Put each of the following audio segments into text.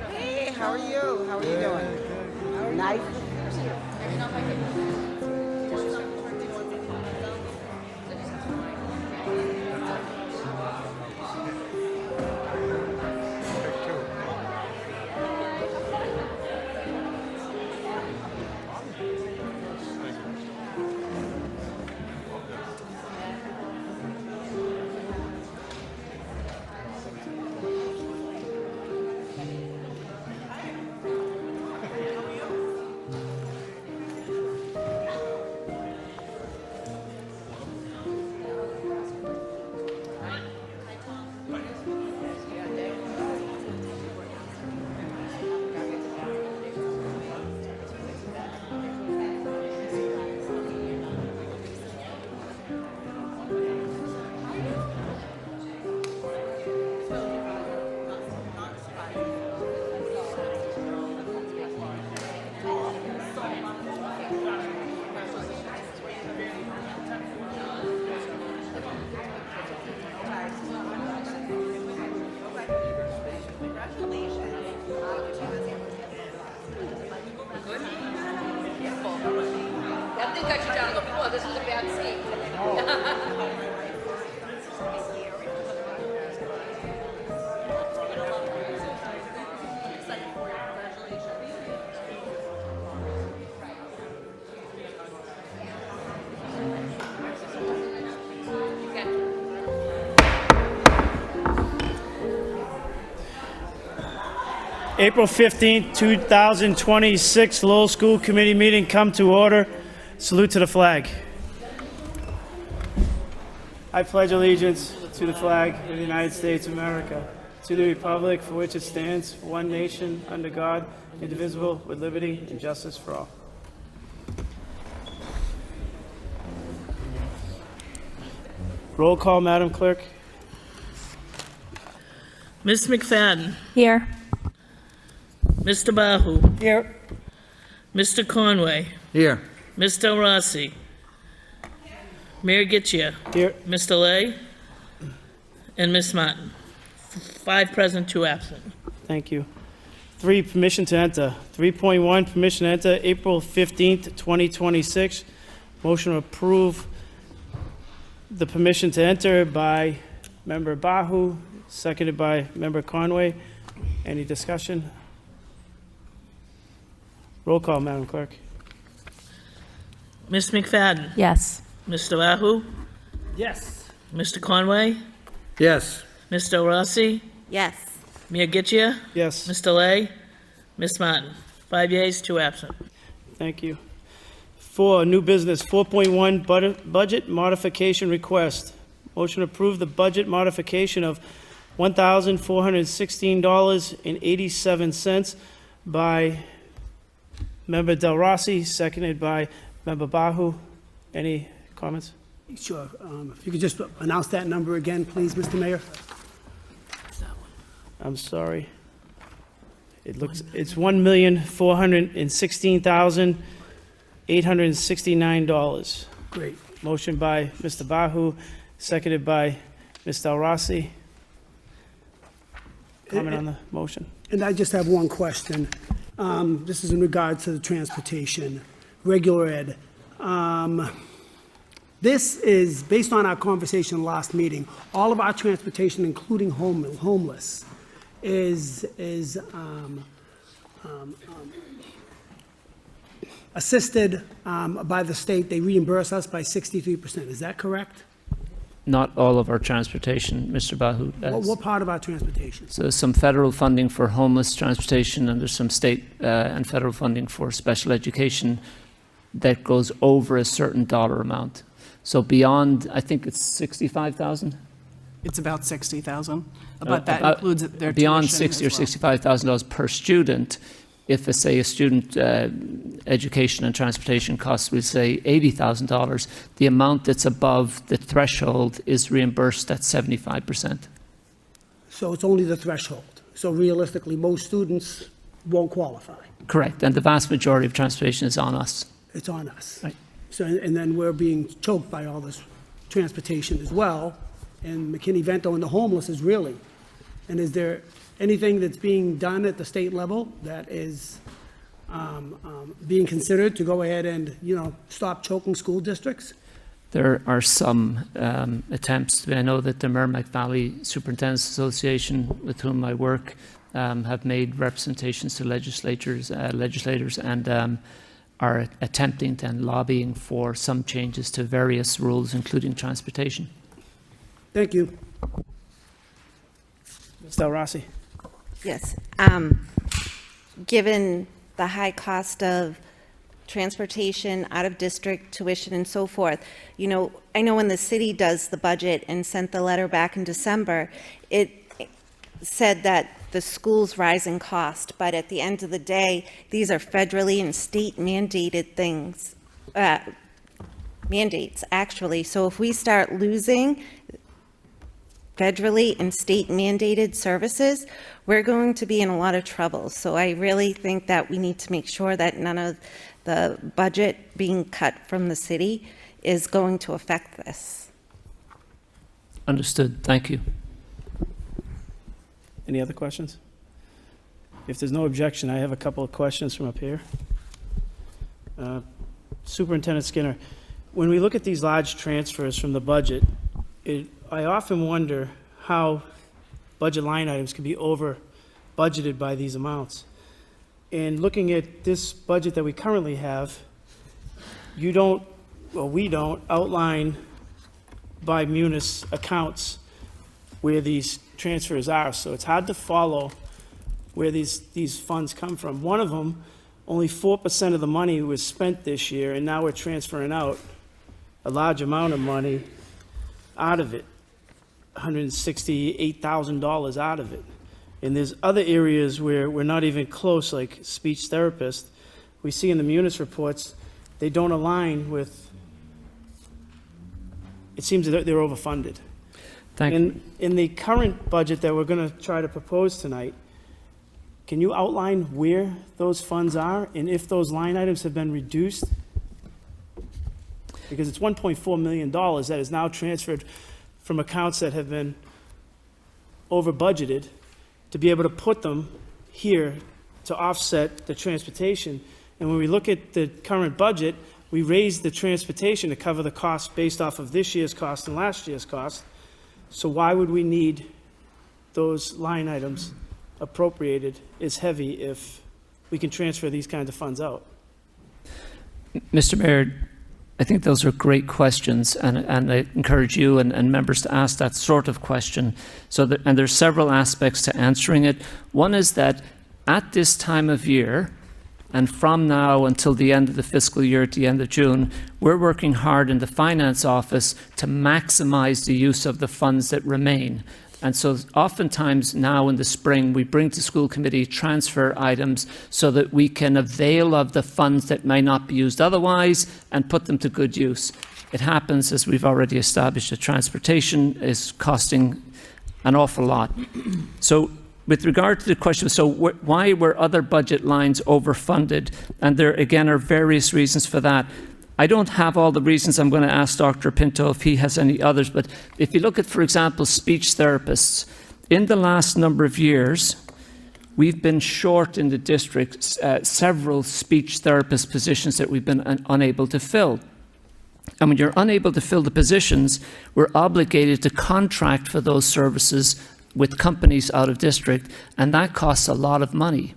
Hey, how are you? How are you doing? Nice. That thing got you down on the floor. This is a bad seat. April 15th, 2026, Lowell School Committee meeting come to order. Salute to the flag. I pledge allegiance to the flag of the United States of America, to the republic for which it stands, one nation, under God, indivisible, with liberty and justice for all. Roll call, Madam Clerk. Ms. McFadden. Here. Mr. Bahu. Here. Mr. Conway. Here. Mr. Rossi. Mayor Gitchia. Here. Mr. Lay. And Ms. Martin. 5 present, 2 absent. Thank you. 3, permission to enter. 3.1, permission to enter April 15th, 2026. Motion to approve the permission to enter by Member Bahu, seconded by Member Conway. Any discussion? Roll call, Madam Clerk. Ms. McFadden. Yes. Mr. Bahu. Yes. Mr. Conway. Yes. Mr. Rossi. Yes. Mayor Gitchia. Yes. Mr. Lay. Ms. Martin. 5 yeas, 2 absent. Thank you. 4, new business, 4.1, budget modification request. Motion to approve the budget modification of $1,416.87 by Member Del Rossi, seconded by Member Bahu. Any comments? Sure. If you could just announce that number again, please, Mr. Mayor. I'm sorry. It's $1,416,869. Great. Motion by Mr. Bahu, seconded by Ms. Del Rossi. Comment on the motion? And I just have one question. This is in regard to the transportation, regular ed. This is, based on our conversation last meeting, all of our transportation, including homeless, is assisted by the state. They reimburse us by 63%. Is that correct? Not all of our transportation, Mr. Bahu. What part of our transportation? So there's some federal funding for homeless transportation, and there's some state and federal funding for special education that goes over a certain dollar amount. So beyond, I think it's 65,000? It's about 60,000, but that includes their beyond tuition 60 or as well. $65,000 per student. If, say, a student education and transportation costs, we'll say $80,000, the amount that's above the threshold is reimbursed at 75%. So it's only the threshold. So realistically, most students won't qualify. Correct, and the vast majority of transportation is on us. It's on us. Right. So, and then we're being choked by all this transportation as well, and McKinney-Vento and the homeless is really. And is there anything that's being done at the state level that is being considered to go ahead and, stop choking school districts? There are some attempts. I know that the Merrimack Valley Superintendents Association, with whom I work, have made representations to legislators and are attempting and lobbying for some changes to various rules, including transportation. Thank you. Ms. Del Rossi? Yes. Given the high cost of transportation, out-of-district tuition, and so forth, I know when the city does the budget and sent the letter back in December, it said that the school's rise in cost, but at the end of the day, these are federally and state mandated things, mandates, actually. So if we start losing federally and state mandated services, we're going to be in a lot of trouble. So I really think that we need to make sure that none of the budget being cut from the city is going to affect this. Understood. Thank you. Any other questions? If there's no objection, I have a couple of questions from up here. Superintendent Skinner, when we look at these large transfers from the budget, I often wonder how budget line items can be over budgeted by these amounts. And looking at this budget that we currently have, we don't outline by munis accounts where these transfers are, so it's hard to follow where these funds come from. One of them, only 4% of the money was spent this year, and now we're transferring out a large amount of money out of it, $168,000 out of it. And there's other areas where we're not even close, like speech therapists. We see in the munis reports, they don't align with, it seems that they're overfunded. Thank you. In the current budget that we're going to try to propose tonight, can you outline where those funds are and if those line items have been reduced? Because it's $1.4 million that is now transferred from accounts that have been over budgeted to be able to put them here to offset the transportation. And when we look at the current budget, we raised the transportation to cover the cost based off of this year's cost and last year's cost. So why would we need those line items appropriated as heavy if we can transfer these kinds of funds out? Mr. Mayor, I think those are great questions, and I encourage you and members to ask that sort of question. And there's several aspects to answering it. One is that at this time of year, and from now until the end of the fiscal year at the end of June, we're working hard in the finance office to maximize the use of the funds that remain. And so oftentimes now in the spring, we bring to school committee transfer items so that we can avail of the funds that may not be used otherwise and put them to good use. It happens, as we've already established, that transportation is costing an awful lot. So with regard to the question, so why were other budget lines overfunded? And there again are various reasons for that. I don't have all the reasons. I'm going to ask Dr. Pinto if he has any others. But if you look at, for example, speech therapists, in the last number of years, we've been short in the district several speech therapist positions that we've been unable to fill. And when you're unable to fill the positions, we're obligated to contract for those services with companies out of district, and that costs a lot of money.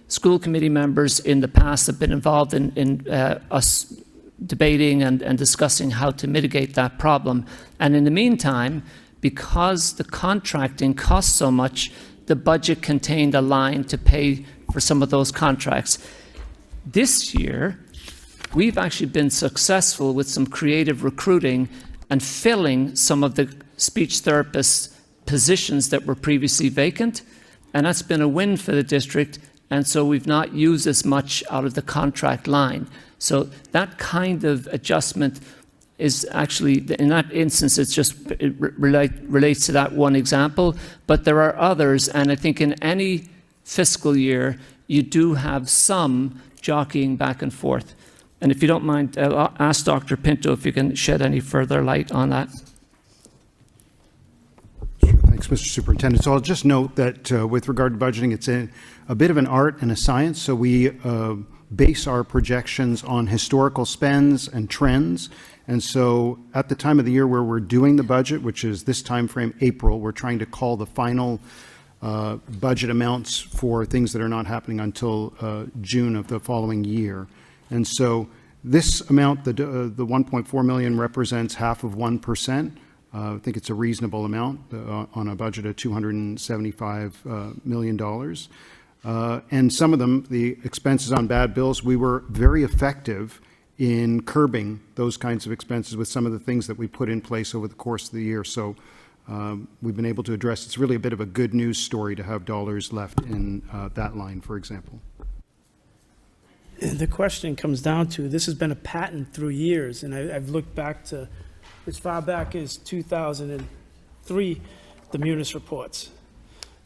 School committee members in the past have been involved in us debating and discussing how to mitigate that problem. And in the meantime, because the contracting costs so much, the budget contained a line to pay for some of those contracts. This year, we've actually been successful with some creative recruiting and filling some of the speech therapists' positions that were previously vacant, and that's been a win for the district, and so we've not used as much out of the contract line. So that kind of adjustment is actually, in that instance, it relates to that one example, but there are others, and I think in any fiscal year, you do have some jockeying back and forth. And if you don't mind, I'll ask Dr. Pinto if you can shed any further light on that. Thanks, Mr. Superintendent. So I'll just note that with regard to budgeting, it's a bit of an art and a science. So we base our projections on historical spends and trends. And so at the time of the year where we're doing the budget, which is this time frame, April, we're trying to call the final budget amounts for things that are not happening until June of the following year. And so this amount, the 1.4 million, represents half of 1%. I think it's a reasonable amount on a budget of $275 million. And some of them, the expenses on bad bills, we were very effective in curbing those kinds of expenses with some of the things that we put in place over the course of the year. So we've been able to address, it's really a bit of a good news story to have dollars left in that line, for example. The question comes down to, this has been a pattern through years, and I've looked back to as far back as 2003, the Munis reports.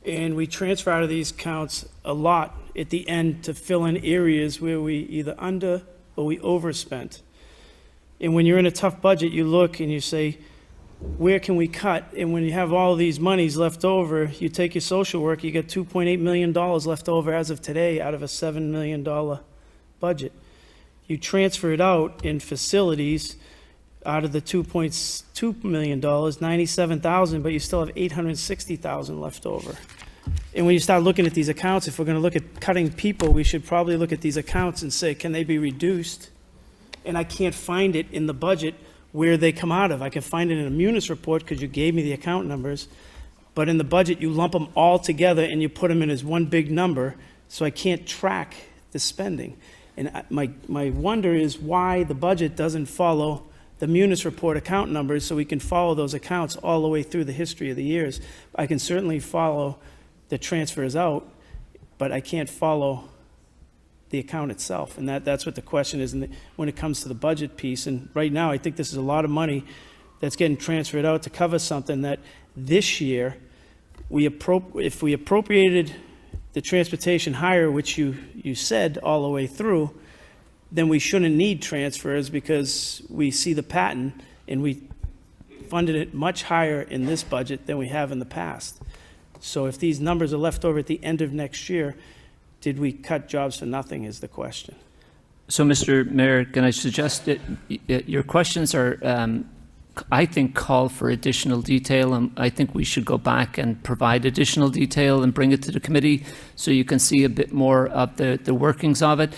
And we transfer out of these accounts a lot at the end to fill in areas where we either under or we overspent. And when you're in a tough budget, you look and you say, where can we cut? And when you have all these monies left over, you take your social work, you get $2.8 million left over as of today out of a $7 million budget. You transfer it out in facilities out of the $2.2 million, $97,000, but you still have $860,000 left over. And when you start looking at these accounts, if we're going to look at cutting people, we should probably look at these accounts and say, can they be reduced? And I can't find it in the budget where they come out of. I can find it in a Munis report because you gave me the account numbers, but in the budget, you lump them all together and you put them in as one big number, so I can't track the spending. And my wonder is why the budget doesn't follow the Munis report account numbers so we can follow those accounts all the way through the history of the years. I can certainly follow the transfers out, but I can't follow the account itself. And that's what the question is when it comes to the budget piece. And right now, I think this is a lot of money that's getting transferred out to cover something that this year, if we appropriated the transportation higher, which you said all the way through, then we shouldn't need transfers because we see the pattern and we funded it much higher in this budget than we have in the past. So if these numbers are left over at the end of next year, did we cut jobs for nothing is the question. So, Mr. Mayor, can I suggest that your questions are, I think, call for additional detail, and I think we should go back and provide additional detail and bring it to the committee so you can see a bit more of the workings of it.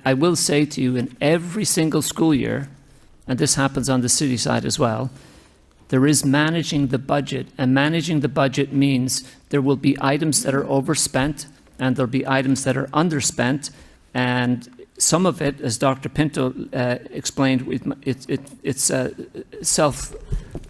I will say to you, in every single school year, and this happens on the city side as well, there is managing the budget, and managing the budget means there will be items that are overspent and there'll be items that are underspent, and some of it, as Dr. Pinto explained, it's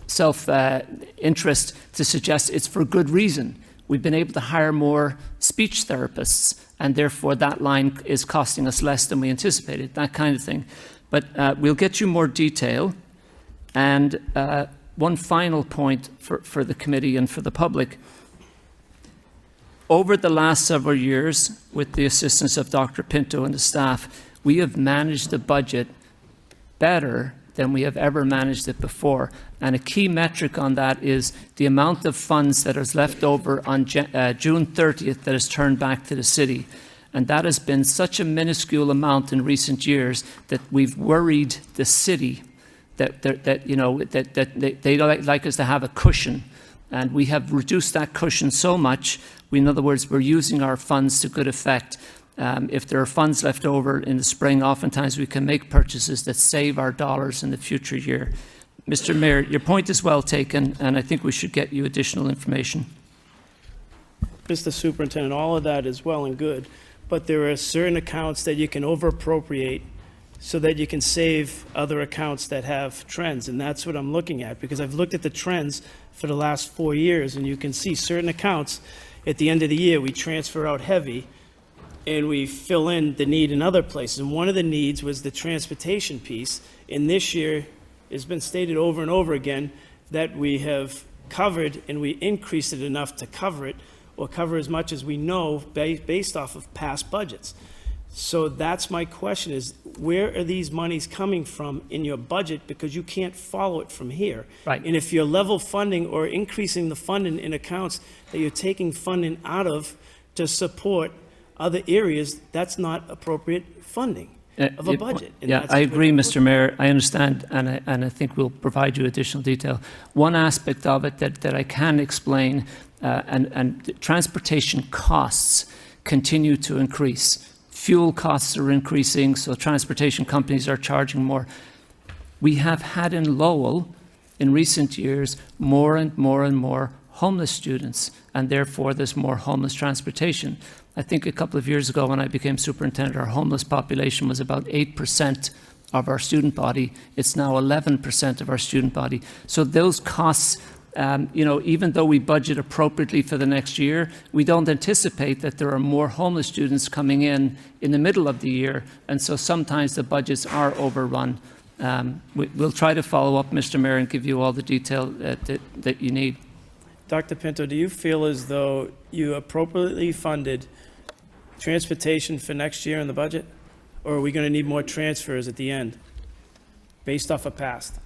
self-interest to suggest it's for good reason. We've been able to hire more speech therapists, and therefore that line is costing us less than we anticipated, that kind of thing. But we'll get you more detail. And one final point for the committee and for the public. Over the last several years, with the assistance of Dr. Pinto and the staff, we have managed the budget better than we have ever managed it before. And a key metric on that is the amount of funds that is left over on June 30th that is turned back to the city. And that has been such a minuscule amount in recent years that we've worried the city that they like us to have a cushion. And we have reduced that cushion so much. In other words, we're using our funds to good effect. If there are funds left over in the spring, oftentimes we can make purchases that save our dollars in the future year. Mr. Mayor, your point is well taken, and I think we should get you additional information. Mr. Superintendent, all of that is well and good, but there are certain accounts that you can over-appropriate so that you can save other accounts that have trends, and that's what I'm looking at, because I've looked at the trends for the last 4 years, and you can see certain accounts at the end of the year, we transfer out heavy, and we fill in the need in other places. And one of the needs was the transportation piece. And this year, it's been stated over and over again that we have covered and we increased it enough to cover it or cover as much as we know based off of past budgets. So that's my question is, where are these monies coming from in your budget? Because you can't follow it from here. Right. And if you're level funding or increasing the funding in accounts that you're taking funding out of to support other areas, that's not appropriate funding of a budget. And Yeah, that's I the way agree, to look Mr. Mayor. I understand, and I think we'll provide you additional detail. One aspect of it that I can explain, and transportation costs continue to increase. Fuel costs are increasing, so transportation companies are charging more. We have had in Lowell, in recent years, more and more and more homeless students, and therefore there's more homeless transportation. I think a couple of years ago when I became superintendent, our homeless population was about 8% of our student body. It's now 11% of our student body. So those costs, even though we budget appropriately for the next year, we don't anticipate that there are more homeless students coming in the middle of the year, and so sometimes the budgets are overrun. We'll try to follow up, Mr. Mayor, and give you all the detail that you need. Dr. Pinto, do you feel as though you appropriately funded transportation for next year in the budget? Or are we going to need more transfers at the end, based off of past?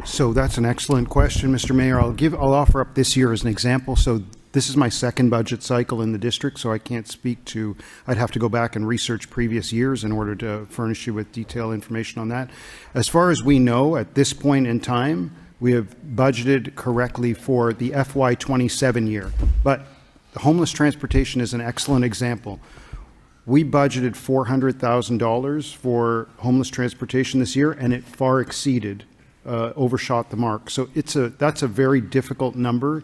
So that's an excellent question, Mr. Mayor. I'll offer up this year as an example. So this is my second budget cycle in the district, so I can't speak to, I'd have to go back and research previous years in order to furnish you with detailed information on that. As far as we know, at this point in time, we have budgeted correctly for the FY27 year. But homeless transportation is an excellent example. We budgeted $400,000 for homeless transportation this year, and it far exceeded, overshot the mark. So that's a very difficult number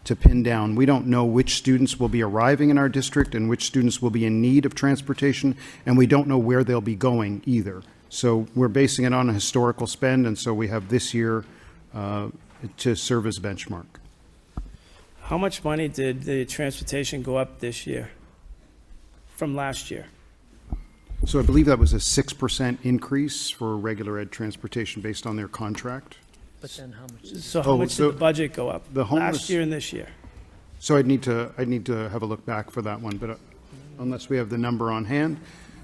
to pin down. We don't know which students will be arriving in our district and which students will be in need of transportation, and we don't know where they'll be going either. So we're basing it on a historical spend, and so we have this year to serve as benchmark. How much money did the transportation go up this year from last year? So I believe that was a 6% increase for regular ed transportation based on their contract. But then how much? So how much did the budget go up the homeless- last year and this year? So I'd need to have a look back for that one, but unless we have the number on hand.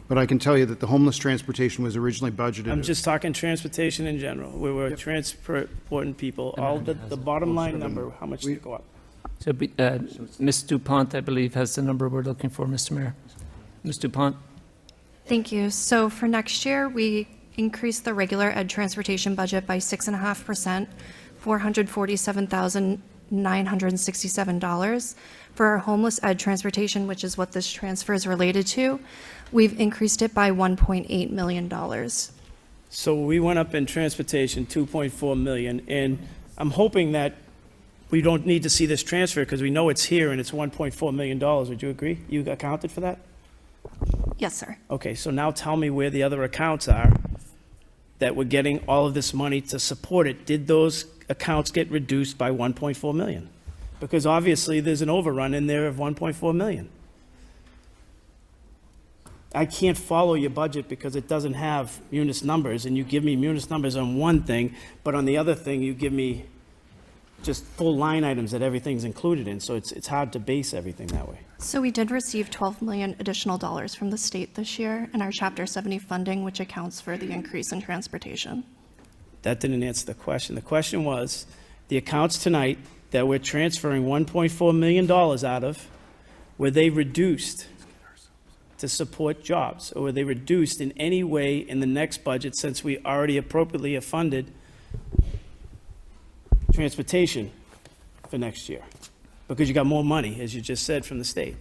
But I can tell you that the homeless transportation was originally budgeted. I'm just talking transportation in general. We were transporting people. All the bottom line number, how much did it go up? So Ms. DuPont, I believe, has the number we're looking for, Mr. Mayor. Ms. DuPont? Thank you. So for next year, we increased the regular ed transportation budget by 6.5%, $447,967. For our homeless ed transportation, which is what this transfer is related to, we've increased it by $1.8 million. So we went up in transportation 2.4 million, and I'm hoping that we don't need to see this transfer because we know it's here and it's $1.4 million. Would you agree? You accounted for that? Yes, sir. Okay, so now tell me where the other accounts are that we're getting all of this money to support it. Did those accounts get reduced by 1.4 million? Because obviously there's an overrun in there of 1.4 million. I can't follow your budget because it doesn't have munis numbers, and you give me munis numbers on one thing, but on the other thing you give me just full line items that everything's included in, so it's hard to base everything that way. So we did receive $12 million additional dollars from the state this year in our Chapter 70 funding, which accounts for the increase in transportation. That didn't answer the question. The question was, the accounts tonight that we're transferring $1.4 million out of, were they reduced to support jobs, or were they reduced in any way in the next budget since we already appropriately have funded transportation for next year? Because you got more money, as you just said, from the state.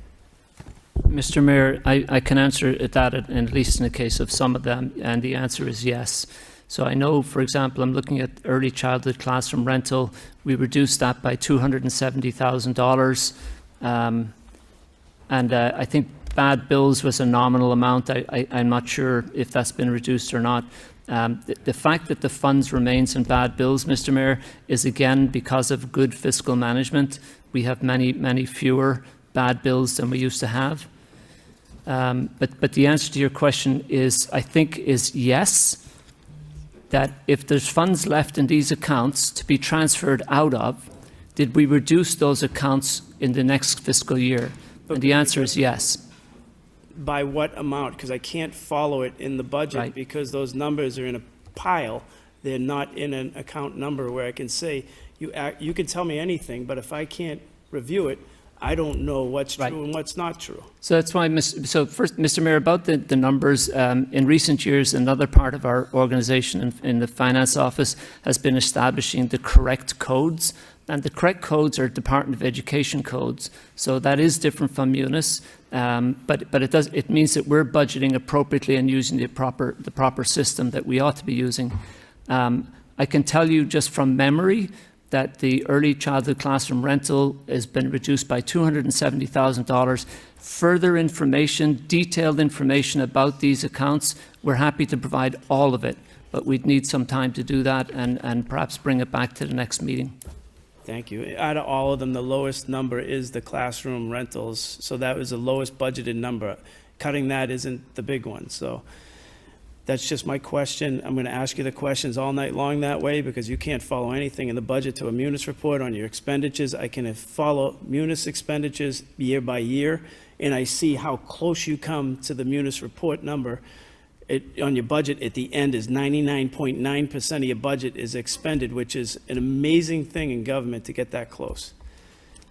Mr. Mayor, I can answer that at least in the case of some of them, and the answer is yes. So I know, for example, I'm looking at early childhood classroom rental. We reduced that by $270,000. And I think bad bills was a nominal amount. I'm not sure if that's been reduced or not. The fact that the funds remains in bad bills, Mr. Mayor, is again because of good fiscal management. We have many fewer bad bills than we used to have. But the answer to your question is, I think, is yes, that if there's funds left in these accounts to be transferred out of, did we reduce those accounts in the next fiscal year? And the answer is yes. By what amount? Because I can't follow it in the budget Right. because those numbers are in a pile. They're not in an account number where I can say, you can tell me anything, but if I can't review it, I don't know what's Right. true and what's not true. So that's why, so first, Mr. Mayor, about the numbers, in recent years, another part of our organization in the finance office has been establishing the correct codes. And the correct codes are Department of Education codes. So that is different from Munis. But it means that we're budgeting appropriately and using the proper system that we ought to be using. I can tell you just from memory that the early childhood classroom rental has been reduced by $270,000. Further information, detailed information about these accounts, we're happy to provide all of it, but we'd need some time to do that and perhaps bring it back to the next meeting. Thank you. Out of all of them, the lowest number is the classroom rentals. So that was the lowest budgeted number. Cutting that isn't the big one. So that's just my question. I'm going to ask you the questions all night long that way because you can't follow anything in the budget to a Munis report on your expenditures. I can follow Munis expenditures year by year, and I see how close you come to the Munis report number. On your budget at the end is 99.9% of your budget is expended, which is an amazing thing in government to get that close.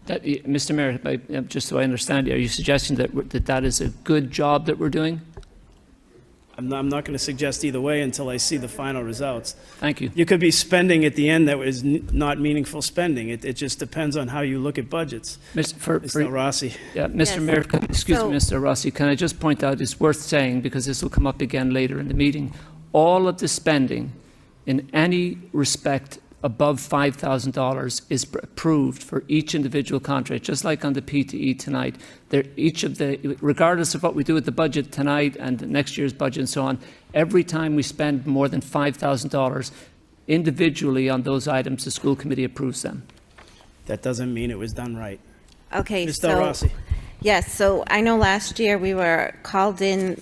Mr. Mayor, just so I understand, are you suggesting that is a good job that we're doing? I'm not going to suggest either way until I see the final results. Thank you. You could be spending at the end that was not meaningful spending. It just depends on how you look at budgets. Mr. Rossi. Yeah, Mr. Yes. Mayor, excuse me, So- Mr. Rossi, can I just point out, it's worth saying, because this will come up again later in the meeting, all of the spending in any respect above $5,000 is approved for each individual contract, just like on the PTE tonight. Regardless of what we do with the budget tonight and next year's budget and so on, every time we spend more than $5,000 individually on those items, the school committee approves them. That doesn't mean it was done right. Okay, Ms. so. Del Rossi. Yes, so I know last year we were called in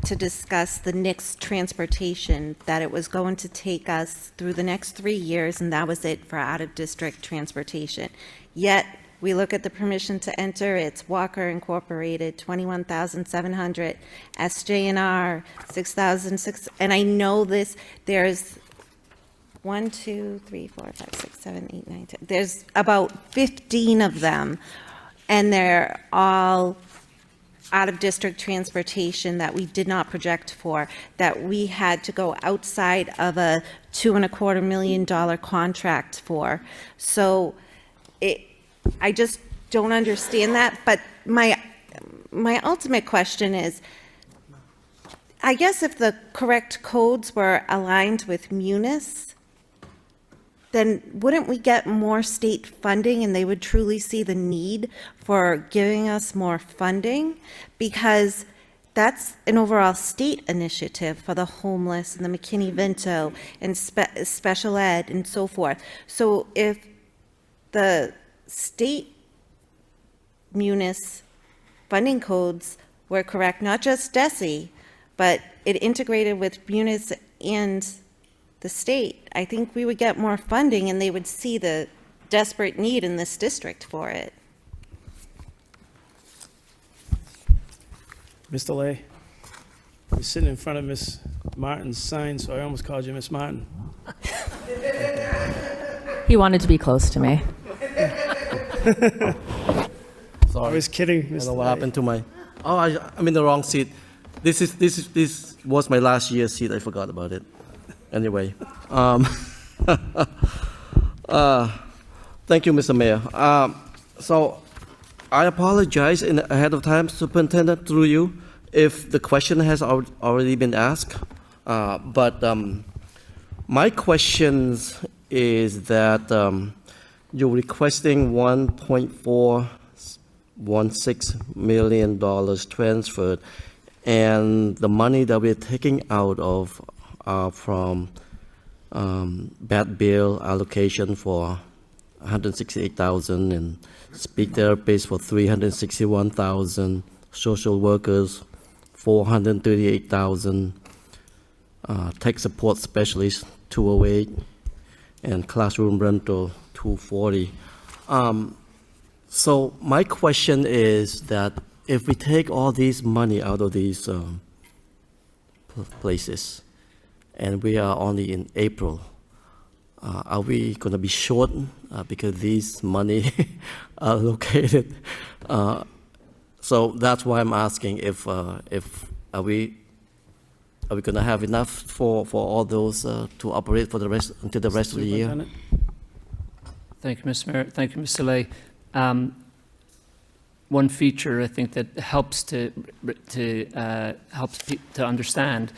to discuss the next transportation, that it was going to take us through the next 3 years, and that was it for out-of-district transportation. Yet, we look at the permission to enter, it's Walker Incorporated, $21,700, SJ&R, $6,600, and I know this, there's 1, 2, 3, 4, 5, 6, 7, 8, 9, 10, there's about 15 of them, and they're all out-of-district transportation that we did not project for, that we had to go outside of a $2.25 million contract for. So I just don't understand that. But my ultimate question is, I guess if the correct codes were aligned with Munis, then wouldn't we get more state funding and they would truly see the need for giving us more funding? Because that's an overall state initiative for the homeless and the McKinney-Vento and special ed and so forth. So if the state Munis funding codes were correct, not just DESE, but it integrated with Munis and the state, I think we would get more funding and they would see the desperate need in this district for it. Mr. Lay, you're sitting in front of Miss Martin's sign, so I almost called you Miss Martin. He wanted to be close to me. I Sorry. was kidding, I don't know Mr. what Lay. happened to my. Oh, I'm in the wrong seat. This was my last year's seat. I forgot about it. Anyway, thank you, Mr. Mayor. So I apologize ahead of time, Superintendent, through you, if the question has already been asked. But my questions is that you're requesting $1.416 million transferred, and the money that we're taking out of from bad bill allocation for $168,000 and speech therapists for $361,000, social workers $438,000, tech support specialists $208,000, and classroom rental $240,000. So my question is that if we take all this money out of these places, and we are only in April, are we going to be short because these money are located? So that's why I'm asking if are we going to have enough for all those to operate for the rest until the rest of the year? Superintendent? Thank you, Mr. Mayor. Thank you, Mr. Lay. One feature I think that helps to understand,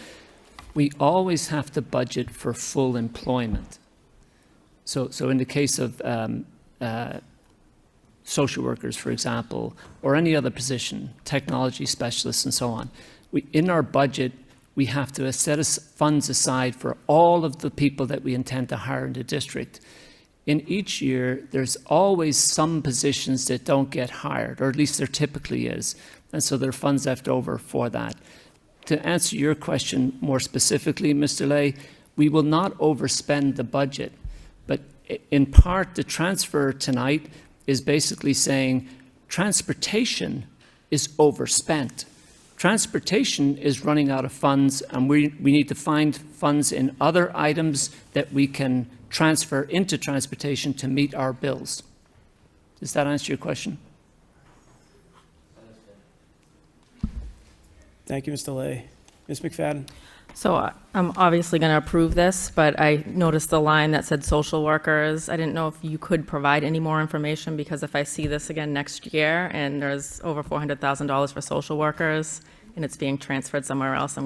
we always have to budget for full employment. So in the case of social workers, for example, or any other position, technology specialists and so on, in our budget, we have to set funds aside for all of the people that we intend to hire in the district. In each year, there's always some positions that don't get hired, or at least there typically is. And so there are funds left over for that. To answer your question more specifically, Mr. Lay, we will not overspend the budget. But in part, the transfer tonight is basically saying transportation is overspent. Transportation is running out of funds, and we need to find funds in other items that we can transfer into transportation to meet our bills. Does that answer your question? Thank you, Mr. Lay. Ms. McFadden? So I'm obviously going to approve this, but I noticed the line that said social workers. I didn't know if you could provide any more information, because if I see this again next year and there's over $400,000 for social workers and it's being transferred somewhere else,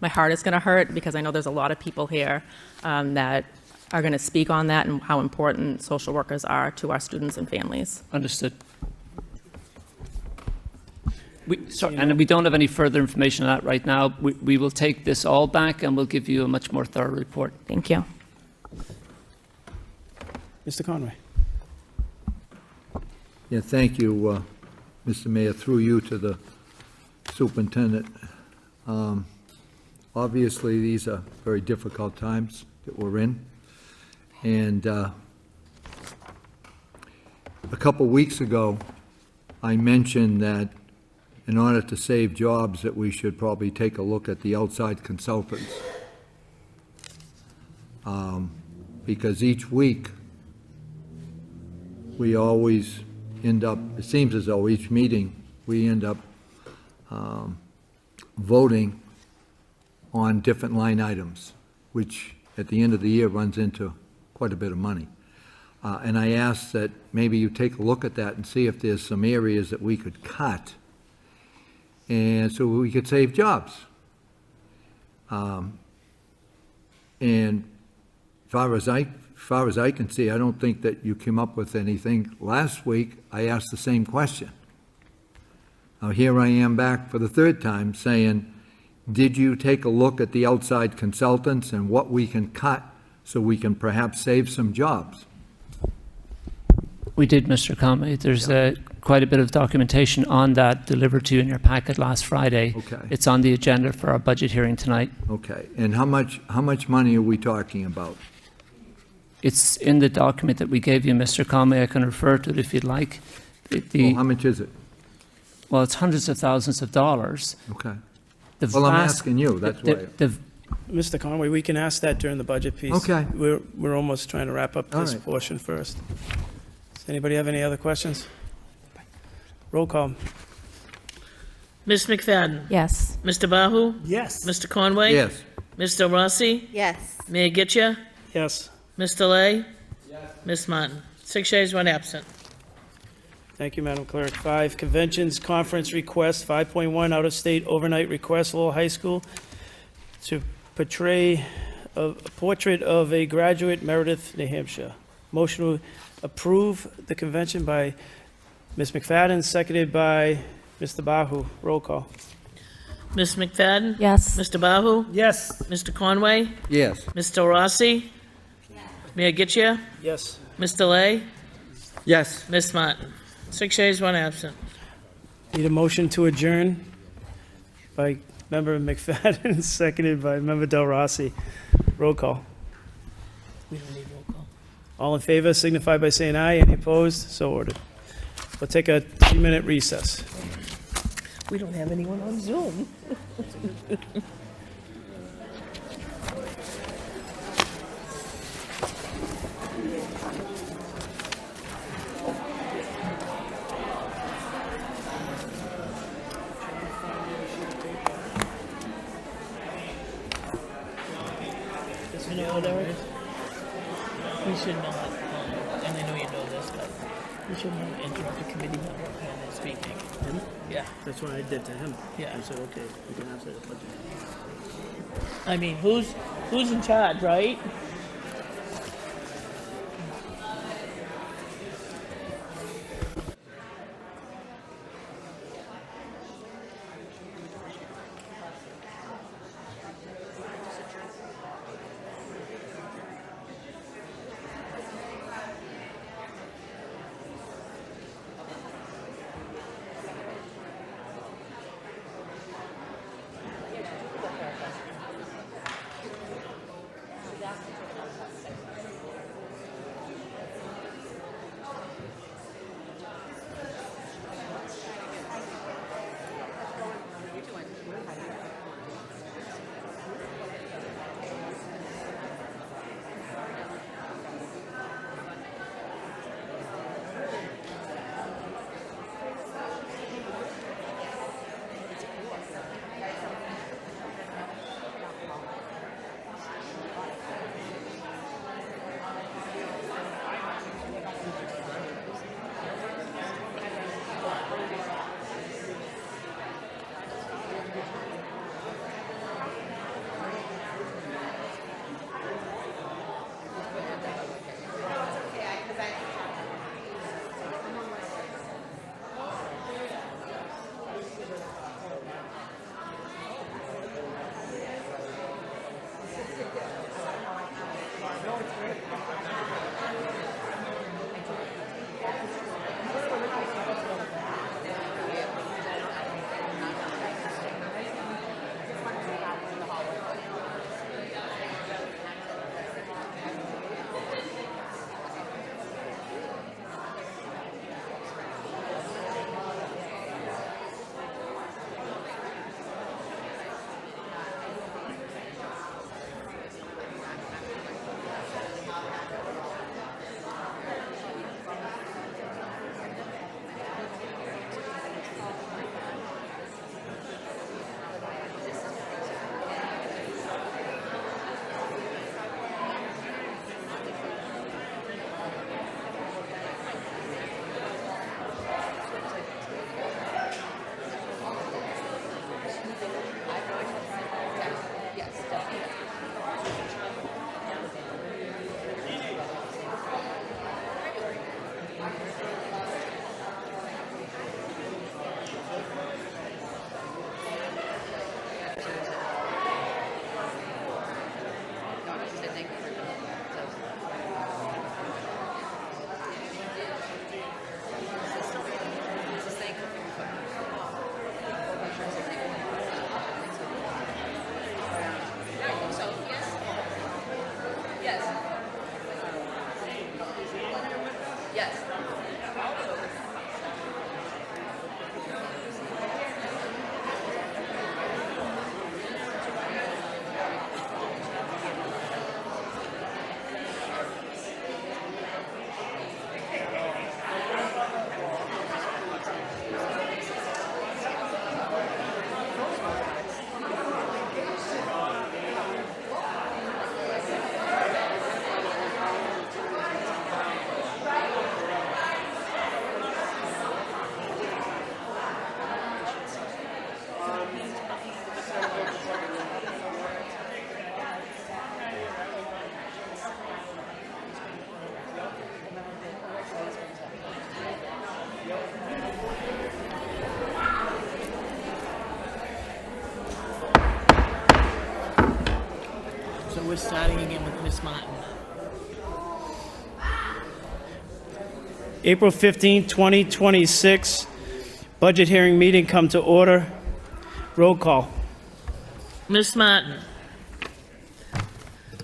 my heart is going to hurt, because I know there's a lot of people here that are going to speak on that and how important social workers are to our students and families. Understood. And we don't have any further information on that right now. We will take this all back and we'll give you a much more thorough report. Thank you. Mr. Conway? Yeah, thank you, Mr. Mayor. Through you to the superintendent. Obviously, these are very difficult times that we're in. And a couple weeks ago, I mentioned that in order to save jobs, that we should probably take a look at the outside consultants. Because each week, we always end up, it seems as though each meeting, we end up voting on different line items, which at the end of the year runs into quite a bit of money. And I asked that maybe you take a look at that and see if there's some areas that we could cut, and so we could save jobs. And as far as I can see, I don't think that you came up with anything. Last week, I asked the same question. Now, here I am back for the third time saying, did you take a look at the outside consultants and what we can cut so we can perhaps save some jobs? We did, Mr. Conway. There's quite a bit of documentation on that delivered to you in your packet last Friday. Okay. It's on the agenda for our budget hearing tonight. Okay, and how much money are we talking about? It's in the document that we gave you, Mr. Conway. I can refer to it if you'd like. Well, how much is it? Well, it's hundreds of thousands of dollars. Okay. Well, I'm asking you, that's why. Mr. Conway, we can ask that during the budget piece. Okay. We're almost trying to wrap up this portion first. Does anybody have any other questions? Roll call. Ms. McFadden? Yes. Mr. Bahu? Yes. Mr. Conway? Yes. Mr. Rossi? Yes. Mayor Getcha? Yes. Mr. Lay? Yes. Ms. Martin? 6 yeas, 1 absent. Thank you, Madam Clerk. 5, conventions, conference request. 5.1, out-of-state overnight request, Lowell High School, to portray a portrait of a graduate, Meredith, New Hampshire. Motion to approve the convention by Ms. McFadden, seconded by Mr. Bahu. Roll call. Ms. McFadden? Yes. Mr. Bahu? Yes. Mr. Conway? Yes. Mr. Rossi? Mayor Getcha? Yes. Mr. Lay? Yes. Ms. Martin? 6 yeas, 1 absent. Need a motion to adjourn by Member McFadden, seconded by Member Del Rossi. Roll call. We don't need roll call. All in favor signify by saying aye. Any opposed? So ordered. We'll take a 3-minute recess. We don't have anyone on Zoom. You know what, Eric? We should not, and I know you know this, but we should not interrupt the committee member when they're speaking. Yeah. That's what I did to him. Yeah. I said, okay, you can answer the budget. I mean, who's in charge, right? So we're starting again with Ms. Martin. April 15, 2026, budget hearing meeting come to order. Roll call. Ms. Martin.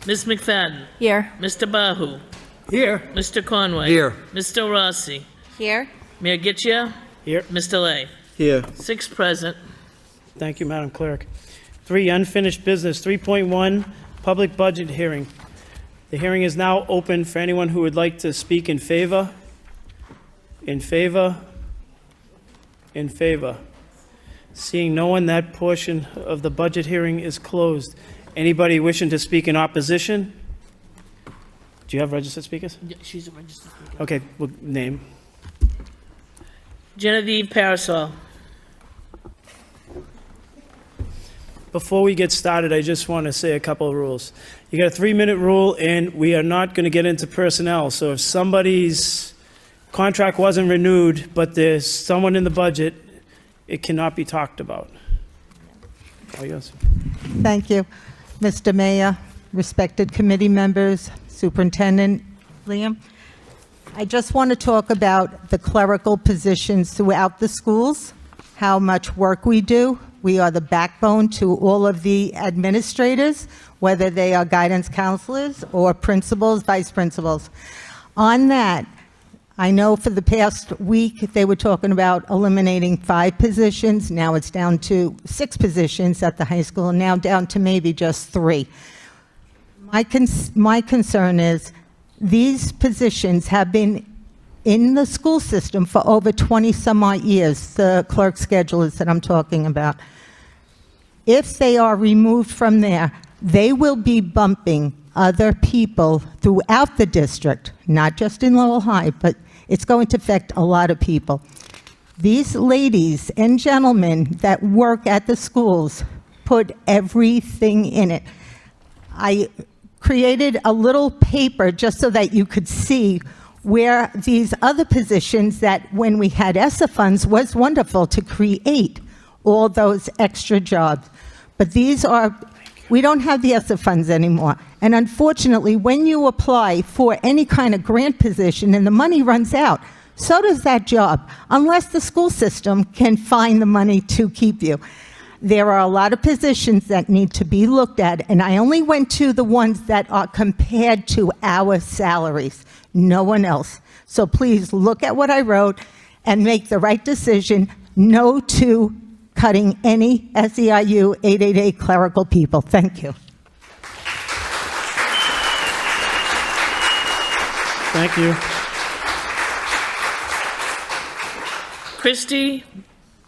Ms. McFadden. Here. Mr. Bahu. Here. Mr. Conway. Here. Mr. Rossi. Here? Mayor Getchia. Here. Mr. Lay. Here. 6 present. Thank you, Madam Clerk. 3, unfinished business. 3.1, public budget hearing. The hearing is now open for anyone who would like to speak in favor. In favor. In favor. Seeing no one, that portion of the budget hearing is closed. Anybody wishing to speak in opposition? Do you have registered speakers? Yeah, she's a registered speaker. Okay, well, name. Genevieve Parasol. Before we get started, I just want to say a couple of rules. You got a 3-minute rule, and we are not going to get into personnel. So if somebody's contract wasn't renewed, but there's someone in the budget, it cannot be talked about. All yours. Thank you. Mr. Mayor, respected committee members, Superintendent Liam, I just want to talk about the clerical positions throughout the schools, how much work we do. We are the backbone to all of the administrators, whether they are guidance counselors or principals, vice principals. On that, I know for the past week, they were talking about eliminating 5 positions. Now it's down to 6 positions at the high school, and now down to maybe just 3. My concern is these positions have been in the school system for over 20 some odd years, the clerk schedulers that I'm talking about. If they are removed from there, they will be bumping other people throughout the district, not just in Lowell High, but it's going to affect a lot of people. These ladies and gentlemen that work at the schools put everything in it. I created a little paper just so that you could see where these other positions that when we had ESSA funds was wonderful to create all those extra jobs. But these are, we don't have the ESSA funds anymore. And unfortunately, when you apply for any kind of grant position and the money runs out, so does that job, unless the school system can find the money to keep you. There are a lot of positions that need to be looked at, and I only went to the ones that are compared to our salaries, no one else. So please look at what I wrote and make the right decision. No to cutting any SEIU 888 clerical people. Thank you. Thank you. Christy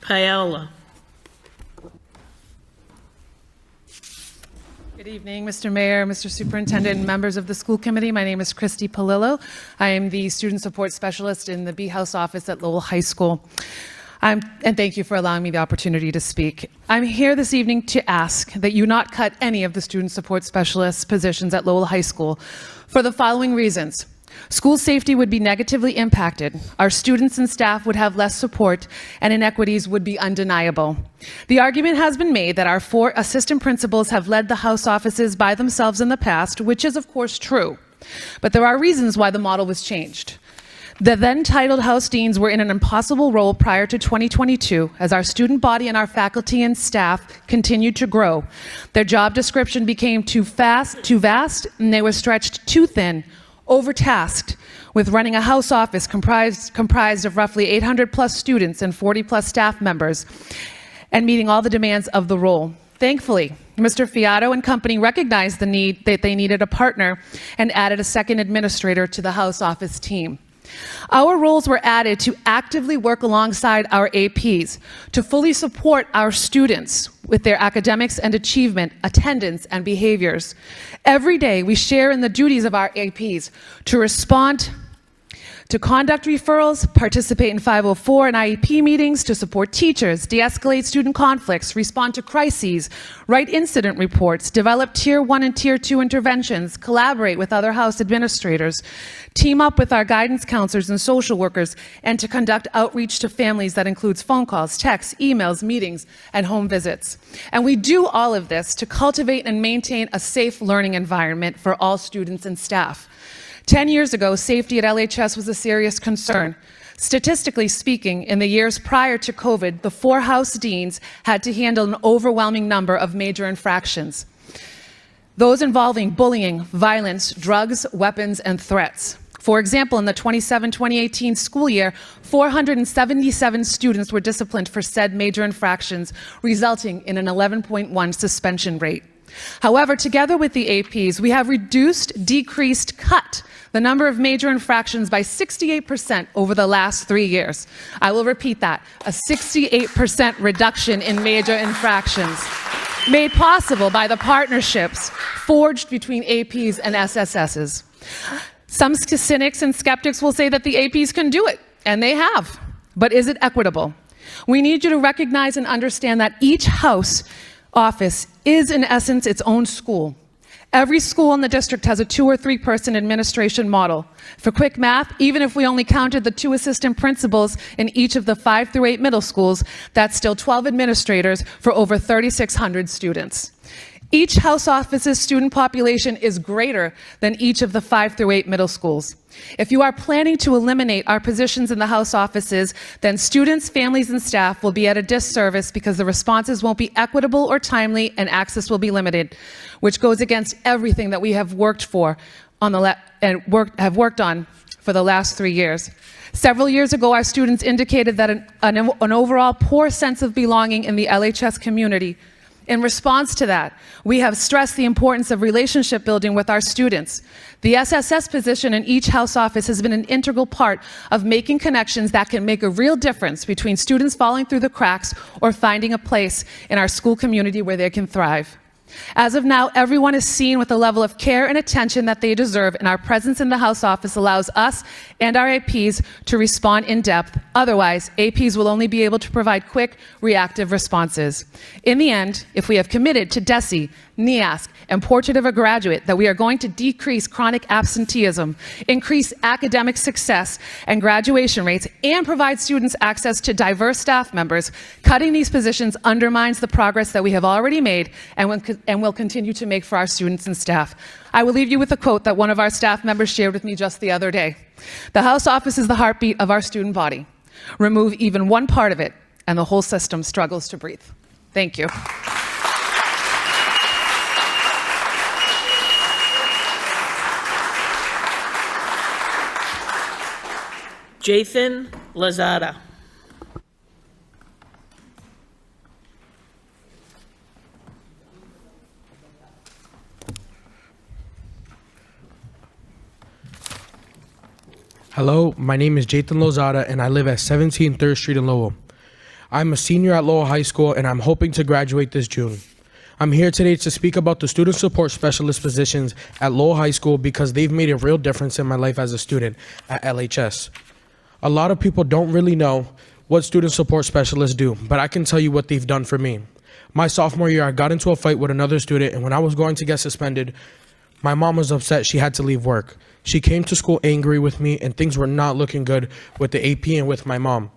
Paola. Good evening, Mr. Mayor, Mr. Superintendent, and members of the school committee. My name is Christy Palillo. I am the student support specialist in the B House office at Lowell High School. And thank you for allowing me the opportunity to speak. I'm here this evening to ask that you not cut any of the student support specialist positions at Lowell High School for the following reasons. School safety would be negatively impacted, our students and staff would have less support, and inequities would be undeniable. The argument has been made that our 4 assistant principals have led the House offices by themselves in the past, which is of course true. But there are reasons why the model was changed. The then titled House Deans were in an impossible role prior to 2022 as our student body and our faculty and staff continued to grow. Their job description became too vast, and they were stretched too thin, overtasked with running a House office comprised of roughly 800 plus students and 40 plus staff members and meeting all the demands of the role. Thankfully, Mr. Fiato and company recognized the need that they needed a partner and added a second administrator to the House office team. Our roles were added to actively work alongside our APs, to fully support our students with their academics and achievement, attendance, and behaviors. Every day, we share in the duties of our APs to respond to conduct referrals, participate in 504 and IEP meetings, to support teachers, de-escalate student conflicts, respond to crises, write incident reports, develop Tier 1 and Tier 2 interventions, collaborate with other House administrators, team up with our guidance counselors and social workers, and to conduct outreach to families that includes phone calls, texts, emails, meetings, and home visits. And we do all of this to cultivate and maintain a safe learning environment for all students and staff. 10 years ago, safety at LHS was a serious concern. Statistically speaking, in the years prior to COVID, the 4 House Deans had to handle an overwhelming number of major infractions. Those involving bullying, violence, drugs, weapons, and threats. For example, in the 27-2018 school year, 477 students were disciplined for said major infractions, resulting in an 11.1 suspension rate. However, together with the APs, we have cut the number of major infractions by 68% over the last 3 years. I will repeat that, a 68% reduction in major infractions, made possible by the partnerships forged between APs and SSSs. Some cynics and skeptics will say that the APs can do it, and they have. But is it equitable? We need you to recognize and understand that each house office is, in essence, its own school. Every school in the district has a 2 or 3 person administration model. For quick math, even if we only counted the 2 assistant principals in each of the 5 through 8 middle schools, that's still 12 administrators for over 3,600 students. Each house office's student population is greater than each of the 5 through 8 middle schools. If you are planning to eliminate our positions in the house offices, then students, families, and staff will be at a disservice because the responses won't be equitable or timely and access will be limited, which goes against everything that we have worked for on have worked on for the last 3 years. Several years ago, our students indicated that an overall poor sense of belonging in the LHS community. In response to that, we have stressed the importance of relationship building with our students. The SSS position in each house office has been an integral part of making connections that can make a real difference between students falling through the cracks or finding a place in our school community where they can thrive. As of now, everyone is seen with the level of care and attention that they deserve, and our presence in the house office allows us and our APs to respond in depth. Otherwise, APs will only be able to provide quick, reactive responses. In the end, if we have committed to DESE, NEASC, and Portrait of a Graduate that we are going to decrease chronic absenteeism, increase academic success and graduation rates, and provide students access to diverse staff members, cutting these positions undermines the progress that we have already made and will continue to make for our students and staff. I will leave you with a quote that one of our staff members shared with me just the other day. "The house office is the heartbeat of our student body. Remove even one part of it, and the whole system struggles to breathe." Thank you. Jathan Lazada. Hello, my name is Jathan Lozada, and I live at 17 3rd Street in Lowell. I'm a senior at Lowell High School, and I'm hoping to graduate this June. I'm here today to speak about the student support specialist positions at Lowell High School because they've made a real difference in my life as a student at LHS. A lot of people don't really know what student support specialists do, but I can tell you what they've done for me. My sophomore year, I got into a fight with another student, and when I was going to get suspended, my mom was upset she had to leave work. She came to school angry with me, and things were not looking good with the AP and with my mom.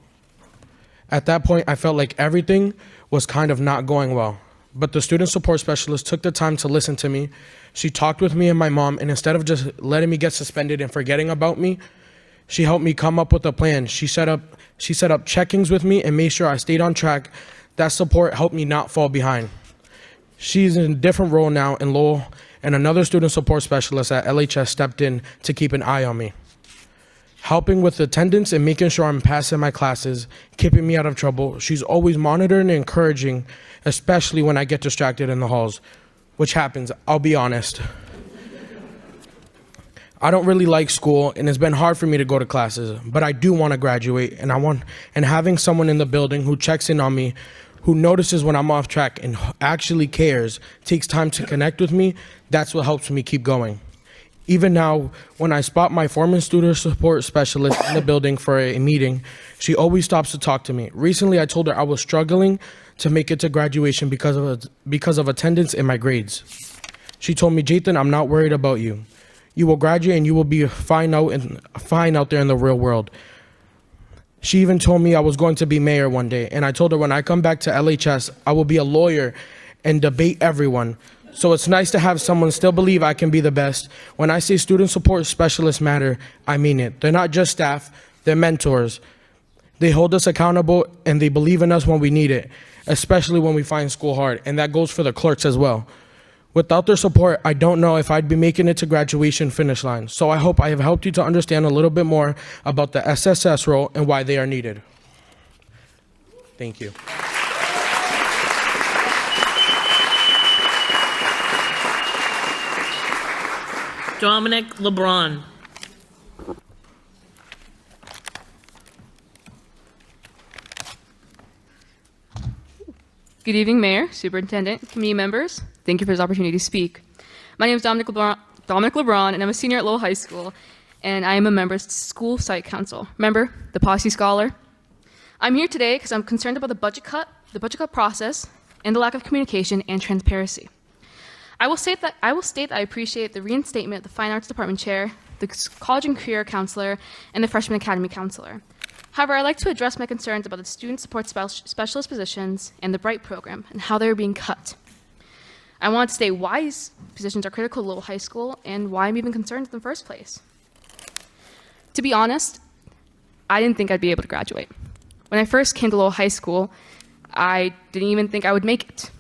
At that point, I felt like everything was kind of not going well. But the student support specialist took the time to listen to me. She talked with me and my mom, and instead of just letting me get suspended and forgetting about me, she helped me come up with a plan. She set up check-ins with me and made sure I stayed on track. That support helped me not fall behind. She's in a different role now in Lowell, and another student support specialist at LHS stepped in to keep an eye on me, helping with attendance and making sure I'm passing my classes, keeping me out of trouble. She's always monitoring and encouraging, especially when I get distracted in the halls, which happens, I'll be honest. I don't really like school, and it's been hard for me to go to classes, but I do want to graduate, and having someone in the building who checks in on me, who notices when I'm off track and actually cares, takes time to connect with me, that's what helps me keep going. Even now, when I spot my former student support specialist in the building for a meeting, she always stops to talk to me. Recently, I told her I was struggling to make it to graduation because of attendance and my grades. She told me, "Jathan, I'm not worried about you. You will graduate and you will be fine out there in the real world." She even told me I was going to be mayor one day, and I told her when I come back to LHS, I will be a lawyer and debate everyone. So it's nice to have someone still believe I can be the best. When I say student support specialists matter, I mean it. They're not just staff, they're mentors. They hold us accountable and they believe in us when we need it, especially when we find school hard, and that goes for the clerks as well. Without their support, I don't know if I'd be making it to graduation finish line. So I hope I have helped you to understand a little bit more about the SSS role and why they are needed. Thank you. Dominic LeBron. Good evening, Mayor, Superintendent, committee members. Thank you for this opportunity to speak. My name is Dominic LeBron, and I'm a senior at Lowell High School, and I am a member of School Site Council. Member, the Policy Scholar. I'm here today because I'm concerned about the budget cut process, and the lack of communication and transparency. I will state that I appreciate the reinstatement of the Fine Arts Department Chair, the College and Career Counselor, and the Freshman Academy Counselor. However, I'd like to address my concerns about the Student Support Specialist positions and the BRIGHT program and how they're being cut. I want to state why these positions are critical to Lowell High School and why I'm even concerned in the first place. To be honest, I didn't think I'd be able to graduate. When I first came to Lowell High School, I didn't even think I would make it.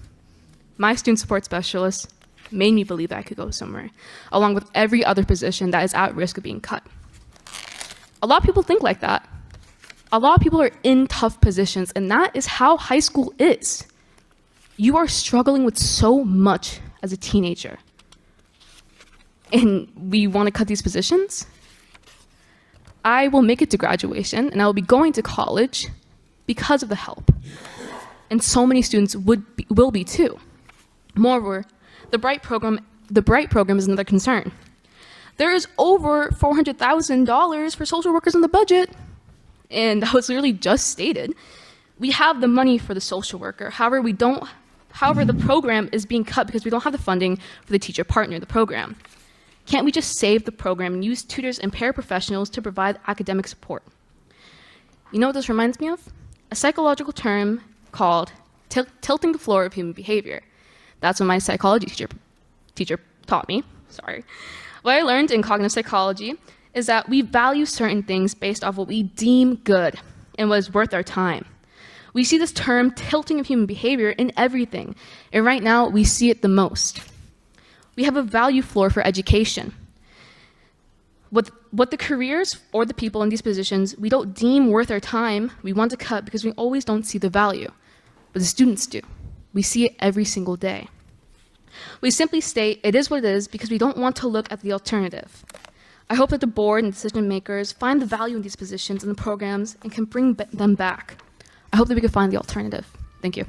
My Student Support Specialist made me believe that I could go somewhere, along with every other position that is at risk of being cut. A lot of people think like that. A lot of people are in tough positions, and that is how high school is. You are struggling with so much as a teenager. And we want to cut these positions? I will make it to graduation, and I will be going to college because of the help. And so many students will be too. Moreover, the BRIGHT program is another concern. There is over $400,000 for social workers in the budget. And that was literally just stated. We have the money for the social worker. However, the program is being cut because we don't have the funding for the teacher partner in the program. Can't we just save the program and use tutors and paraprofessionals to provide academic support? You know what this reminds me of? A psychological term called tilting the floor of human behavior. That's what my psychology teacher taught me. Sorry. What I learned in cognitive psychology is that we value certain things based off what we deem good and what is worth our time. We see this term tilting of human behavior in everything, and right now we see it the most. We have a value floor for education. What the careers or the people in these positions we don't deem worth our time, we want to cut because we always don't see the value. But the students do. We see it every single day. We simply state it is what it is because we don't want to look at the alternative. I hope that the board and decision makers find the value in these positions and the programs and can bring them back. I hope that we can find the alternative. Thank you.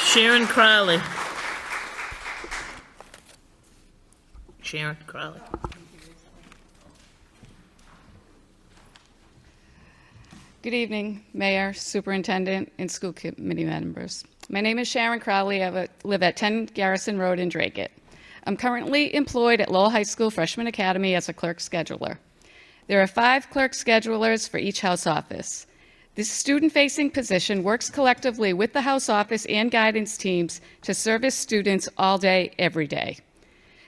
Sharon Crowley. Sharon Crowley. Good evening, Mayor, Superintendent, and school committee members. My name is Sharon Crowley. I live at 10 Garrison Road in Dracut. I'm currently employed at Lowell High School Freshman Academy as a clerk scheduler. There are 5 clerk schedulers for each house office. This student-facing position works collectively with the house office and guidance teams to service students all day, every day.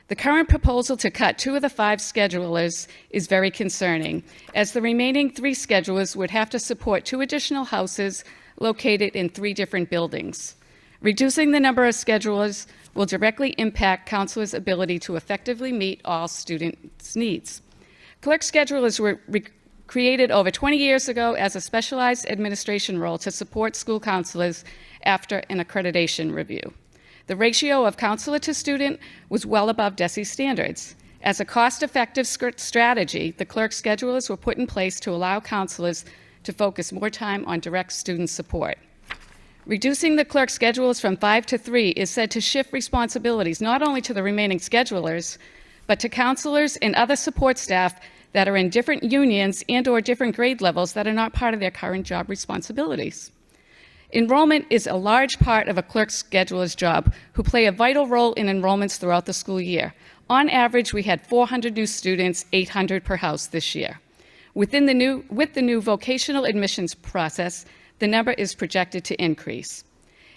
The current proposal to cut 2 of the 5 schedulers is very concerning, as the remaining 3 schedulers would have to support 2 additional houses located in 3 different buildings. Reducing the number of schedulers will directly impact counselors' ability to effectively meet all students' needs. Clerk schedulers were created over 20 years ago as a specialized administration role to support school counselors after an accreditation review. The ratio of counselor to student was well above DESE standards. As a cost-effective strategy, the clerk schedulers were put in place to allow counselors to focus more time on direct student support. Reducing the clerk schedulers from 5 to 3 is said to shift responsibilities not only to the remaining schedulers, but to counselors and other support staff that are in different unions and/or different grade levels that are not part of their current job responsibilities. Enrollment is a large part of a clerk scheduler's job, who play a vital role in enrollments throughout the school year. On average, we had 400 new students, 800 per house this year. With the new vocational admissions process, the number is projected to increase.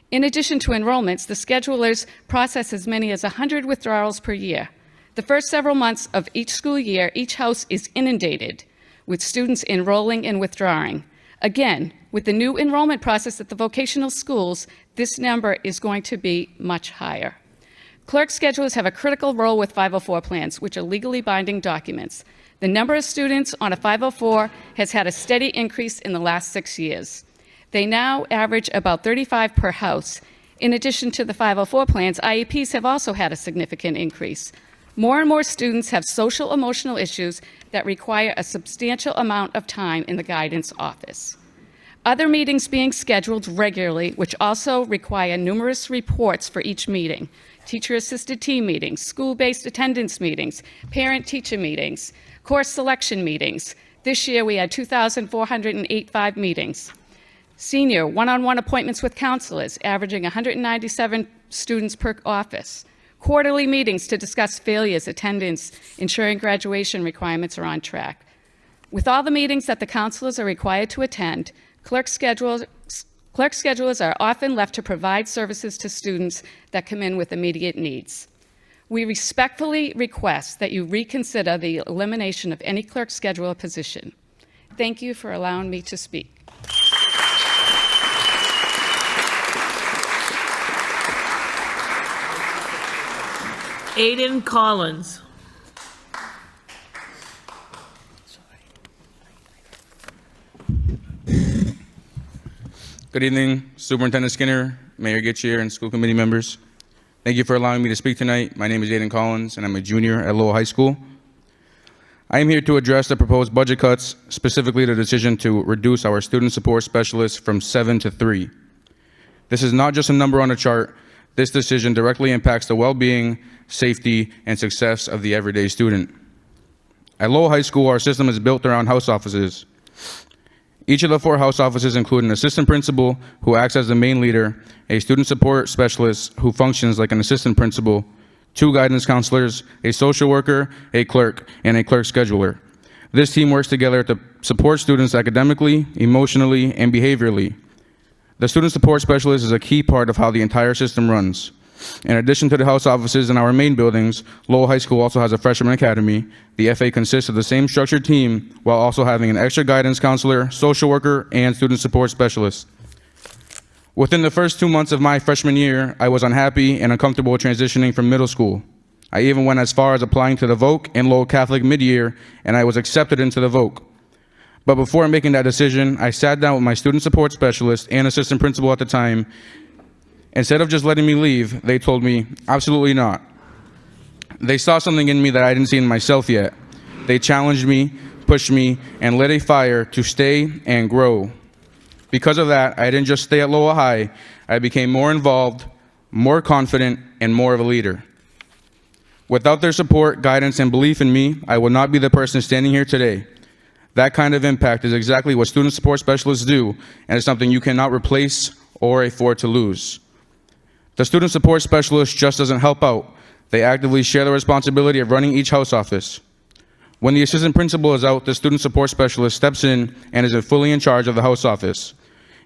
In addition to enrollments, the schedulers process as many as 100 withdrawals per year. The first several months of each school year, each house is inundated with students enrolling and withdrawing. Again, with the new enrollment process at the vocational schools, this number is going to be much higher. Clerk schedulers have a critical role with 504 plans, which are legally binding documents. The number of students on a 504 has had a steady increase in the last 6 years. They now average about 35 per house. In addition to the 504 plans, IEPs have also had a significant increase. More and more students have social emotional issues that require a substantial amount of time in the guidance office. Other meetings being scheduled regularly, which also require numerous reports for each meeting. Teacher-assisted team meetings, school-based attendance meetings, parent-teacher meetings, course selection meetings. This year we had 2,485 meetings. Senior one-on-one appointments with counselors, averaging 197 students per office. Quarterly meetings to discuss failures, attendance, ensuring graduation requirements are on track. With all the meetings that the counselors are required to attend, clerk schedulers are often left to provide services to students that come in with immediate needs. We respectfully request that you reconsider the elimination of any clerk scheduler position. Thank you for allowing me to speak. Aiden Collins. Good evening, Superintendent Skinner, Mayor Getchier, and school committee members. Thank you for allowing me to speak tonight. My name is Aiden Collins, and I'm a junior at Lowell High School. I am here to address the proposed budget cuts, specifically the decision to reduce our student support specialists from 7 to 3. This is not just a number on a chart. This decision directly impacts the well-being, safety, and success of the everyday student. At Lowell High School, our system is built around house offices. Each of the 4 house offices include an assistant principal who acts as the main leader, a student support specialist who functions like an assistant principal, 2 guidance counselors, a social worker, a clerk, and a clerk scheduler. This team works together to support students academically, emotionally, and behaviorally. The student support specialist is a key part of how the entire system runs. In addition to the house offices in our main buildings, Lowell High School also has a freshman academy. The FA consists of the same structured team while also having an extra guidance counselor, social worker, and student support specialist. Within the first 2 months of my freshman year, I was unhappy and uncomfortable transitioning from middle school. I even went as far as applying to the VOC and Lowell Catholic mid-year, and I was accepted into the VOC. But before making that decision, I sat down with my student support specialist and assistant principal at the time. Instead of just letting me leave, they told me, absolutely not. They saw something in me that I didn't see in myself yet. They challenged me, pushed me, and lit a fire to stay and grow. Because of that, I didn't just stay at Lowell High. I became more involved, more confident, and more of a leader. Without their support, guidance, and belief in me, I would not be the person standing here today. That kind of impact is exactly what student support specialists do, and it's something you cannot replace or afford to lose. The student support specialist just doesn't help out. They actively share the responsibility of running each house office. When the assistant principal is out, the student support specialist steps in and is fully in charge of the house office.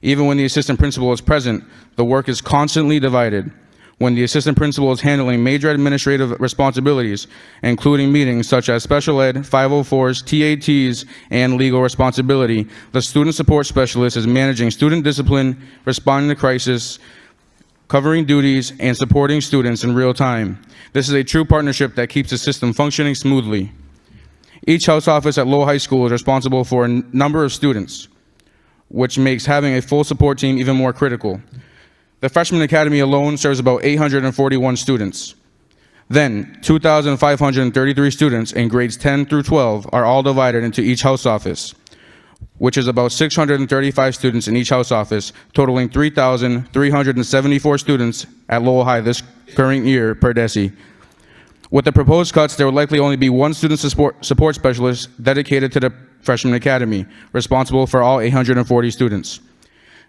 Even when the assistant principal is present, the work is constantly divided. When the assistant principal is handling major administrative responsibilities, including meetings such as special ed, 504s, TATs, and legal responsibility, the student support specialist is managing student discipline, responding to crisis, covering duties, and supporting students in real time. This is a true partnership that keeps the system functioning smoothly. Each house office at Lowell High School is responsible for a number of students, which makes having a full support team even more critical. The Freshman Academy alone serves about 841 students. Then, 2,533 students in grades 10 through 12 are all divided into each house office, which is about 635 students in each house office, totaling 3,374 students at Lowell High this current year per DESI. With the proposed cuts, there will likely only be 1 student support specialist dedicated to the Freshman Academy, responsible for all 840 students.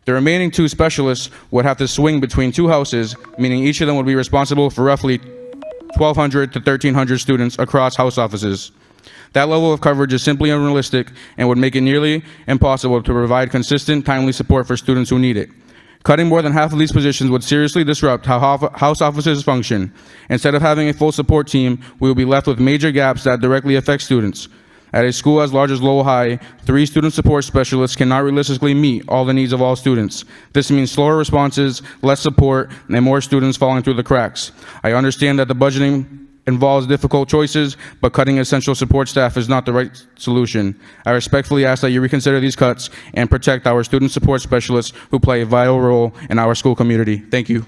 The remaining 2 specialists would have to swing between 2 houses, meaning each of them would be responsible for roughly 1,200 to 1,300 students across house offices. That level of coverage is simply unrealistic and would make it nearly impossible to provide consistent, timely support for students who need it. Cutting more than half of these positions would seriously disrupt how house offices function. Instead of having a full support team, we will be left with major gaps that directly affect students. At a school as large as Lowell High, 3 student support specialists cannot realistically meet all the needs of all students. This means slower responses, less support, and more students falling through the cracks. I understand that the budgeting involves difficult choices, but cutting essential support staff is not the right solution. I respectfully ask that you reconsider these cuts and protect our student support specialists who play a vital role in our school community. Thank you.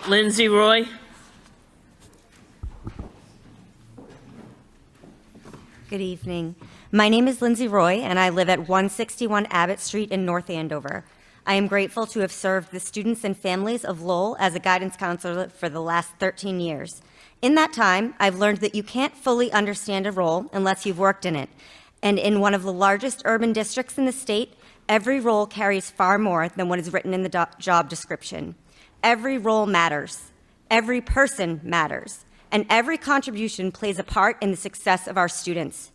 Lindsay Roy. Good evening. My name is Lindsay Roy, and I live at 161 Abbott Street in North Andover. I am grateful to have served the students and families of Lowell as a guidance counselor for the last 13 years. In that time, I've learned that you can't fully understand a role unless you've worked in it. And in one of the largest urban districts in the state, every role carries far more than what is written in the job description. Every role matters. Every person matters. And every contribution plays a part in the success of our students.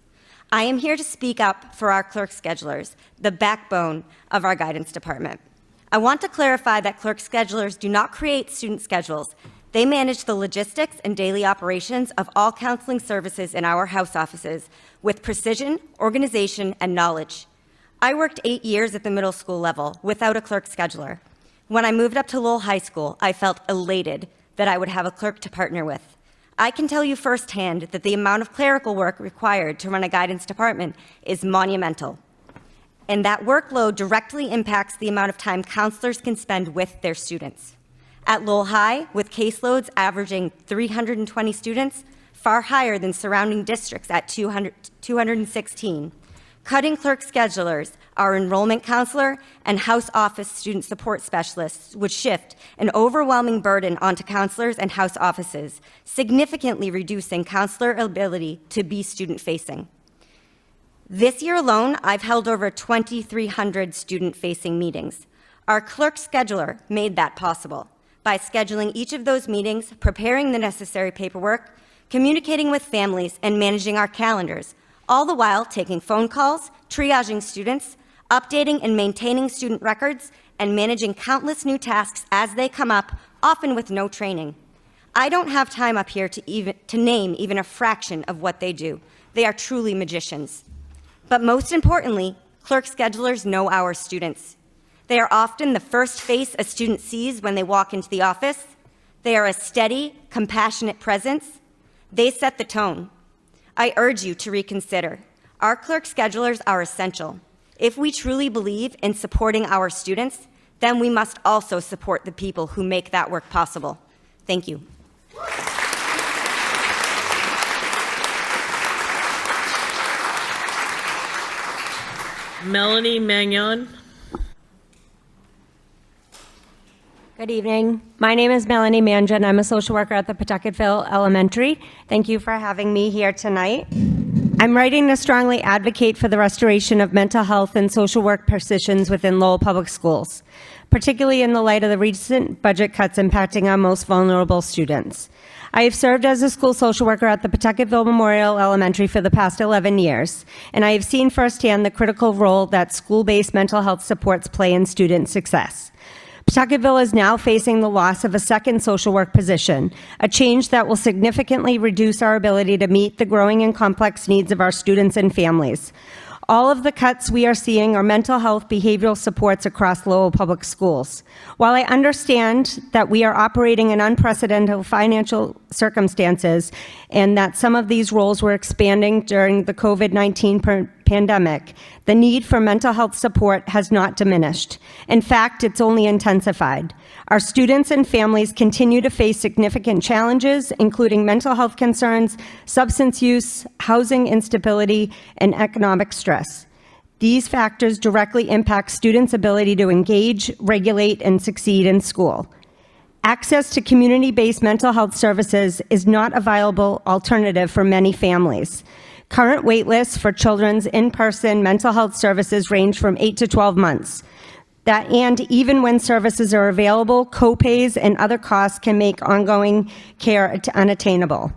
I am here to speak up for our clerk schedulers, the backbone of our guidance department. I want to clarify that clerk schedulers do not create student schedules. They manage the logistics and daily operations of all counseling services in our house offices with precision, organization, and knowledge. I worked 8 years at the middle school level without a clerk scheduler. When I moved up to Lowell High School, I felt elated that I would have a clerk to partner with. I can tell you firsthand that the amount of clerical work required to run a guidance department is monumental. And that workload directly impacts the amount of time counselors can spend with their students. At Lowell High, with caseloads averaging 320 students, far higher than surrounding districts at 216, cutting clerk schedulers, our enrollment counselor, and house office student support specialists would shift an overwhelming burden onto counselors and house offices, significantly reducing counselor ability to be student-facing. This year alone, I've held over 2,300 student-facing meetings. Our clerk scheduler made that possible by scheduling each of those meetings, preparing the necessary paperwork, communicating with families, and managing our calendars, all the while taking phone calls, triaging students, updating and maintaining student records, and managing countless new tasks as they come up, often with no training. I don't have time up here to name even a fraction of what they do. They are truly magicians. But most importantly, clerk schedulers know our students. They are often the first face a student sees when they walk into the office. They are a steady, compassionate presence. They set the tone. I urge you to reconsider. Our clerk schedulers are essential. If we truly believe in supporting our students, then we must also support the people who make that work possible. Thank you. Melanie Magnon. Good evening. My name is Melanie Manjan. I'm a social worker at the Pawtucketville Elementary. Thank you for having me here tonight. I'm writing to strongly advocate for the restoration of mental health and social work positions within Lowell Public Schools, particularly in the light of the recent budget cuts impacting our most vulnerable students. I have served as a school social worker at the Pawtucketville Memorial Elementary for the past 11 years, and I have seen firsthand the critical role that school-based mental health supports play in student success. Pawtucketville is now facing the loss of a second social work position, a change that will significantly reduce our ability to meet the growing and complex needs of our students and families. All of the cuts we are seeing are mental health behavioral supports across Lowell Public Schools. While I understand that we are operating in unprecedented financial circumstances and that some of these roles were expanding during the COVID-19 pandemic, the need for mental health support has not diminished. In fact, it's only intensified. Our students and families continue to face significant challenges, including mental health concerns, substance use, housing instability, and economic stress. These factors directly impact students' ability to engage, regulate, and succeed in school. Access to community-based mental health services is not a viable alternative for many families. Current wait lists for children's in-person mental health services range from 8 to 12 months. And even when services are available, co-pays and other costs can make ongoing care unattainable.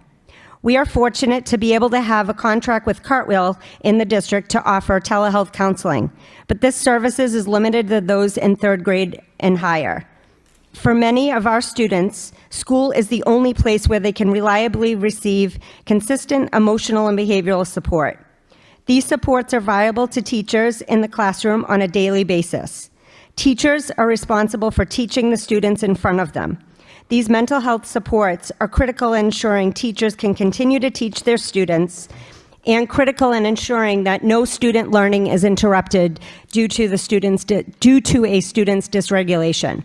We are fortunate to be able to have a contract with Cartwheel in the district to offer telehealth counseling, but this services is limited to those in third grade and higher. For many of our students, school is the only place where they can reliably receive consistent emotional and behavioral support. These supports are viable to teachers in the classroom on a daily basis. Teachers are responsible for teaching the students in front of them. These mental health supports are critical in ensuring teachers can continue to teach their students and critical in ensuring that no student learning is interrupted due to a student's dysregulation.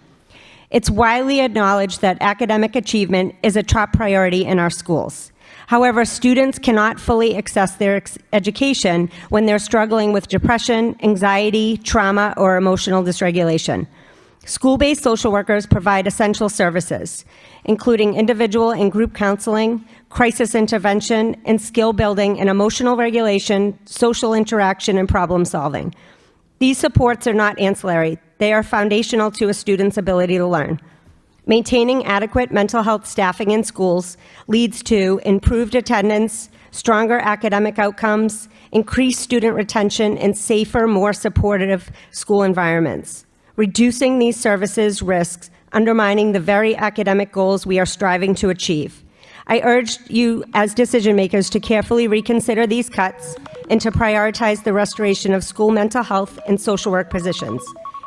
It's widely acknowledged that academic achievement is a top priority in our schools. However, students cannot fully access their education when they're struggling with depression, anxiety, trauma, or emotional dysregulation. School-based social workers provide essential services, including individual and group counseling, crisis intervention, and skill building in emotional regulation, social interaction, and problem solving. These supports are not ancillary. They are foundational to a student's ability to learn. Maintaining adequate mental health staffing in schools leads to improved attendance, stronger academic outcomes, increased student retention, and safer, more supportive school environments. Reducing these services risks undermining the very academic goals we are striving to achieve. I urge you as decision makers to carefully reconsider these cuts and to prioritize the restoration of school mental health and social work positions.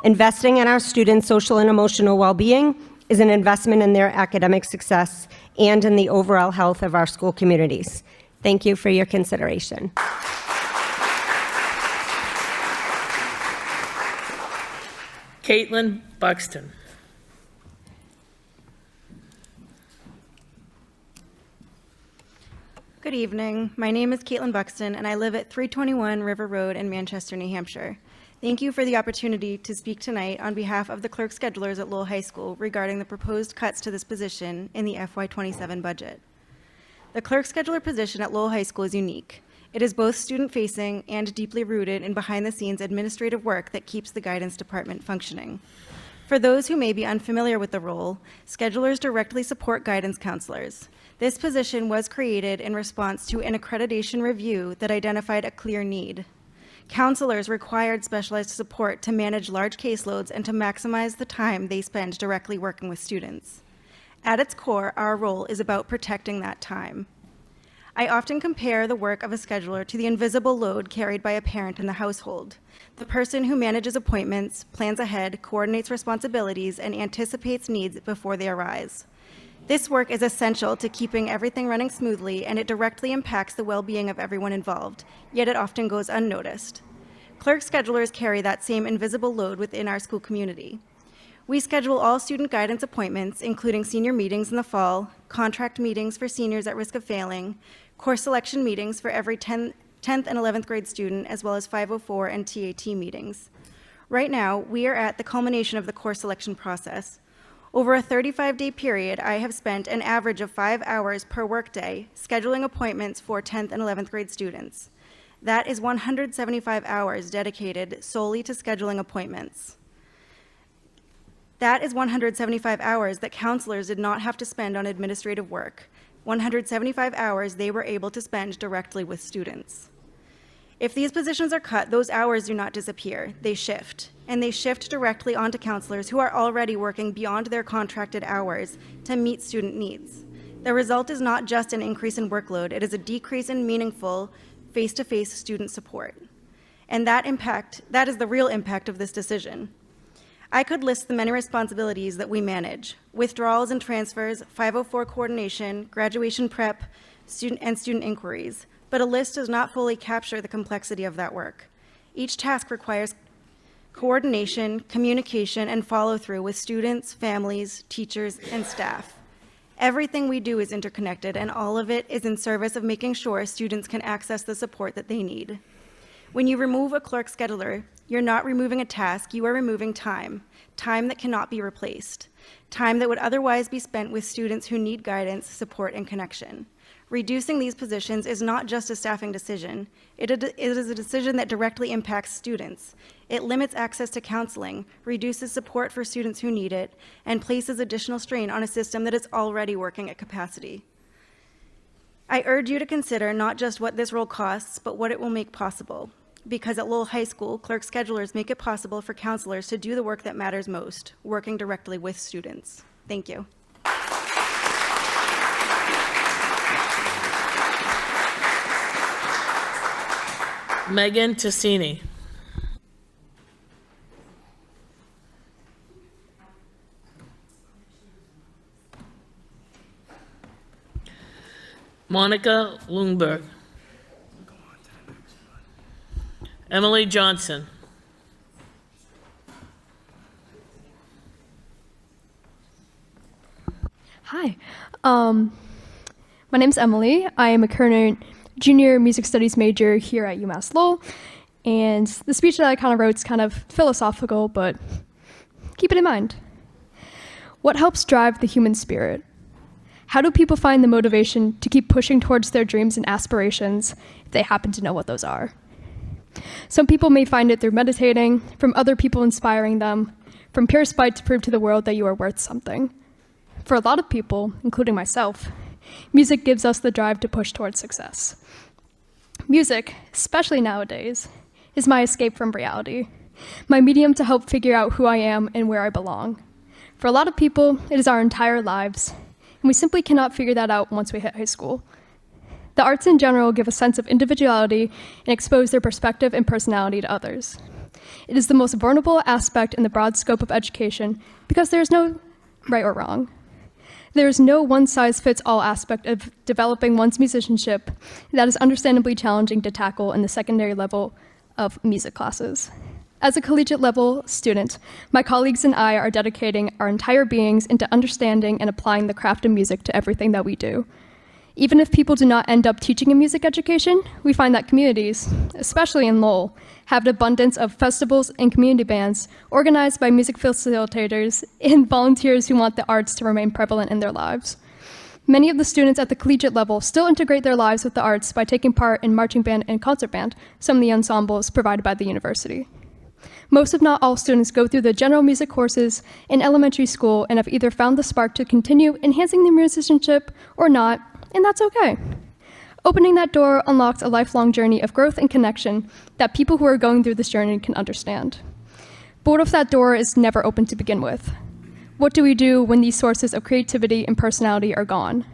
Investing in our students' social and emotional well-being is an investment in their academic success and in the overall health of our school communities. Thank you for your consideration. Caitlin Buxton. Good evening. My name is Caitlin Buxton, and I live at 321 River Road in Manchester, New Hampshire. Thank you for the opportunity to speak tonight on behalf of the clerk schedulers at Lowell High School regarding the proposed cuts to this position in the FY27 budget. The clerk scheduler position at Lowell High School is unique. It is both student-facing and deeply rooted in behind-the-scenes administrative work that keeps the guidance department functioning. For those who may be unfamiliar with the role, schedulers directly support guidance counselors. This position was created in response to an accreditation review that identified a clear need. Counselors required specialized support to manage large caseloads and to maximize the time they spend directly working with students. At its core, our role is about protecting that time. I often compare the work of a scheduler to the invisible load carried by a parent in the household, the person who manages appointments, plans ahead, coordinates responsibilities, and anticipates needs before they arise. This work is essential to keeping everything running smoothly, and it directly impacts the well-being of everyone involved, yet it often goes unnoticed. Clerk schedulers carry that same invisible load within our school community. We schedule all student guidance appointments, including senior meetings in the fall, contract meetings for seniors at risk of failing, course selection meetings for every 10th and 11th grade student, as well as 504 and TAT meetings. Right now, we are at the culmination of the course selection process. Over a 35-day period, I have spent an average of 5 hours per workday scheduling appointments for 10th and 11th grade students. That is 175 hours dedicated solely to scheduling appointments. That is 175 hours that counselors did not have to spend on administrative work. 175 hours they were able to spend directly with students. If these positions are cut, those hours do not disappear, they shift. And they shift directly onto counselors who are already working beyond their contracted hours to meet student needs. The result is not just an increase in workload, it is a decrease in meaningful face-to-face student support. And that is the real impact of this decision. I could list the many responsibilities that we manage: withdrawals and transfers, 504 coordination, graduation prep, and student inquiries. But a list does not fully capture the complexity of that work. Each task requires coordination, communication, and follow-through with students, families, teachers, and staff. Everything we do is interconnected, and all of it is in service of making sure students can access the support that they need. When you remove a clerk scheduler, you're not removing a task, you are removing time that cannot be replaced, time that would otherwise be spent with students who need guidance, support, and connection. Reducing these positions is not just a staffing decision. It is a decision that directly impacts students. It limits access to counseling, reduces support for students who need it, and places additional strain on a system that is already working at capacity. I urge you to consider not just what this role costs, but what it will make possible. because at Lowell High School, clerk schedulers make it possible for counselors to do the work that matters most, working directly with students. Thank you. Megan Tassini. Monica Lundberg. Emily Johnson. Hi, my name's Emily. I am a current junior music studies major here at UMass Lowell, and the speech that I kind of wrote is kind of philosophical, but keep it in mind. What helps drive the human spirit? How do people find the motivation to keep pushing towards their dreams and aspirations if they happen to know what those are? Some people may find it through meditating, from other people inspiring them, from pure spite to prove to the world that you are worth something. For a lot of people, including myself, music gives us the drive to push towards success. Music, especially nowadays, is my escape from reality, my medium to help figure out who I am and where I belong. For a lot of people, it is our entire lives, and we simply cannot figure that out once we hit high school. The arts in general give a sense of individuality and expose their perspective and personality to others. It is the most vulnerable aspect in the broad scope of education because there is no right or wrong. There is no one-size-fits-all aspect of developing one's musicianship that is understandably challenging to tackle in the secondary level of music classes. As a collegiate level student, my colleagues and I are dedicating our entire beings into understanding and applying the craft of music to everything that we do. Even if people do not end up teaching a music education, we find that communities, especially in Lowell, have an abundance of festivals and community bands organized by music facilitators and volunteers who want the arts to remain prevalent in their lives. Many of the students at the collegiate level still integrate their lives with the arts by taking part in marching band and concert band, some of the ensembles provided by the university. Most, if not all, students go through the general music courses in elementary school and have either found the spark to continue enhancing their musicianship or not, and that's okay. Opening that door unlocks a lifelong journey of growth and connection that people who are going through this journey can understand. But what if that door is never open to begin with? What do we do when these sources of creativity and personality are gone?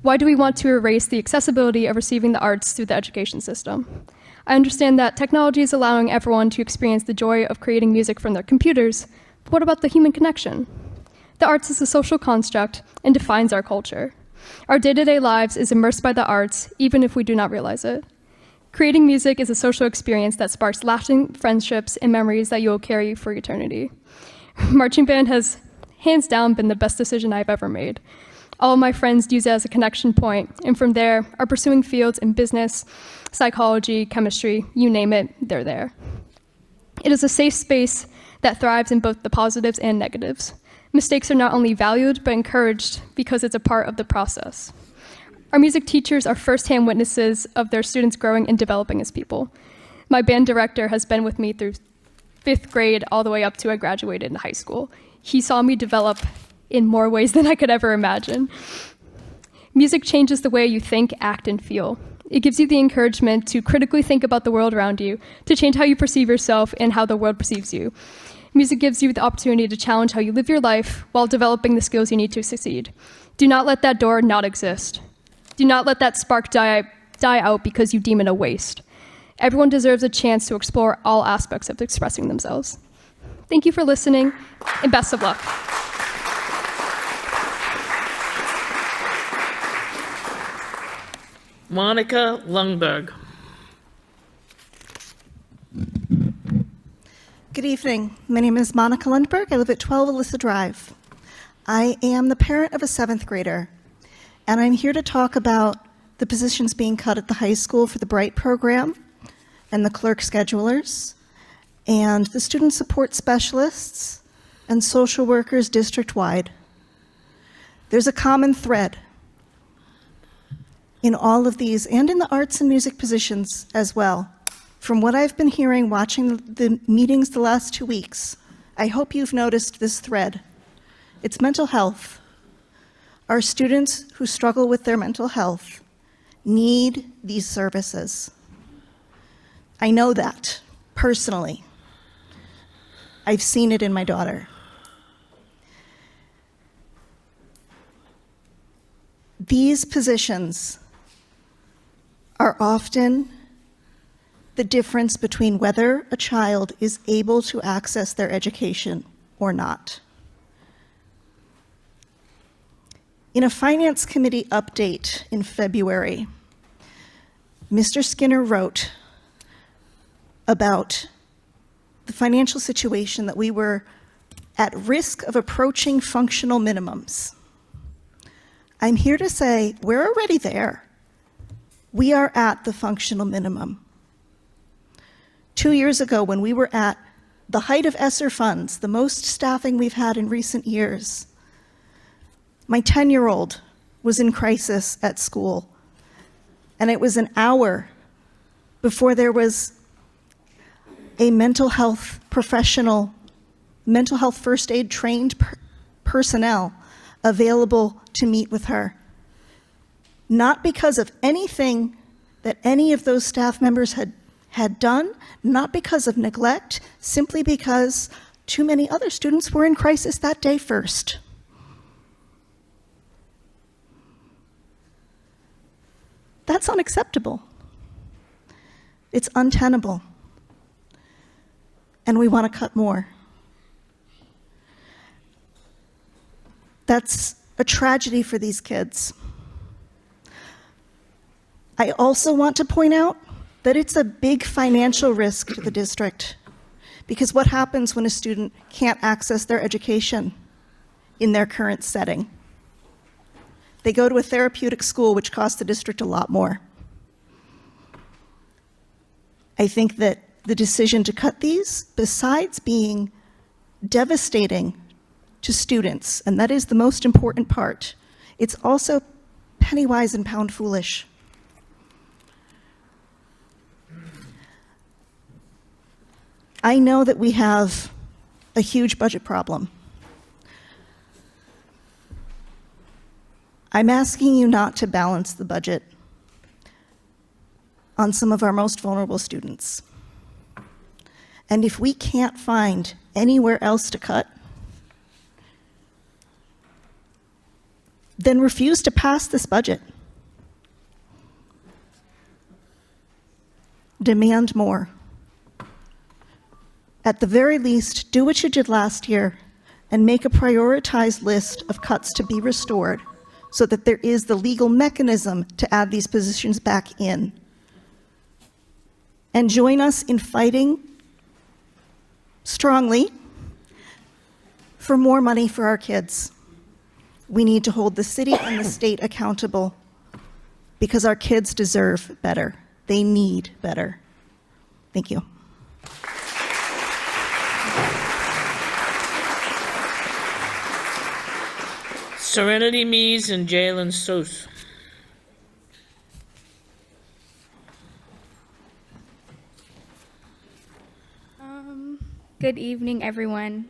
Why do we want to erase the accessibility of receiving the arts through the education system? I understand that technology is allowing everyone to experience the joy of creating music from their computers, but what about the human connection? The arts is a social construct and defines our culture. Our day-to-day lives is immersed by the arts, even if we do not realize it. Creating music is a social experience that sparks lasting friendships and memories that you will carry for eternity. Marching band has hands down been the best decision I've ever made. All of my friends use it as a connection point, and from there are pursuing fields in business, psychology, chemistry, you name it, they're there. It is a safe space that thrives in both the positives and negatives. Mistakes are not only valued, but encouraged because it's a part of the process. Our music teachers are firsthand witnesses of their students growing and developing as people. My band director has been with me through 5th grade all the way up to I graduated in high school. He saw me develop in more ways than I could ever imagine. Music changes the way you think, act, and feel. It gives you the encouragement to critically think about the world around you, to change how you perceive yourself and how the world perceives you. Music gives you the opportunity to challenge how you live your life while developing the skills you need to succeed. Do not let that door not exist. Do not let that spark die out because you deem it a waste. Everyone deserves a chance to explore all aspects of expressing themselves. Thank you for listening, and best of luck. Monica Lundberg. Good evening. My name is Monica Lundberg. I live at 12 Alyssa Drive. I am the parent of a 7th grader, and I'm here to talk about the positions being cut at the high school for the Bright program and the clerk schedulers and the student support specialists and social workers district-wide. There's a common thread in all of these and in the arts and music positions as well. From what I've been hearing watching the meetings the last 2 weeks, I hope you've noticed this thread. It's mental health. Our students who struggle with their mental health need these services. I know that personally. I've seen it in my daughter. These positions are often the difference between whether a child is able to access their education or not. In a Finance Committee update in February, Mr. Skinner wrote about the financial situation that we were at risk of approaching functional minimums. I'm here to say we're already there. We are at the functional minimum. 2 years ago, when we were at the height of ESSER funds, the most staffing we've had in recent years, my 10-year-old was in crisis at school, and it was an hour before there was a mental health professional, mental health first aid trained personnel available to meet with her. Not because of anything that any of those staff members had done, not because of neglect, simply because too many other students were in crisis that day first. That's unacceptable. It's untenable. And we want to cut more. That's a tragedy for these kids. I also want to point out that it's a big financial risk to the district, because what happens when a student can't access their education in their current setting? They go to a therapeutic school, which costs the district a lot more. I think that the decision to cut these, besides being devastating to students, and that is the most important part, it's also penny wise and pound foolish. I know that we have a huge budget problem. I'm asking you not to balance the budget on some of our most vulnerable students. And if we can't find anywhere else to cut, then refuse to pass this budget. Demand more. At the very least, do what you did last year and make a prioritized list of cuts to be restored so that there is the legal mechanism to add these positions back in. And join us in fighting strongly for more money for our kids. We need to hold the city and the state accountable because our kids deserve better. They need better. Thank you. Serenity Mees and Jalen Seuss. Good evening, everyone.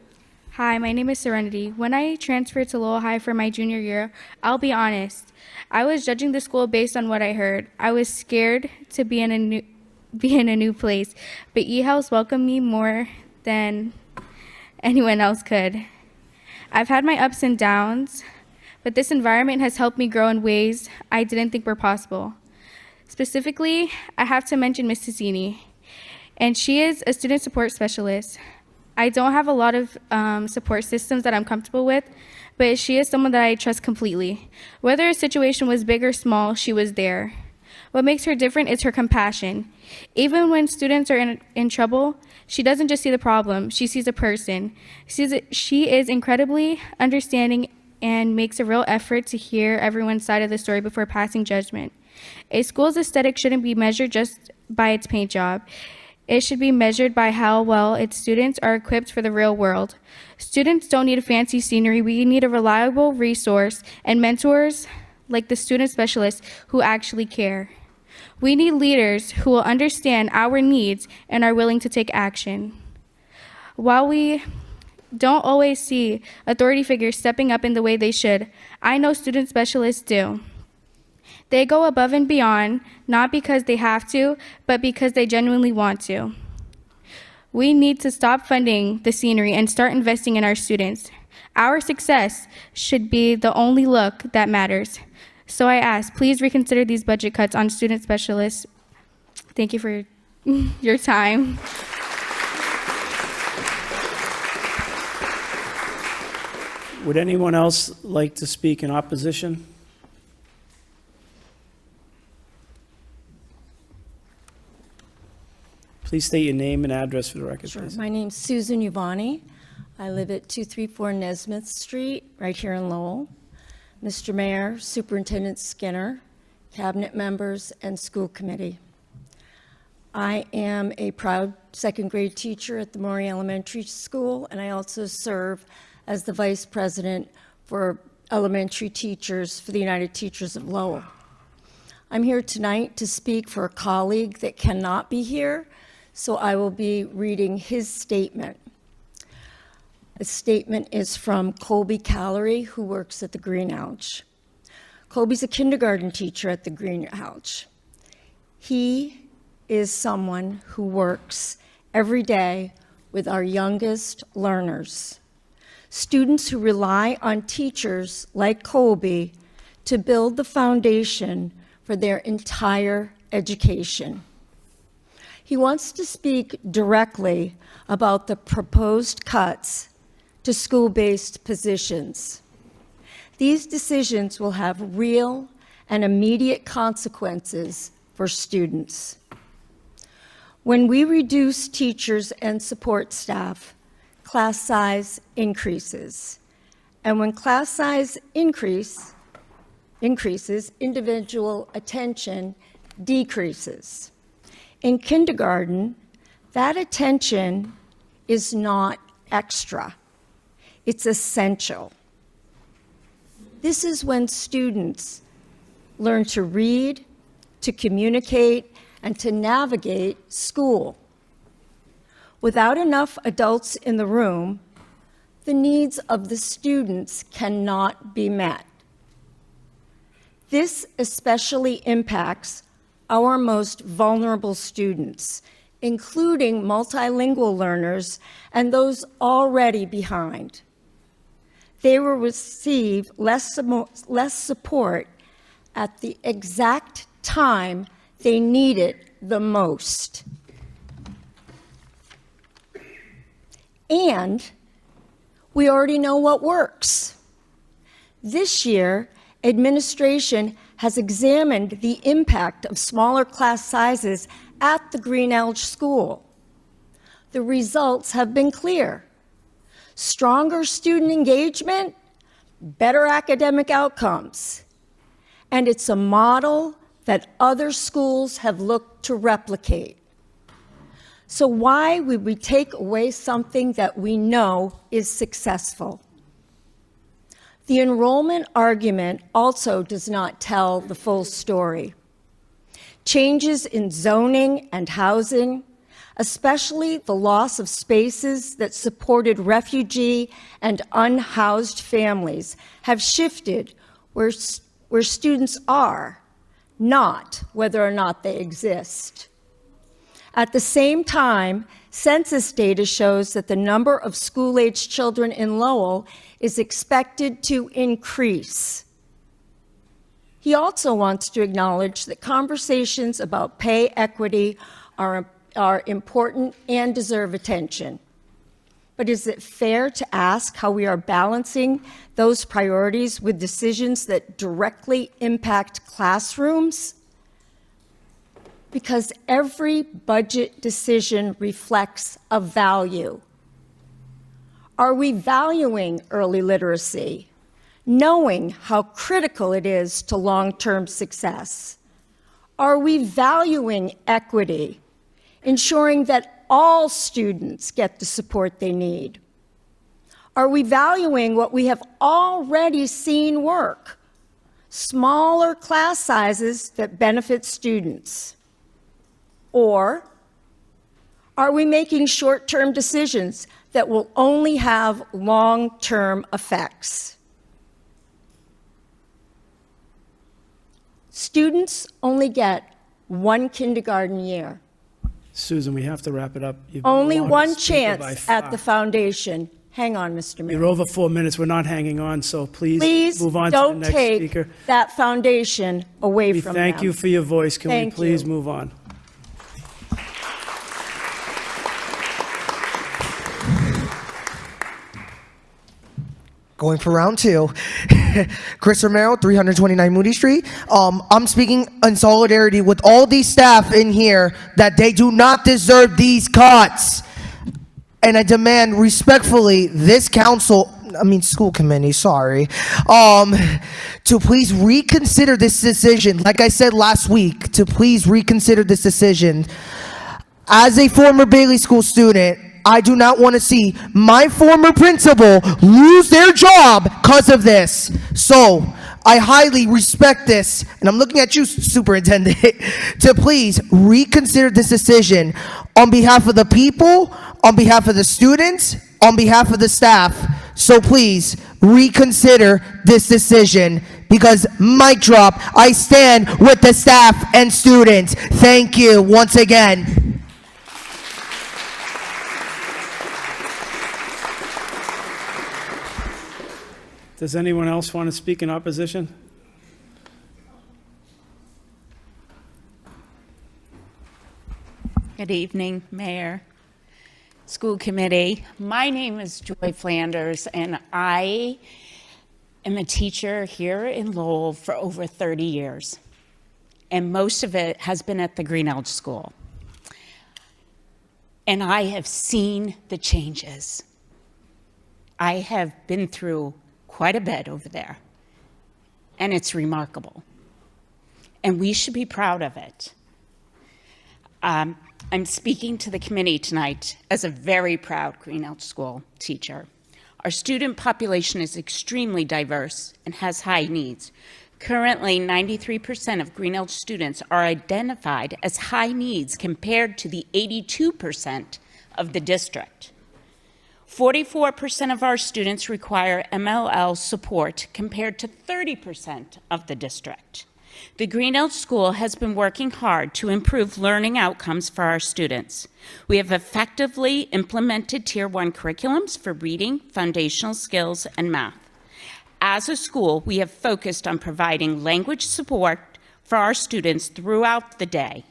Hi, my name is Serenity. When I transferred to Lowell High for my junior year, I'll be honest, I was judging the school based on what I heard. I was scared to be in a new place, but eHouse welcomed me more than anyone else could. I've had my ups and downs, but this environment has helped me grow in ways I didn't think were possible. Specifically, I have to mention Ms. Tazzini, and she is a student support specialist. I don't have a lot of support systems that I'm comfortable with, but she is someone that I trust completely. Whether a situation was big or small, she was there. What makes her different is her compassion. Even when students are in trouble, she doesn't just see the problem, she sees a person. She is incredibly understanding and makes a real effort to hear everyone's side of the story before passing judgment. A school's aesthetic shouldn't be measured just by its paint job. It should be measured by how well its students are equipped for the real world. Students don't need a fancy scenery. We need a reliable resource and mentors like the student specialists who actually care. We need leaders who will understand our needs and are willing to take action. While we don't always see authority figures stepping up in the way they should, I know student specialists do. They go above and beyond, not because they have to, but because they genuinely want to. We need to stop funding the scenery and start investing in our students. Our success should be the only look that matters. So I ask, please reconsider these budget cuts on student specialists. Thank you for your time. Would anyone else like to speak in opposition? Please state your name and address for the record, Sure. please. My name's Susan Uvani. I live at 234 Nesmith Street, right here in Lowell. Mr. Mayor, Superintendent Skinner, cabinet members, and school committee. I am a proud second grade teacher at the Maury Elementary School, and I also serve as the vice president for elementary teachers for the United Teachers of Lowell. I'm here tonight to speak for a colleague that cannot be here, so I will be reading his statement. The statement is from Colby Callery, who works at the Greenouch. Colby's a kindergarten teacher at the Greenouch. He is someone who works every day with our youngest learners, students who rely on teachers like Colby to build the foundation for their entire education. He wants to speak directly about the proposed cuts to school-based positions. These decisions will have real and immediate consequences for students. When we reduce teachers and support staff, class size increases. And when class size increases, individual attention decreases. In kindergarten, that attention is not extra. It's essential. This is when students learn to read, to communicate, and to navigate school. Without enough adults in the room, the needs of the students cannot be met. This especially impacts our most vulnerable students, including multilingual learners and those already behind. They will receive less support at the exact time they need it the most. And we already know what works. This year, administration has examined the impact of smaller class sizes at the Greenouch School. The results have been clear. Stronger student engagement, better academic outcomes. And it's a model that other schools have looked to replicate. So why would we take away something that we know is successful? The enrollment argument also does not tell the full story. Changes in zoning and housing, especially the loss of spaces that supported refugee and unhoused families, have shifted where students are, not whether or not they exist. At the same time, census data shows that the number of school-aged children in Lowell is expected to increase. He also wants to acknowledge that conversations about pay equity are important and deserve attention. But is it fair to ask how we are balancing those priorities with decisions that directly impact classrooms? Because every budget decision reflects a value. Are we valuing early literacy, knowing how critical it is to long-term success? Are we valuing equity, ensuring that all students get the support they need? Are we valuing what we have already seen work, smaller class sizes that benefit students? Or are we making short-term decisions that will only have long-term effects? Students only get one kindergarten year. Susan, we have to wrap it up. You've been the Only longest one speaker by chance at the far. foundation. Hang on, Mr. Mayor. You're over 4 minutes. We're not hanging on, so Please move on to the don't next take speaker. that foundation away We from them. thank you for your voice. Can we Thank please you. move on? Going for round two. Chris Romero, 329 Moody Street. I'm speaking in solidarity with all these staff in here that they do not deserve these cuts. And I demand respectfully this school committee, sorry, to please reconsider this decision. Like I said last week, to please reconsider this decision. As a former Bailey School student, I do not want to see my former principal lose their job because of this. So I highly respect this, and I'm looking at you, Superintendent, to please reconsider this decision on behalf of the people, on behalf of the students, on behalf of the staff. So please reconsider this decision, because mic drop, I stand with the staff and students. Thank you once again. Does anyone else want to speak in opposition? Good evening, Mayor, School Committee. My name is Joy Flanders, and I am a teacher here in Lowell for over 30 years, and most of it has been at the Greenelge School. And I have seen the changes. I have been through quite a bit over there, and it's remarkable. And we should be proud of it. I'm speaking to the committee tonight as a very proud Greenelge School teacher. Our student population is extremely diverse and has high needs. Currently, 93% of Greenelge students are identified as high needs compared to the 82% of the district. 44% of our students require MLL support compared to 30% of the district. The Greenelge School has been working hard to improve learning outcomes for our students. We have effectively implemented Tier 1 curriculums for reading, foundational skills, and math. As a school, we have focused on providing language support for our students throughout the day.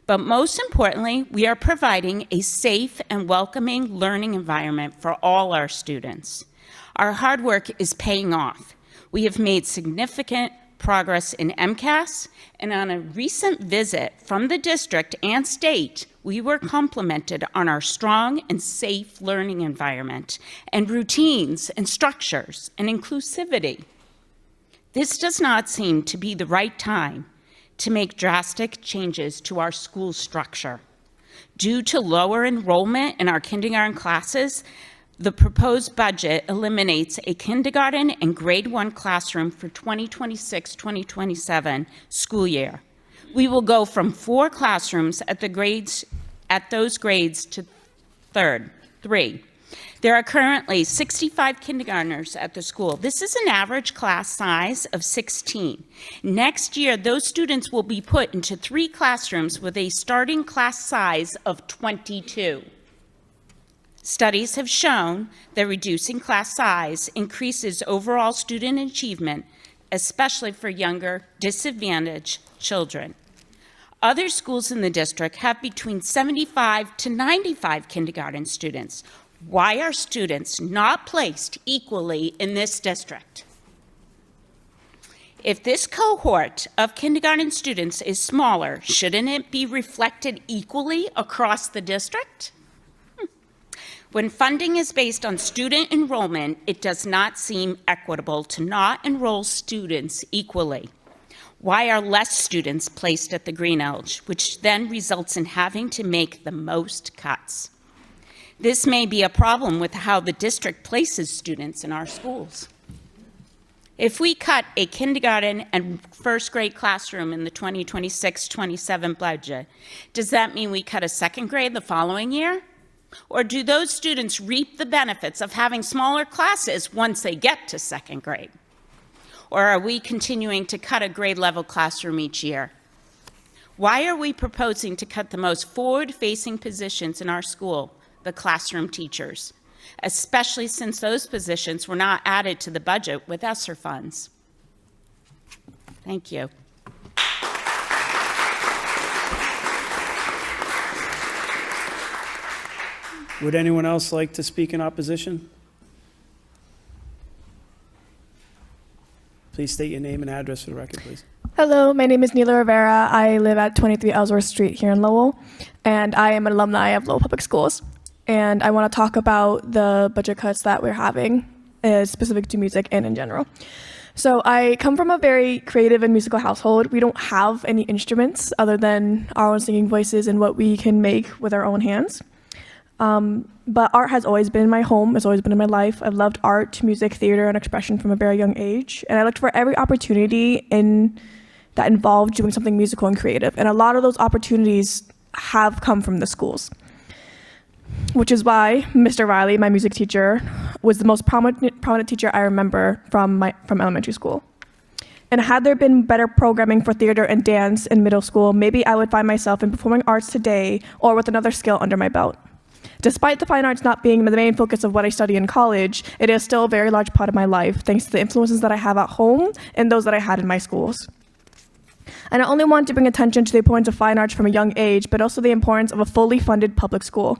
But most importantly, we are providing a safe and welcoming learning environment for all our students. Our hard work is paying off. We have made significant progress in MCAS, and on a recent visit from the district and state, we were complimented on our strong and safe learning environment and routines and structures and inclusivity. This does not seem to be the right time to make drastic changes to our school structure. Due to lower enrollment in our kindergarten classes, the proposed budget eliminates a kindergarten and grade 1 classroom for 2026-2027 school year. We will go from 4 classrooms at those grades to 3. There are currently 65 kindergartners at the school. This is an average class size of 16. Next year, those students will be put into 3 classrooms with a starting class size of 22. Studies have shown that reducing class size increases overall student achievement, especially for younger, disadvantaged children. Other schools in the district have between 75 to 95 kindergarten students. Why are students not placed equally in this district? If this cohort of kindergarten students is smaller, shouldn't it be reflected equally across the district? When funding is based on student enrollment, it does not seem equitable to not enroll students equally. Why are less students placed at the Greenelge, which then results in having to make the most cuts? This may be a problem with how the district places students in our schools. If we cut a kindergarten and first grade classroom in the 2026-27 budget, does that mean we cut a second grade the following year? Or do those students reap the benefits of having smaller classes once they get to second grade? Or are we continuing to cut a grade level classroom each year? Why are we proposing to cut the most forward-facing positions in our school, the classroom teachers, especially since those positions were not added to the budget with ESSER funds? Thank you. Would anyone else like to speak in opposition? Please state your name and address for the record, please. Hello, my name is Neela Rivera. I live at 23 Ellsworth Street here in Lowell, and I am an alumni of Lowell Public Schools. And I want to talk about the budget cuts that we're having, specific to music and in general. So I come from a very creative and musical household. We don't have any instruments other than our own singing voices and what we can make with our own hands. But art has always been in my home. It's always been in my life. I've loved art, music, theater, and expression from a very young age. And I looked for every opportunity that involved doing something musical and creative. And a lot of those opportunities have come from the schools, which is why Mr. Riley, my music teacher, was the most prominent teacher I remember from elementary school. And had there been better programming for theater and dance in middle school, maybe I would find myself in performing arts today or with another skill under my belt. Despite the fine arts not being the main focus of what I study in college, it is still a very large part of my life, thanks to the influences that I have at home and those that I had in my schools. And I only want to bring attention to the importance of fine arts from a young age, but also the importance of a fully funded public school.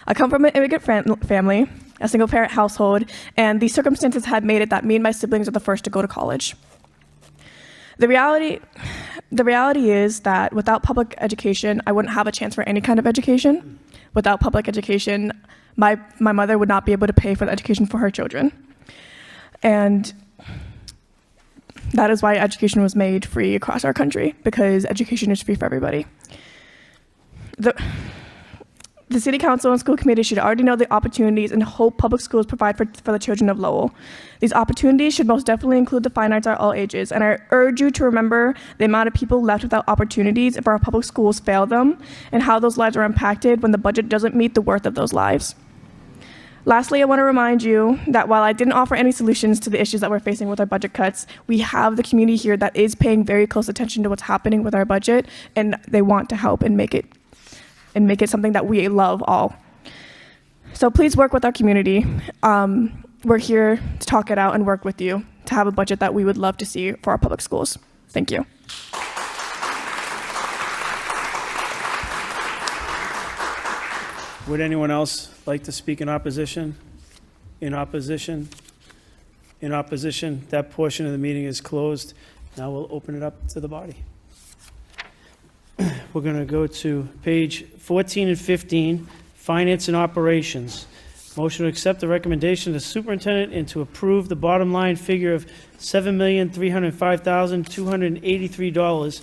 I come from an immigrant family, a single-parent household, and these circumstances had made it that me and my siblings are the first to go to college. The reality is that without public education, I wouldn't have a chance for any kind of education. Without public education, my mother would not be able to pay for the education for her children. And that is why education was made free across our country, because education is free for everybody. The City Council and School Committee should already know the opportunities and hope public schools provide for the children of Lowell. These opportunities should most definitely include the fine arts at all ages, and I urge you to remember the amount of people left without opportunities if our public schools fail them, and how those lives are impacted when the budget doesn't meet the worth of those lives. Lastly, I want to remind you that while I didn't offer any solutions to the issues that we're facing with our budget cuts, we have the community here that is paying very close attention to what's happening with our budget, and they want to help and make it something that we love all. So please work with our community. We're here to talk it out and work with you to have a budget that we would love to see for our public schools. Thank you. Would anyone else like to speak in opposition? In opposition? In opposition? That portion of the meeting is closed. Now we'll open it up to the body. We're going to go to page 14 and 15, Finance and Operations. Motion to accept the recommendation of the superintendent and to approve the bottom line figure of $7,305,283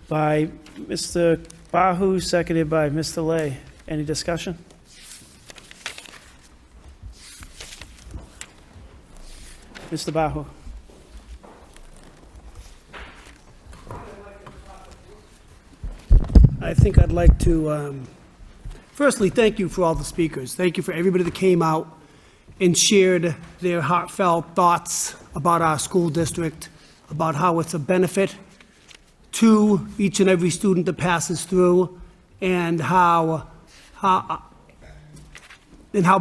by Mr. Bahu, seconded by Mr. Lay. Any discussion? Mr. Bahu. I think I'd like to, firstly, thank you for all the speakers. Thank you for everybody that came out and shared their heartfelt thoughts about our school district, about how it's a benefit to each and every student that passes through, and how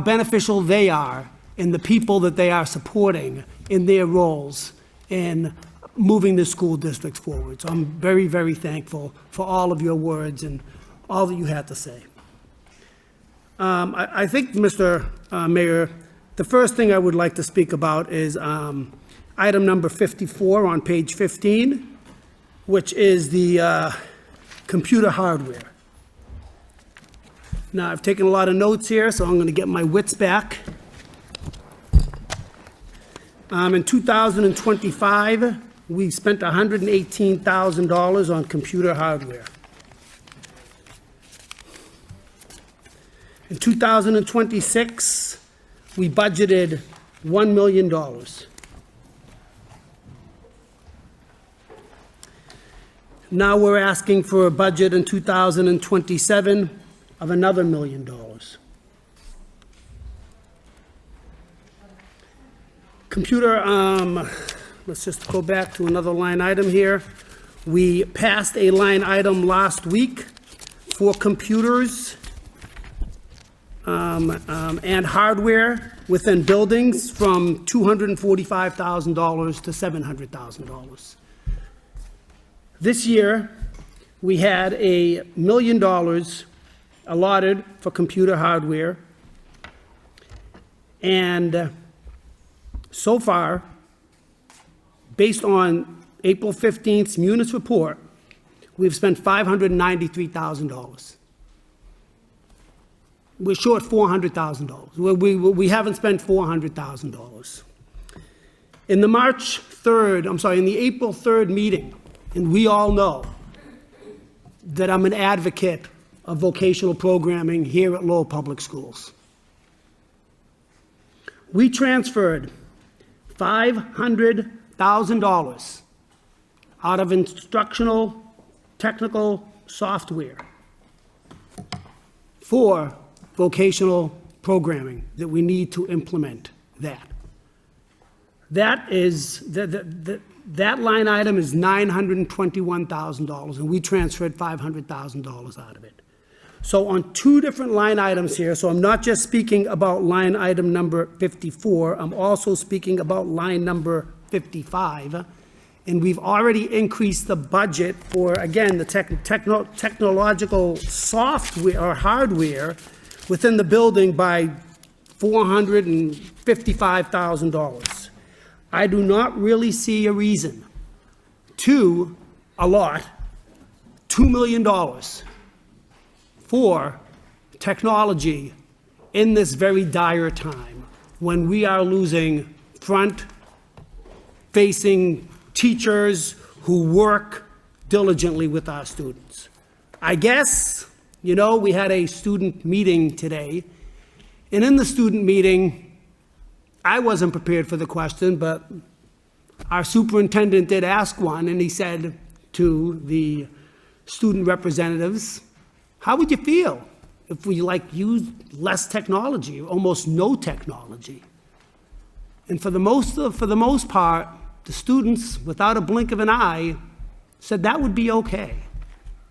beneficial they are and the people that they are supporting in their roles in moving the school district forward. So I'm very, very thankful for all of your words and all that you had to say. I think, Mr. Mayor, the first thing I would like to speak about is item number 54 on page 15, which is the computer hardware. Now, I've taken a lot of notes here, so I'm going to get my wits back. In 2025, we spent $118,000 on computer hardware. In 2026, we budgeted $1 million. Now we're asking for a budget in 2027 of another $1 million. Computer let's just go back to another line item here. We passed a line item last week for computers and hardware within buildings from $245,000 to $700,000. This year, we had $1 million allotted for computer hardware. And so far, based on April 15th's Munis report, we've spent $593,000. We're short $400,000. We haven't spent $400,000. In the in the April 3rd meeting, and we all know that I'm an advocate of vocational programming here at Lowell Public Schools. We transferred $500,000 out of instructional technical software for vocational programming that we need to implement that. That line item is $921,000, and we transferred $500,000 out of it. So on two different line items here, so I'm not just speaking about line item number 54, I'm also speaking about line number 55, and we've already increased the budget for, again, the technological software or hardware within the building by $455,000. I do not really see a reason to allot $2 million for technology in this very dire time when we are losing front-facing teachers who work diligently with our students. I guess, you know, we had a student meeting today, and in the student meeting, I wasn't prepared for the question, but our superintendent did ask one, and he said to the student representatives, how would you feel if we used less technology, almost no technology? And for the most part, the students, without a blink of an eye, said that would be okay.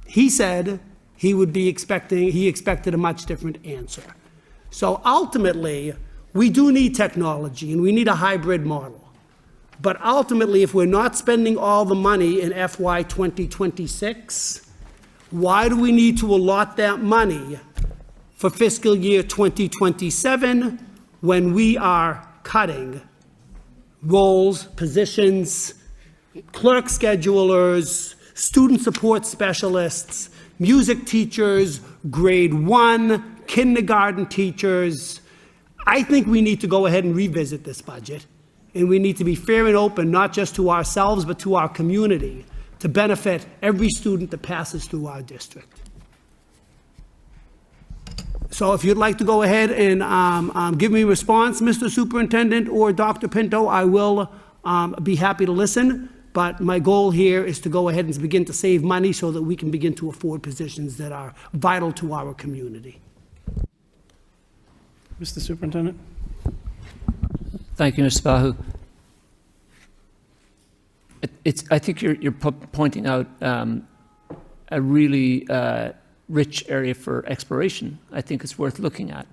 He said he expected a much different answer. So ultimately, we do need technology and we need a hybrid model. But ultimately, if we're not spending all the money in FY 2026, why do we need to allot that money for fiscal year 2027 when we are cutting roles, positions, clerk schedulers, student support specialists, music teachers, grade 1, kindergarten teachers? I think we need to go ahead and revisit this budget, and we need to be fair and open, not just to ourselves, but to our community, to benefit every student that passes through our district. So if you'd like to go ahead and give me a response, Mr. Superintendent or Dr. Pinto, I will be happy to listen. But my goal here is to go ahead and begin to save money so that we can begin to afford positions that are vital to our community. Mr. Superintendent? Thank you, Mr. Bahu. I think you're pointing out a really rich area for exploration. I think it's worth looking at.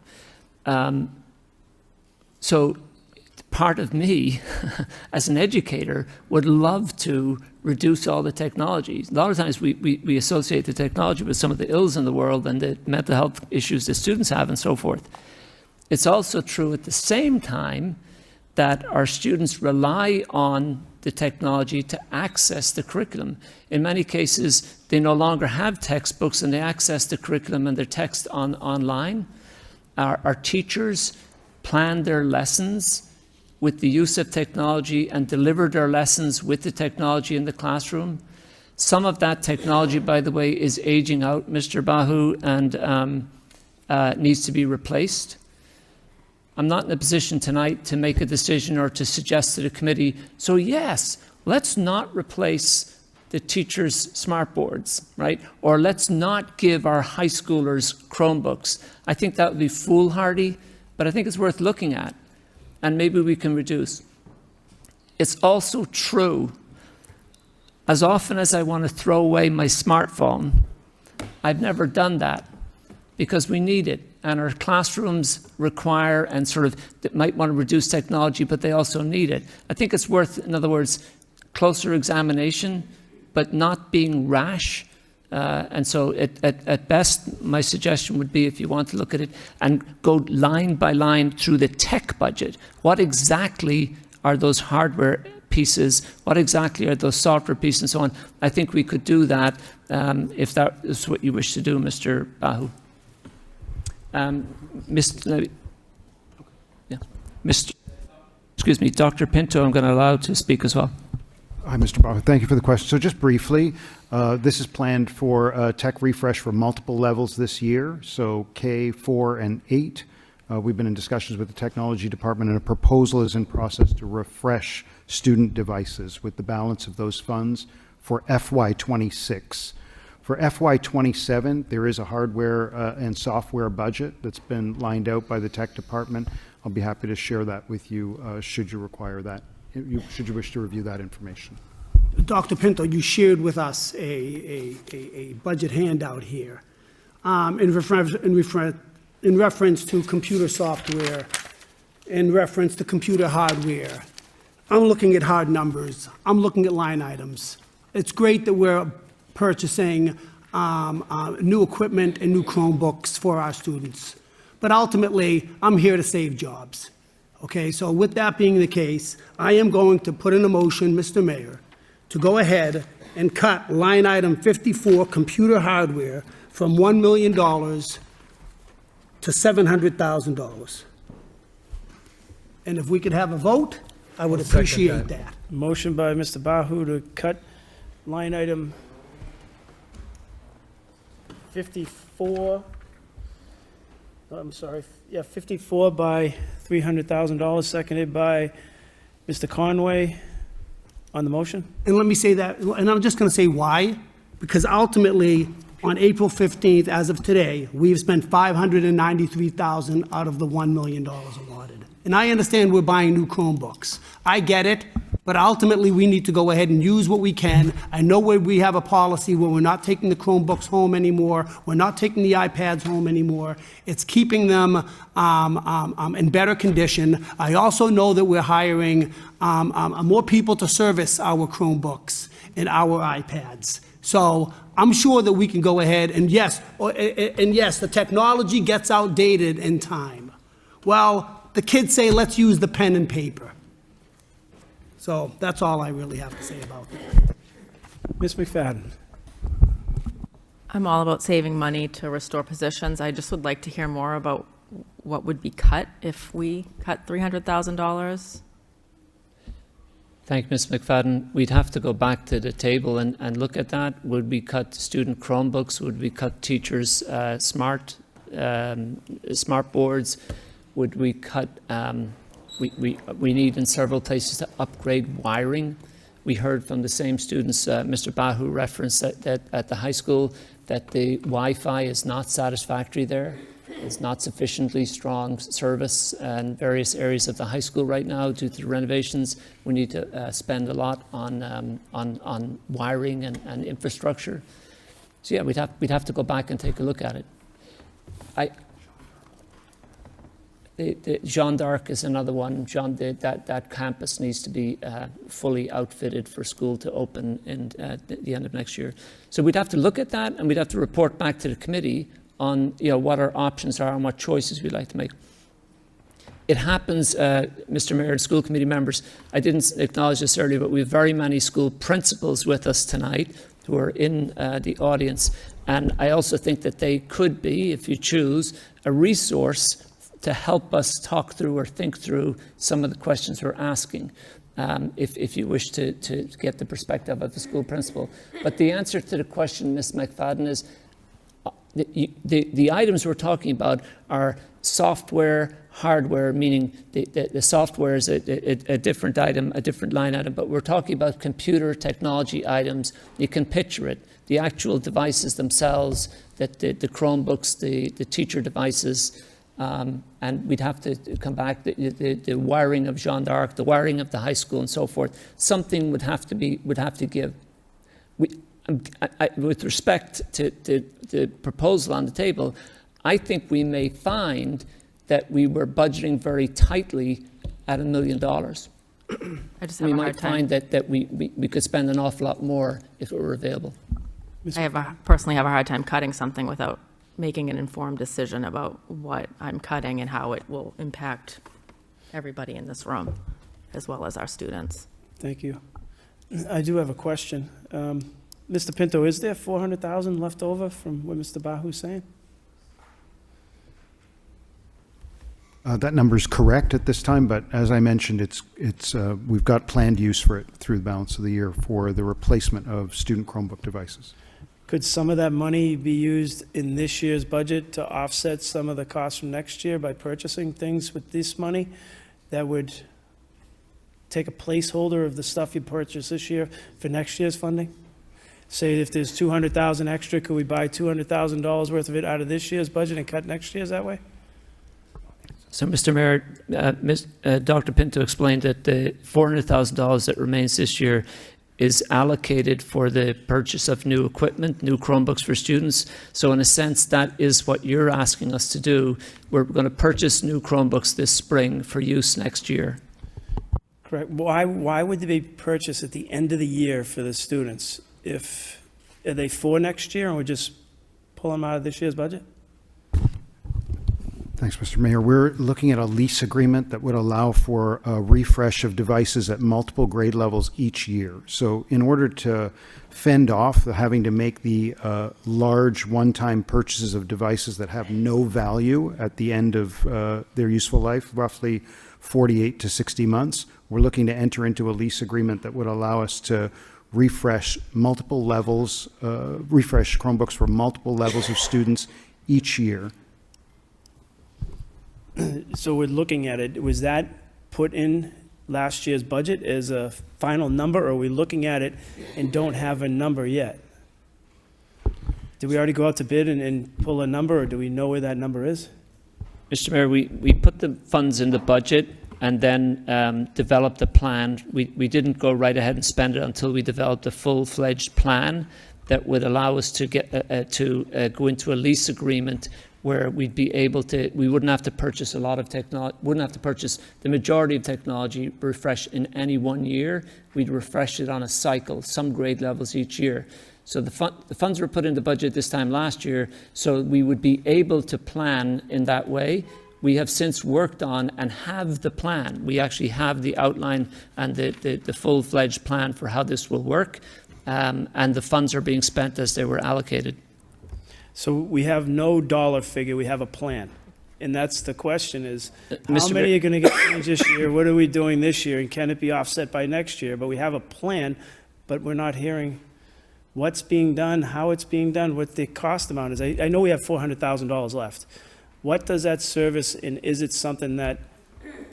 So part of me, as an educator, would love to reduce all the technologies. A lot of times we associate the technology with some of the ills in the world and the mental health issues that students have and so forth. It's also true at the same time that our students rely on the technology to access the curriculum. In many cases, they no longer have textbooks and they access the curriculum and their text online. Our teachers plan their lessons with the use of technology and deliver their lessons with the technology in the classroom. Some of that technology, by the way, is aging out, Mr. Bahu, and needs to be replaced. I'm not in a position tonight to make a decision or to suggest to the committee, so yes, let's not replace the teachers' smart boards, right? Or let's not give our high schoolers Chromebooks. I think that would be foolhardy, but I think it's worth looking at, and maybe we can reduce. it's also true, as often as I want to throw away my smartphone, I've never done that because we need it. And our classrooms require and sort of might want to reduce technology, but they also need it. I think it's worth, in other words, closer examination, but not being rash. And so at best, my suggestion would be, if you want to look at it and go line by line through the tech budget, what exactly are those hardware pieces, what exactly are those software pieces, and so on. I think we could do that if that is what you wish to do, Mr. Bahu. Excuse me, Dr. Pinto, I'm going to allow to speak as well. Hi, Mr. Bahu. Thank you for the question. So just briefly, this is planned for a tech refresh for multiple levels this year, so K, 4, and 8. We've been in discussions with the technology department, and a proposal is in process to refresh student devices with the balance of those funds for FY26. For FY27, there is a hardware and software budget that's been lined out by the tech department. I'll be happy to share that with you should you require that, should you wish to review that information. Dr. Pinto, you shared with us a budget handout here in reference to computer software, in reference to computer hardware. I'm looking at hard numbers. I'm looking at line items. It's great that we're purchasing new equipment and new Chromebooks for our students. But ultimately, I'm here to save jobs. Okay, so with that being the case, I am going to put in a motion, Mr. Mayor, to go ahead and cut line item 54, computer hardware, from $1 million to $700,000. And if we could have a vote, I would appreciate that. Motion by Mr. Bahu to cut line item 54. I'm sorry, yeah, 54 by $300,000, seconded by Mr. Conway on the motion. And let me say that, and I'm just going to say why, because ultimately, on April 15th, as of today, we've spent $593,000 out of the $1 million allotted. And I understand we're buying new Chromebooks. I get it, but ultimately we need to go ahead and use what we can. I know where we have a policy where we're not taking the Chromebooks home anymore, we're not taking the iPads home anymore. It's keeping them in better condition. I also know that we're hiring more people to service our Chromebooks and our iPads. So I'm sure that we can go ahead and yes, the technology gets outdated in time. Well, the kids say, let's use the pen and paper. So that's all I really have to say about that. Ms. McFadden. I'm all about saving money to restore positions. I just would like to hear more about what would be cut if we cut $300,000. Thank you, Ms. McFadden. We'd have to go back to the table and look at that. Would we cut student Chromebooks? Would we cut teachers' smart boards? Would we cut, we need in several places to upgrade wiring. We heard from the same students, Mr. Bahu referenced that at the high school that the Wi-Fi is not satisfactory there. It's not sufficiently strong service in various areas of the high school right now due to the renovations. We need to spend a lot on wiring and infrastructure. So yeah, we'd have to go back and take a look at it. The Jeanne d'Arc is another one. That campus needs to be fully outfitted for school to open at the end of next year. So we'd have to look at that, and we'd have to report back to the committee on what our options are and what choices we'd like to make. It happens, Mr. Mayor and school committee members, I didn't acknowledge this earlier, but we have very many school principals with us tonight who are in the audience. And I also think that they could be, if you choose, a resource to help us talk through or think through some of the questions we're asking, if you wish to get the perspective of the school principal. But the answer to the question, Ms. McFadden, is the items we're talking about are software, hardware, meaning the software is a different item, a different line item, but we're talking about computer technology items. You can picture it, the actual devices themselves, that the Chromebooks, the teacher devices, and we'd have to come back, the wiring of Jeanne d'Arc, the wiring of the high school and so forth. Something would have to give. With respect to the proposal on the table, I think we may find that we were budgeting very tightly at $1 million. I just have We a might hard time. find that we could spend an awful lot more if it were available. Personally have a hard time cutting something without making an informed decision about what I'm cutting and how it will impact everybody in this room, as well as our students. Thank you. I do have a question. Mr. Pinto, is there 400,000 left over from what Mr. Bahu's saying? That number is correct at this time, but as I mentioned, we've got planned use for it through the balance of the year for the replacement of student Chromebook devices. Could some of that money be used in this year's budget to offset some of the costs from next year by purchasing things with this money that would take a placeholder of the stuff you purchased this year for next year's funding? Say if there's 200,000 extra, could we buy $200,000 worth of it out of this year's budget and cut next year's that way? So, Mr. Mayor, Dr. Pinto explained that the $400,000 that remains this year is allocated for the purchase of new equipment, new Chromebooks for students. So in a sense, that is what you're asking us to do. We're going to purchase new Chromebooks this spring for use next year. Correct. Why would they be purchased at the end of the year for the students? Are they for next year and we just pull them out of this year's budget? Thanks, Mr. Mayor. We're looking at a lease agreement that would allow for a refresh of devices at multiple grade levels each year. So in order to fend off having to make the large one-time purchases of devices that have no value at the end of their useful life, roughly 48 to 60 months, we're looking to enter into a lease agreement that would allow us to refresh multiple levels, refresh Chromebooks for multiple levels of students each year. So we're looking at it, was that put in last year's budget as a final number, or are we looking at it and don't have a number yet? Did we already go out to bid and pull a number, or do we know where that number is? Mr. Mayor, we put the funds in the budget and then developed a plan. We didn't go right ahead and spend it until we developed a full-fledged plan that would allow us to get go into a lease agreement where we'd be able to, we wouldn't have to purchase a lot of technology, wouldn't have to purchase the majority of technology refresh in any one year. We'd refresh it on a cycle, some grade levels each year. So the funds were put in the budget this time last year, so we would be able to plan in that way. We have since worked on and have the plan. We actually have the outline and the full-fledged plan for how this will work, and the funds are being spent as they were allocated. So we have no dollar figure, we have a plan. And that's the question is, how Mr. many are going to get changed this year? What are we doing this year? And can it be offset by next year? But we have a plan, but we're not hearing what's being done, how it's being done, what the cost amount is. I know we have $400,000 left. What does that service, and is it something that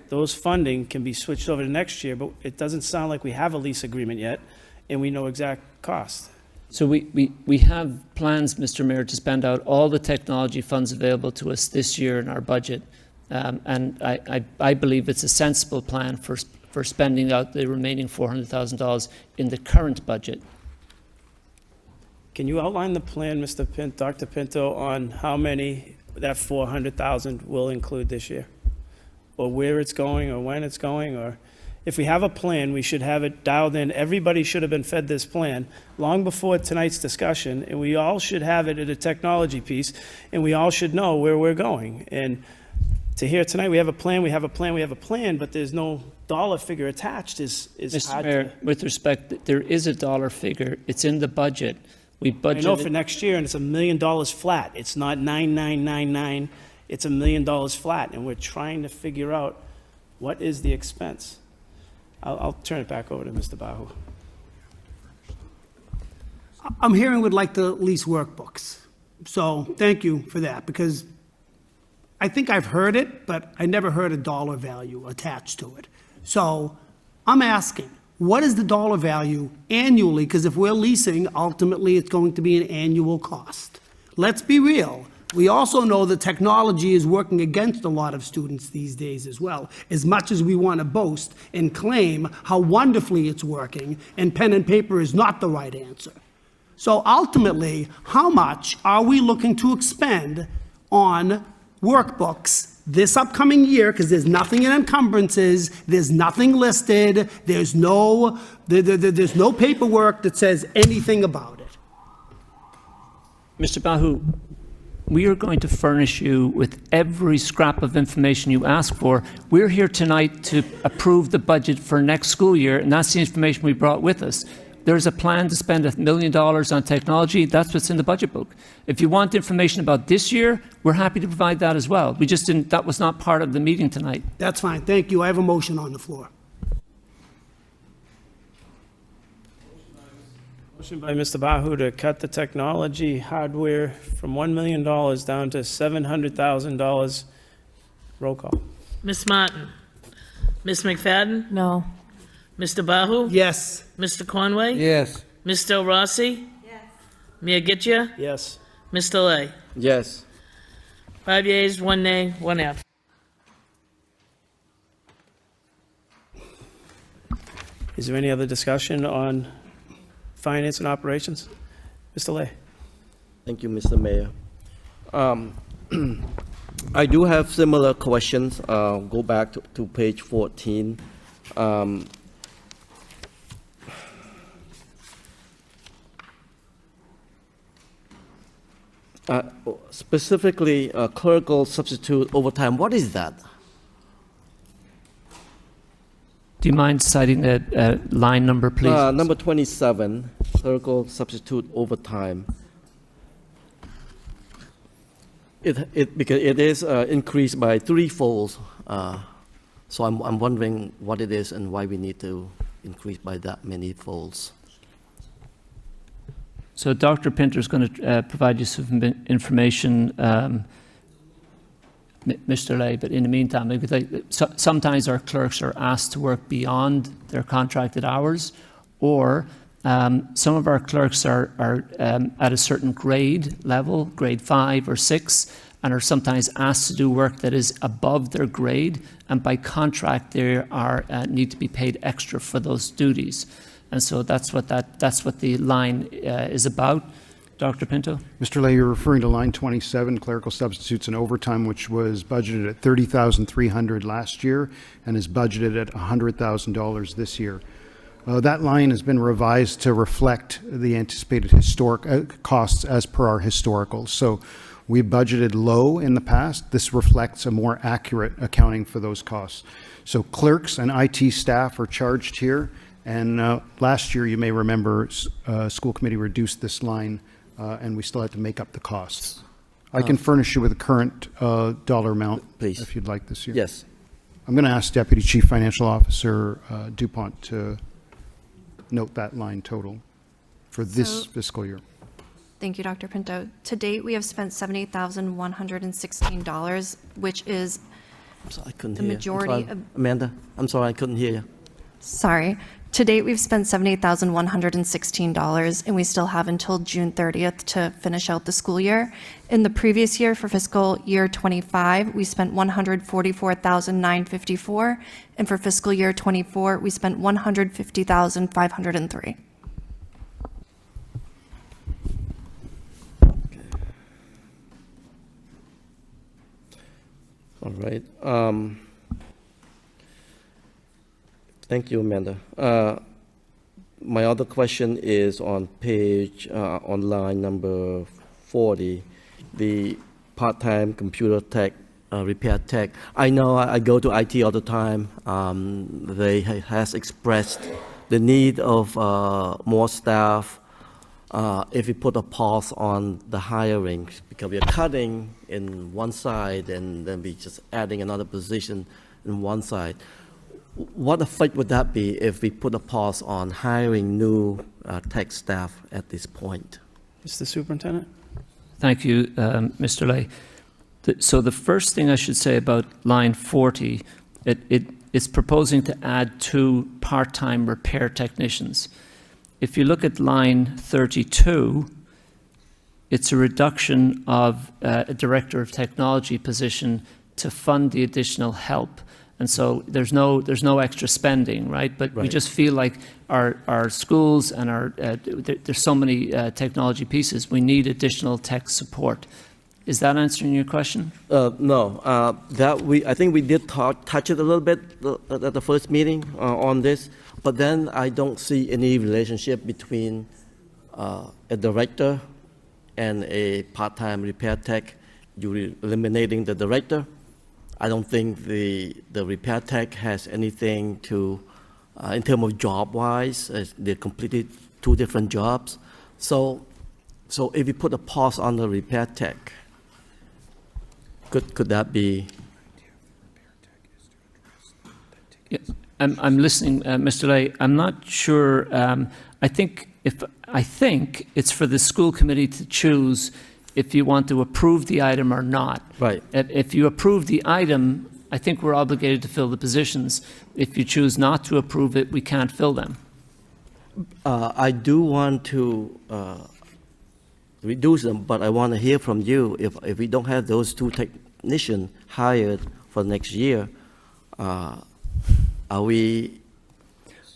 those funding can be switched over to next year? But it doesn't sound like we have a lease agreement yet, and we know exact cost. So we have plans, Mr. Mayor, to spend out all the technology funds available to us this year in our budget. And I believe it's a sensible plan for spending out the remaining $400,000 in the current budget. Can you outline the plan, Dr. Pinto, on how many that 400,000 will include this year? Or where it's going, or when it's going, or if we have a plan, we should have it dialed in. Everybody should have been fed this plan long before tonight's discussion, and we all should have it at a technology piece, and we all should know where we're going. And to hear tonight, we have a plan, we have a plan, we have a plan, but there's no dollar figure attached is Mr. hard Mayor, to... with respect, there is a dollar figure. It's in the budget. We budgeted. I know for next year, and it's $1 million flat. It's not 9999. It's $1 million flat, and we're trying to figure out what is the expense. I'll turn it back over to Mr. Bahu. I'm hearing would like to lease workbooks. So thank you for that, because I think I've heard it, but I never heard a dollar value attached to it. So I'm asking, what is the dollar value annually? Because if we're leasing, ultimately it's going to be an annual cost. Let's be real. We also know that technology is working against a lot of students these days as well. As much as we want to boast and claim how wonderfully it's working, and pen and paper is not the right answer. So ultimately, how much are we looking to expend on workbooks this upcoming year? Because there's nothing in encumbrances, there's nothing listed, there's no paperwork that says anything about it. Mr. Bahu, we are going to furnish you with every scrap of information you ask for. We're here tonight to approve the budget for next school year, and that's the information we brought with us. There's a plan to spend $1 million on technology. That's what's in the budget book. If you want information about this year, we're happy to provide that as well. We just didn't, that was not part of the meeting tonight. That's fine, thank you. I have a motion on the floor. Motion by Mr. Bahu to cut the technology hardware from $1 million down to $700,000. Roll call. Ms. Martin? Ms. McFadden? No. Mr. Bahu? Yes. Mr. Conway? Yes. Ms. Del Rossi? Yes. Mia Gitya? Yes. Mr. Lay? Yes. 5 yeas, 1 nay, 1 absent. Is there any other discussion on finance and operations? Mr. Lay. Thank you, Mr. Mayor. I do have similar questions. Go back to page 14. Specifically, clerical substitute overtime. What is that? Do you mind citing the line number, please? Number 27, clerical substitute overtime. Because it is increased by threefold. So I'm wondering what it is and why we need to increase by that many folds. So Dr. Pinter is going to provide you some information, Mr. Lay, but in the meantime, sometimes our clerks are asked to work beyond their contracted hours, or some of our clerks are at a certain grade level, grade 5 or 6, and are sometimes asked to do work that is above their grade, and by contract they need to be paid extra for those duties. And so that's what the line is about. Dr. Pinto? Mr. Lay, you're referring to line 27, clerical substitutes and overtime, which was budgeted at $30,300 last year and is budgeted at $100,000 this year. That line has been revised to reflect the anticipated historic costs as per our historical. So we budgeted low in the past. This reflects a more accurate accounting for those costs. So clerks and IT staff are charged here. And last year, you may remember, school committee reduced this line, and we still had to make up the costs. I can furnish you with a current dollar amount, please, if you'd like this year. Yes. I'm going to ask Deputy Chief Financial Officer DuPont to note that line total for this fiscal year. Thank you, Dr. Pinto. To date, we have spent $78,116, which is the majority of... Amanda, I'm sorry, I couldn't hear you. Sorry. To date, we've spent $78,116, and we still have until June 30th to finish out the school year. In the previous year, for fiscal year 25, we spent $144,954, and for fiscal year 24, we spent $150,503. All right. Thank you, Amanda. My other question is on on line number 40, the part-time computer tech, repair tech. I know I go to IT all the time. They has expressed the need of more staff if we put a pause on the hiring, because we are cutting in one side and then we just adding another position in one side. What effect would that be if we put a pause on hiring new tech staff at this point? Mr. Superintendent? Thank you, Mr. Lay. So the first thing I should say about line 40, it's proposing to add 2 part-time repair technicians. If you look at line 32, it's a reduction of a director of technology position to fund the additional help. And so there's no extra spending, right? But we just feel like our schools and there's so many technology pieces, we need additional tech support. Is that answering your question? No, I think we did touch it a little bit at the first meeting on this, but then I don't see any relationship between a director and a part-time repair tech. You're eliminating the director. I don't think the repair tech has anything to, in terms of job-wise, they're completely two different jobs. So if we put a pause on the repair tech, could that be? Yes, I'm listening, Mr. Lay. I'm not sure. I think it's for the school committee to choose if you want to approve the item or not. Right. If you approve the item, I think we're obligated to fill the positions. If you choose not to approve it, we can't fill them. I do want to reduce them, but I want to hear from you if we don't have those two technicians hired for next year, are we?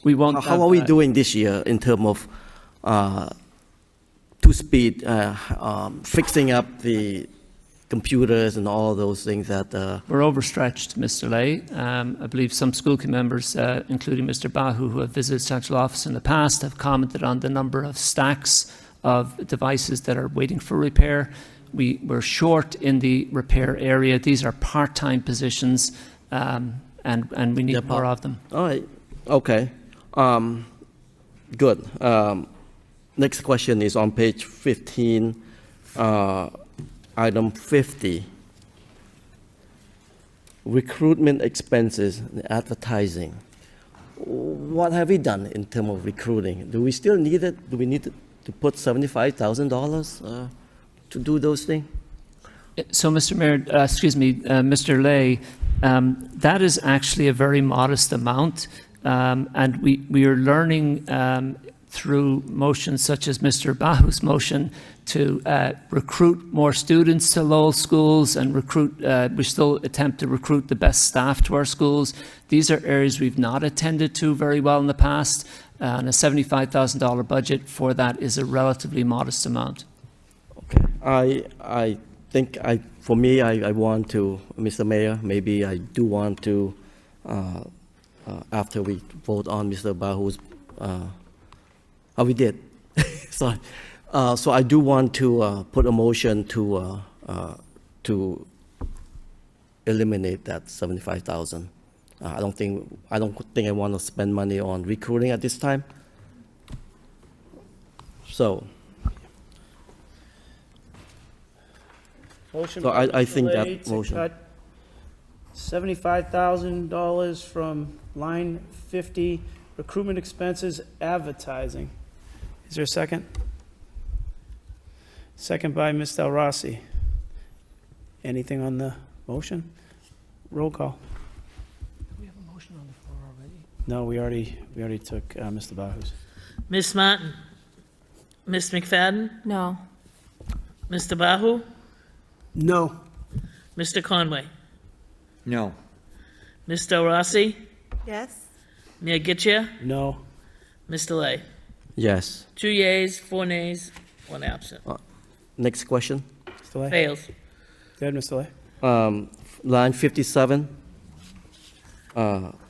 We won't. How are we doing this year in terms of two-speed fixing up the computers and all those things that? We're overstretched, Mr. Lay. I believe some school committee members, including Mr. Bahu, who have visited central office in the past, have commented on the number of stacks of devices that are waiting for repair. We're short in the repair area. These are part-time positions, and we need more of them. All right. Okay. Good. Next question is on page 15, item 50. Recruitment expenses and advertising. What have we done in terms of recruiting? Do we still need it? Do we need to put $75,000 to do those things? So, Mr. Mayor, Mr. Lay, that is actually a very modest amount, and we are learning through motions such as Mr. Bahu's motion to recruit more students to Lowell schools and we still attempt to recruit the best staff to our schools. These are areas we've not attended to very well in the past, and a $75,000 budget for that is a relatively modest amount. Okay, I think for me, I want to, Mr. Mayor, maybe I do want to, after we vote on Mr. Bahu's, we did. Sorry. So I do want to put a motion to eliminate that 75,000. I don't think I want to spend money on recruiting at this time. So. Motion So by I Mr. think Lay that to motion. cut $75,000 from line 50, recruitment expenses, advertising. Is there a second? Second by Ms. Del Rossi. Anything on the motion? Roll call. We have a motion on the floor already. No, we already took Mr. Bahu's. Ms. Martin? Ms. McFadden? No. Mr. Bahu? No. Mr. Conway? No. Ms. Del Rossi? Yes. Mayor Getchia? No. Mr. Lay? Yes. 2 yeas, 4 nays, 1 absent. Next question. Mr. Lay? Fails. Go ahead, Mr. Lay. Line 57,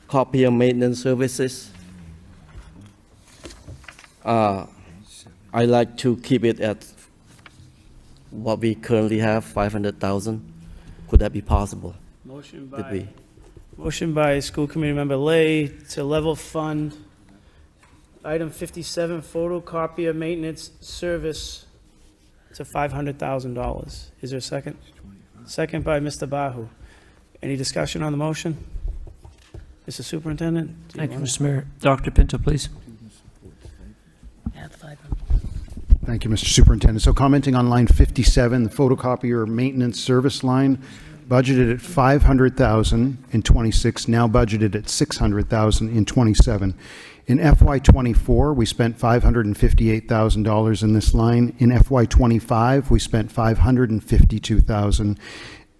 copier maintenance services. I like to keep it at what we currently have, 500,000. Could that be possible? Motion by School Committee Member Lay to level fund item 57, photocopier maintenance service to $500,000. Is there a second? Second by Mr. Bahu. Any discussion on the motion? Mr. Superintendent? Thank you, Mr. Mayor. Dr. Pinto, please. Add 500. Thank you, Mr. Superintendent. So commenting on line 57, the photocopier maintenance service line, budgeted at $500,000 in '26, now budgeted at $600,000 in '27. In FY24, we spent $558,000 in this line. In FY25, we spent $552,000.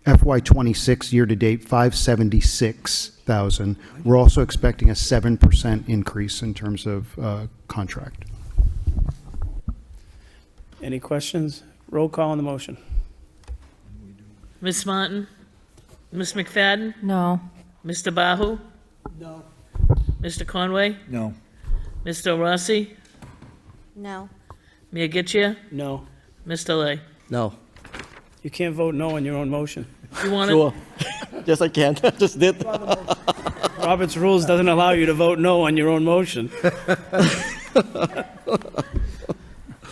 FY26 year-to-date, $576,000. We're also expecting a 7% increase in terms of contract. Any questions? Roll call on the motion. Ms. Martin? Ms. McFadden? No. Mr. Bahu? No. Mr. Conway? No. Mr. Rossi? No. Mayor Getchia? No. Mr. Lay? No. You can't vote no on your own motion. You want Sure. Yes, I can. I just did. Robert's rules doesn't allow you to vote no on your own motion.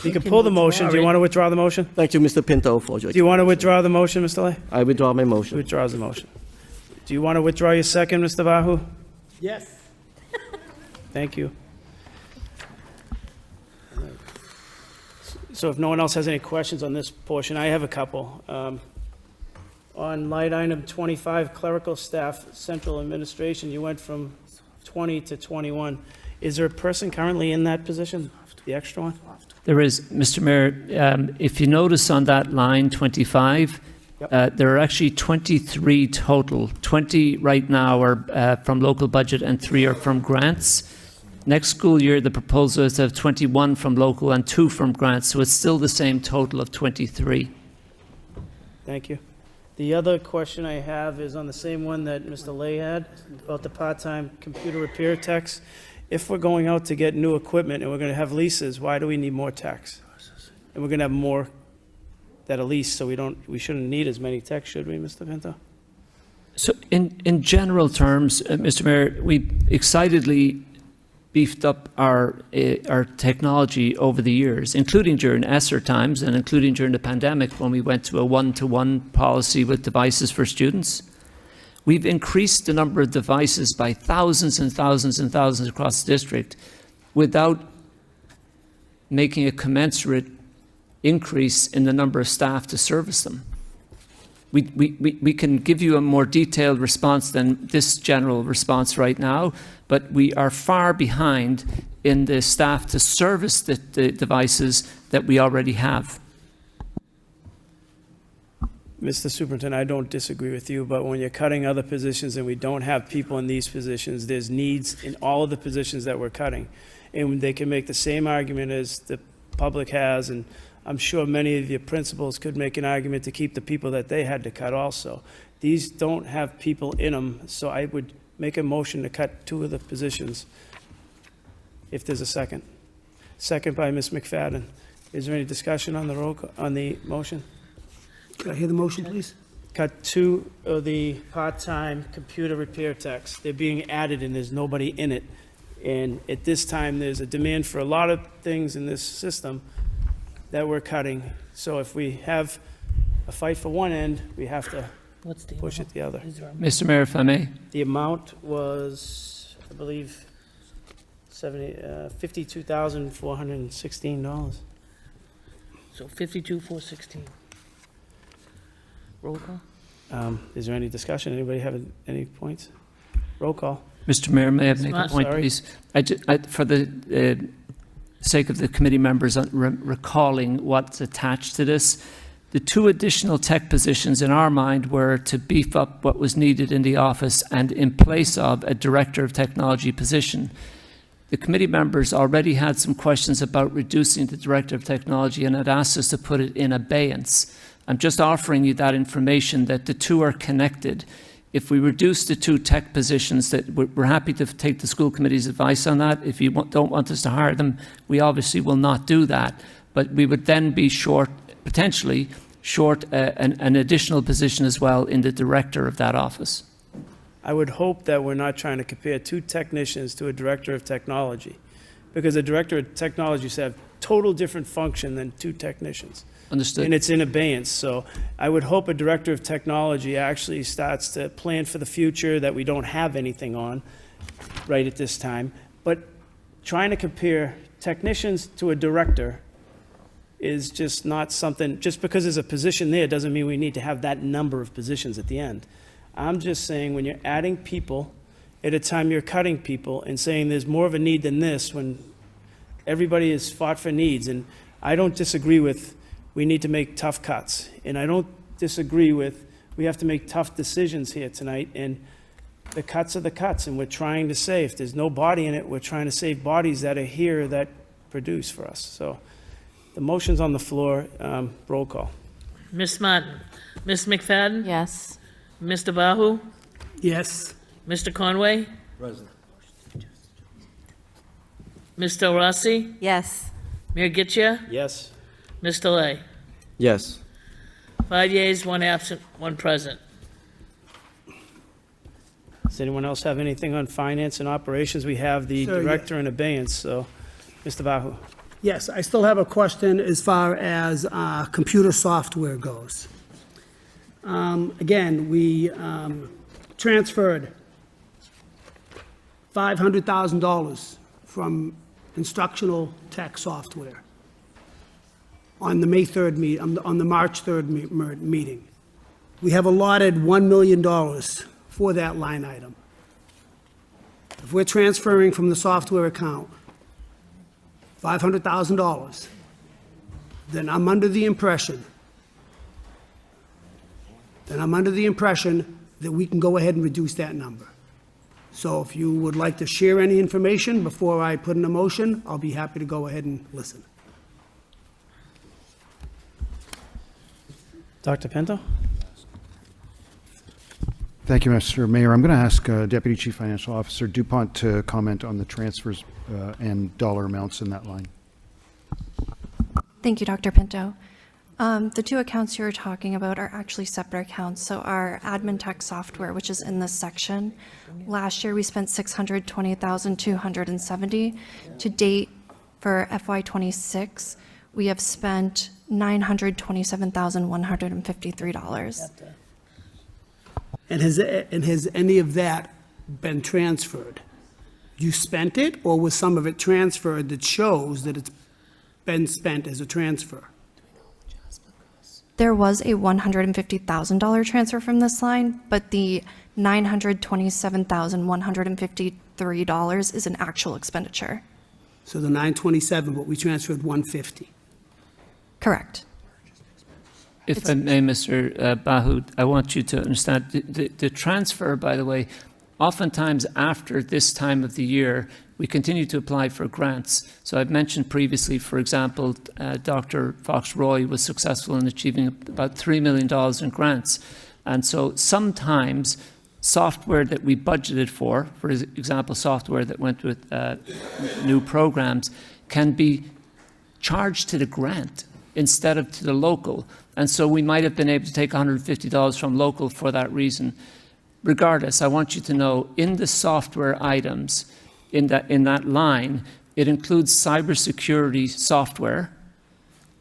You can pull the motion. Do you want to withdraw the motion? Thank you, Mr. Pinto, for your. Do you want to withdraw the motion, Mr. Lay? I withdraw my motion. Withdraws the motion. Do you want to withdraw your second, Mr. Bahu? Yes. Thank you. So if no one else has any questions on this portion, I have a couple. On line item 25, clerical staff, central administration, you went from 20 to 21. Is there a person currently in that position, the extra one? There is, Mr. Mayor, if you notice on that line 25, there are actually 23 total. 20 right now are from local budget and 3 are from grants. Next school year, the proposal is to have 21 from local and 2 from grants, so it's still the same total of 23. Thank you. The other question I have is on the same one that Mr. Lay had about the part-time computer repair techs. If we're going out to get new equipment and we're going to have leases, why do we need more techs? And we're going to have more that are leased, so we shouldn't need as many techs, should we, Mr. Pinto? So in general terms, Mr. Mayor, we excitedly beefed up our technology over the years, including during ESSER times and including during the pandemic when we went to a one-to-one policy with devices for students. We've increased the number of devices by thousands and thousands and thousands across the district without making a commensurate increase in the number of staff to service them. We can give you a more detailed response than this general response right now, but we are far behind in the staff to service the devices that we already have. Mr. Superintendent, I don't disagree with you, but when you're cutting other positions and we don't have people in these positions, there's needs in all of the positions that we're cutting. And they can make the same argument as the public has, and I'm sure many of your principals could make an argument to keep the people that they had to cut also. These don't have people in them, so I would make a motion to cut 2 of the positions, if there's a second. Second by Ms. McFadden. Is there any discussion on the motion? Could I hear the motion, please? Cut 2 of the part-time computer repair techs. They're being added and there's nobody in it. And at this time, there's a demand for a lot of things in this system that we're cutting. So if we have a fight for one end, we have to push it the other. Mr. Mayor, if I may. The amount was, I believe, $52,416. So 52,416. Roll call? Is there any discussion? Anybody have any points? Roll call. Mr. Mayor, may I make a point, Sorry. please? For the sake of the committee members recalling what's attached to this, the 2 additional tech positions in our mind were to beef up what was needed in the office and in place of a director of technology position. The committee members already had some questions about reducing the director of technology and had asked us to put it in abeyance. I'm just offering you that information that the 2 are connected. If we reduce the 2 tech positions, that we're happy to take the school committee's advice on that. If you don't want us to hire them, we obviously will not do that. But we would then be potentially short an additional position as well in the director of that office. I would hope that we're not trying to compare 2 technicians to a director of technology, because a director of technology should have total different function than 2 technicians. Understood. And it's in abeyance. So I would hope a director of technology actually starts to plan for the future that we don't have anything on right at this time. But trying to compare technicians to a director is just not something, just because there's a position there doesn't mean we need to have that number of positions at the end. I'm just saying when you're adding people at a time you're cutting people and saying there's more of a need than this when everybody has fought for needs. And I don't disagree with we need to make tough cuts. And I don't disagree with we have to make tough decisions here tonight. And the cuts are the cuts. And we're trying to save. If there's no body in it, we're trying to save bodies that are here that produce for us. So the motion's on the floor. Roll call. Ms. Martin? Ms. McFadden? Yes. Mr. Bahu? Yes. Mr. Conway? Present. Mr. Rossi? Yes. Mayor Getchia? Yes. Mr. Lay? Yes. 5 yeas, 1 absent, 1 present. Does anyone else have anything on finance and operations? We have the Sir, director in abeyance, so Mr. Bahu. Yes, I still have a question as far as computer software goes. Again, we transferred $500,000 from instructional tech software on the May 3rd on the March 3rd meeting. We have allotted $1 million for that line item. If we're transferring from the software account $500,000, then I'm under the impression that we can go ahead and reduce that number. So if you would like to share any information before I put in a motion, I'll be happy to go ahead and listen. Dr. Pinto? Thank you, Mr. Mayor. I'm going to ask Deputy Chief Financial Officer DuPont to comment on the transfers and dollar amounts in that line. Thank you, Dr. Pinto. The two accounts you were talking about are actually separate accounts. So our admin tech software, which is in this section, last year we spent $620,270. To date, for FY26, we have spent $927,153. And has any of that been transferred? You spent it, or was some of it transferred that shows that it's been spent as a transfer? There was a $150,000 transfer from this line, but the $927,153 is an actual expenditure. So the 927, but we transferred 150. Correct. If I may, Mr. Bahu, I want you to understand the transfer, by the way, oftentimes after this time of the year, we continue to apply for grants. So I've mentioned previously, for example, Dr. Fox-Roy was successful in achieving about $3 million in grants. And so sometimes software that we budgeted for example, software that went with new programs, can be charged to the grant instead of to the local. And so we might have been able to take $150 from local for that reason. Regardless, I want you to know, in the software items, in that line, it includes cybersecurity software.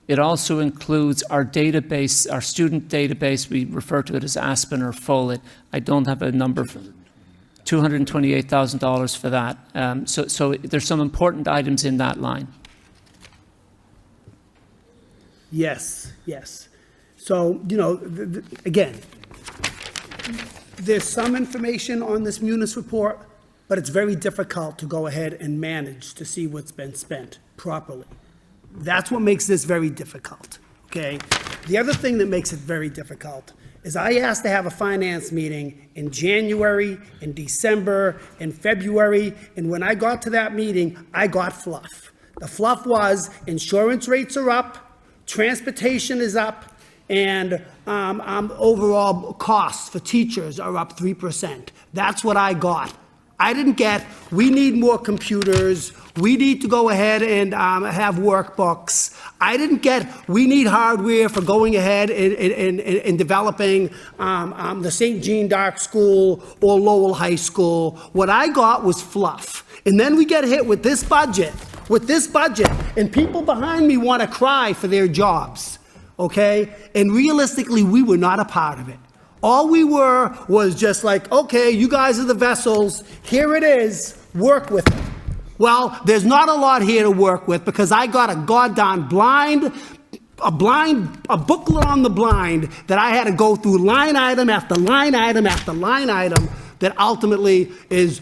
It also includes our database, our student database. We refer to it as Aspen or Follett. I don't have a number for $228,000 for that. So there's some important items in that line. Yes, yes. So, again, there's some information on this Munis report, but it's very difficult to go ahead and manage to see what's been spent properly. That's what makes this very difficult, okay? The other thing that makes it very difficult is I asked to have a finance meeting in January, in December, in February, and when I got to that meeting, I got fluff. The fluff was insurance rates are up, transportation is up, and overall costs for teachers are up 3%. That's what I got. I didn't get, we need more computers, we need to go ahead and have workbooks. I didn't get, we need hardware for going ahead and developing the St. Jean Dark School or Lowell High School. What I got was fluff. And then we get hit with this budget, and people behind me want to cry for their jobs, okay? And realistically, we were not a part of it. All we were was just like, okay, you guys are the vessels, here it is, work with it. Well, there's not a lot here to work with because I got a goddamn a booklet on the blind that I had to go through line item after line item after line item that ultimately is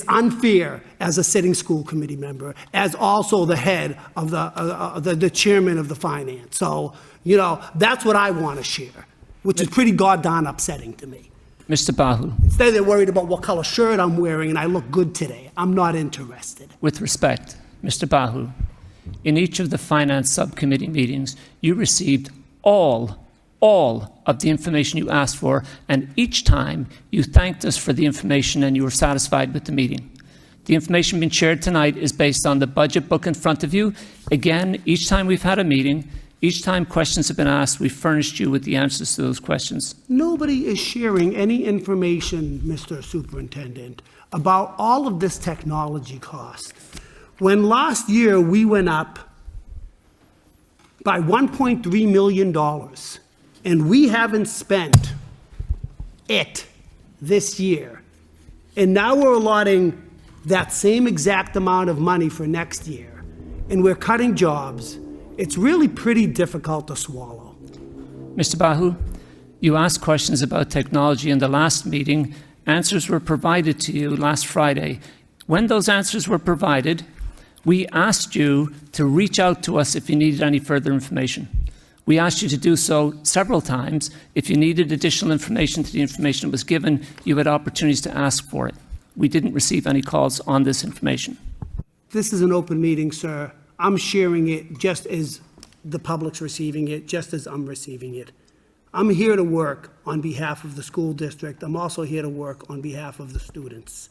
unfair as a sitting school committee member, as also the head of the chairman of the finance. So, you know, that's what I want to share, which is pretty goddamn upsetting to me. Mr. Bahu, Instead, they're worried about what color shirt I'm wearing and I look good today. I'm not interested. with respect, Mr. Bahu, in each of the finance subcommittee meetings, you received all of the information you asked for, and each time you thanked us for the information and you were satisfied with the meeting. The information being shared tonight is based on the budget book in front of you. Again, each time we've had a meeting, each time questions have been asked, we've furnished you with the answers to those questions. Nobody is sharing any information, Mr. Superintendent, about all of this technology cost. When last year we went up by $1.3 million, and we haven't spent it this year, and now we're allotting that same exact amount of money for next year, and we're cutting jobs, it's really pretty difficult to swallow. Mr. Bahu, you asked questions about technology in the last meeting. Answers were provided to you last Friday. When those answers were provided, we asked you to reach out to us if you needed any further information. We asked you to do so several times. If you needed additional information to the information that was given, you had opportunities to ask for it. We didn't receive any calls on this information. This is an open meeting, sir. I'm sharing it just as the public's receiving it, just as I'm receiving it. I'm here to work on behalf of the school district. I'm also here to work on behalf of the students.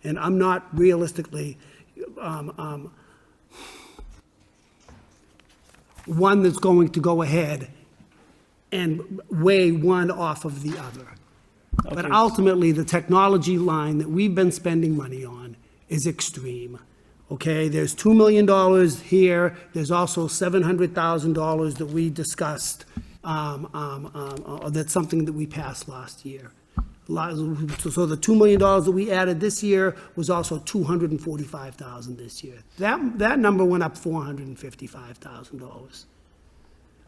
And I'm not realistically one that's going to go ahead and weigh one off of the other. But ultimately, the technology line that we've been spending money on is extreme. Okay, there's $2 million here. There's also $700,000 that we discussed. That's something that we passed last year. So the $2 million that we added this year was also $245,000 this year. That number went up $455,000.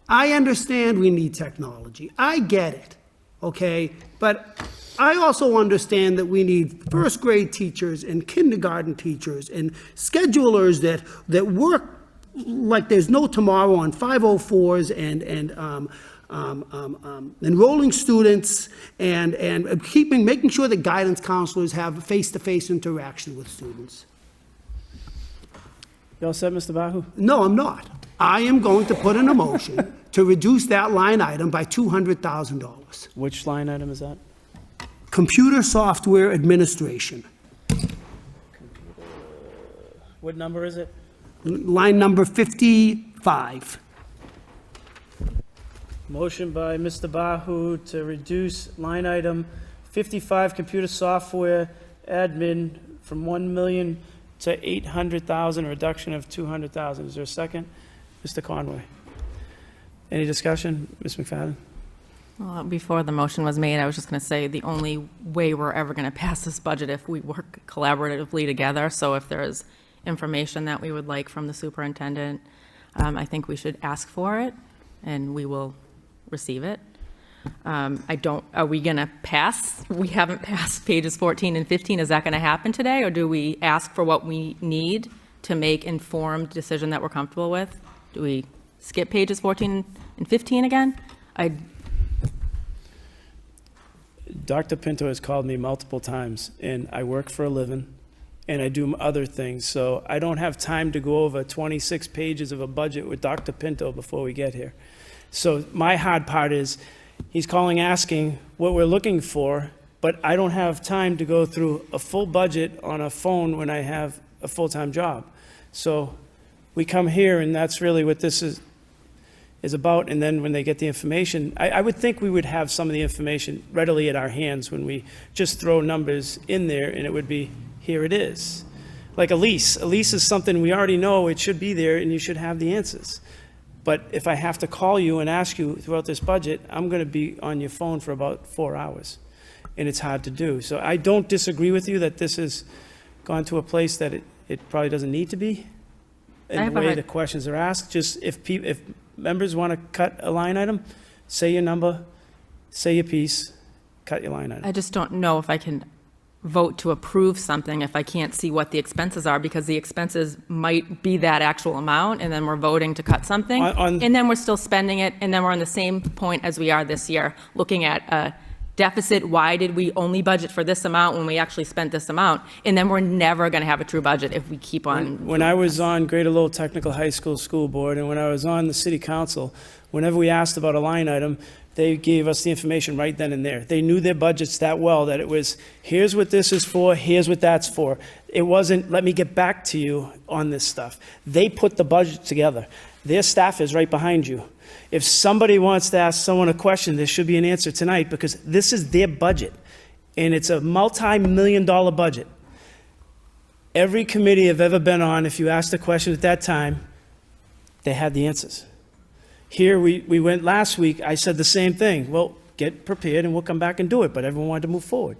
I understand we need technology. I get it, okay? But I also understand that we need first grade teachers and kindergarten teachers and schedulers that work like there's no tomorrow on 504s and enrolling students and making sure that guidance counselors have face-to-face interaction with students. You all set, Mr. Bahu? No, I'm not. I am going to put in a motion to reduce that line item by $200,000. Which line item is that? Computer software administration. What number is it? Line number 55. Motion by Mr. Bahu to reduce line item 55, computer software admin, from 1 million to 800,000, a reduction of 200,000. Is there a second? Mr. Conway. Any discussion? Ms. McFadden? Well, before the motion was made, I was just going to say the only way we're ever going to pass this budget if we work collaboratively together. So if there's information that we would like from the superintendent, I think we should ask for it, and we will receive it. Are we going to pass? We haven't passed pages 14 and 15. Is that going to happen today, or do we ask for what we need to make informed decision that we're comfortable with? Do we skip pages 14 and 15 again? Dr. Pinto has called me multiple times, and I work for a living, and I do other things, so I don't have time to go over 26 pages of a budget with Dr. Pinto before we get here. So my hard part is, he's calling asking what we're looking for, but I don't have time to go through a full budget on a phone when I have a full-time job. So we come here, and that's really what this is about, and then when they get the information, I would think we would have some of the information readily at our hands when we just throw numbers in there, and it would be, here it is. Like a lease. A lease is something we already know it should be there, and you should have the answers. But if I have to call you and ask you throughout this budget, I'm going to be on your phone for about 4 hours, and it's hard to do. So I don't disagree with you that this has gone to a place that it probably doesn't need to be, in the way the questions are asked. Just if members want to cut a line item, say your number, say your piece, cut your line item. I just don't know if I can vote to approve something if I can't see what the expenses are, because the expenses might be that actual amount, and then we're voting to cut something, and then we're still spending it, and then we're on the same point as we are this year, looking at a deficit. Why did we only budget for this amount when we actually spent this amount? And then we're never going to have a true budget if we keep on. When I was on Greater Lowell Technical High School Board, and when I was on the city council, whenever we asked about a line item, they gave us the information right then and there. They knew their budgets that well that it was, here's what this is for, here's what that's for. It wasn't, let me get back to you on this stuff. They put the budget together. Their staff is right behind you. If somebody wants to ask someone a question, there should be an answer tonight, because this is their budget, and it's a multi-million-dollar budget. Every committee I've ever been on, if you asked a question at that time, they had the answers. Here, we went last week, I said the same thing. Well, get prepared and we'll come back and do it, but everyone wanted to move forward.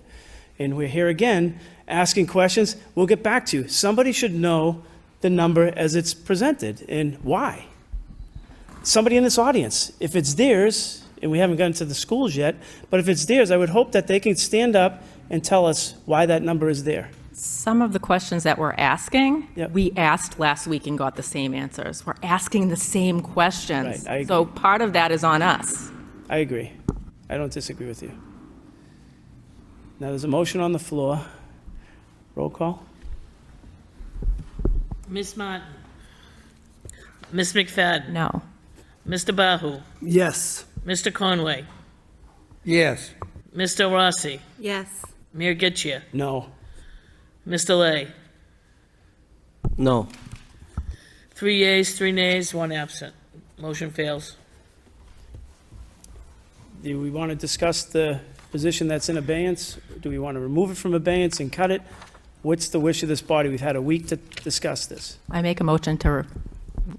And we're here again, asking questions. We'll get back to you. Somebody should know the number as it's presented and why. Somebody in this audience, if it's theirs, and we haven't gotten to the schools yet, but if it's theirs, I would hope that they can stand up and tell us why that number is there. Some of the questions that we're asking, we asked last week and got the same answers. We're asking the same questions. Right, I agree. So part of that is on us. I agree. I don't disagree with you. Now, there's a motion on the floor. Roll call. Ms. Martin. Ms. McFadden. No. Mr. Bahu. Yes. Mr. Conway. Yes. Mr. Rossi. Yes. Mayor Getchia. No. Mr. Lay. No. 3 yeas, 3 nays, 1 absent. Motion fails. Do we want to discuss the position that's in abeyance? Do we want to remove it from abeyance and cut it? What's the wish of this body? We've had a week to discuss this. I make a motion to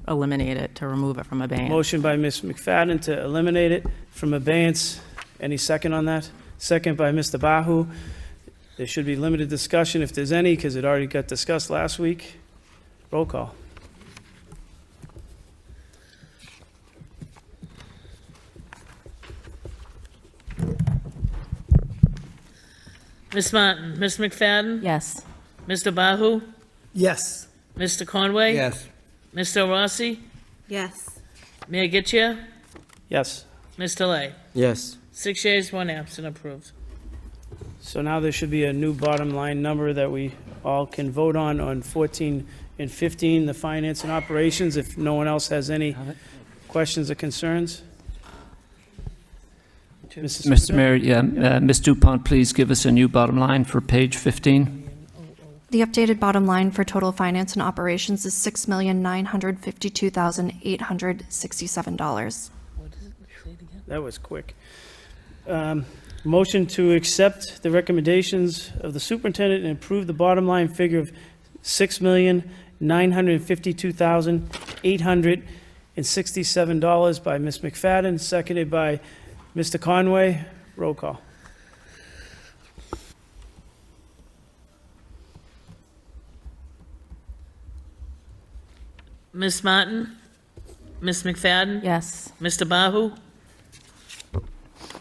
eliminate it, to remove it from abeyance. Motion by Ms. McFadden to eliminate it from abeyance. Any second on that? Second by Mr. Bahu. There should be limited discussion if there's any, because it already got discussed last week. Roll call. Ms. Martin. Ms. McFadden. Yes. Mr. Bahu. Yes. Mr. Conway. Yes. Mr. Rossi. Yes. Mayor Getchia. Yes. Mr. Lay. Yes. 6 yeas, 1 absent. Approved. So now there should be a new bottom line number that we all can vote on 14 and 15, the finance and operations, if no one else has any questions or concerns. Mr. Mayor, Ms. Dupont, please give us a new bottom line for page 15. The updated bottom line for total finance and operations is $6,952,867. That was quick. Motion to accept the recommendations of the superintendent and approve the bottom line figure of $6,952,867 by Ms. McFadden, seconded by Mr. Conway. Roll call. Ms. Martin. Ms. McFadden. Yes. Mr. Bahu.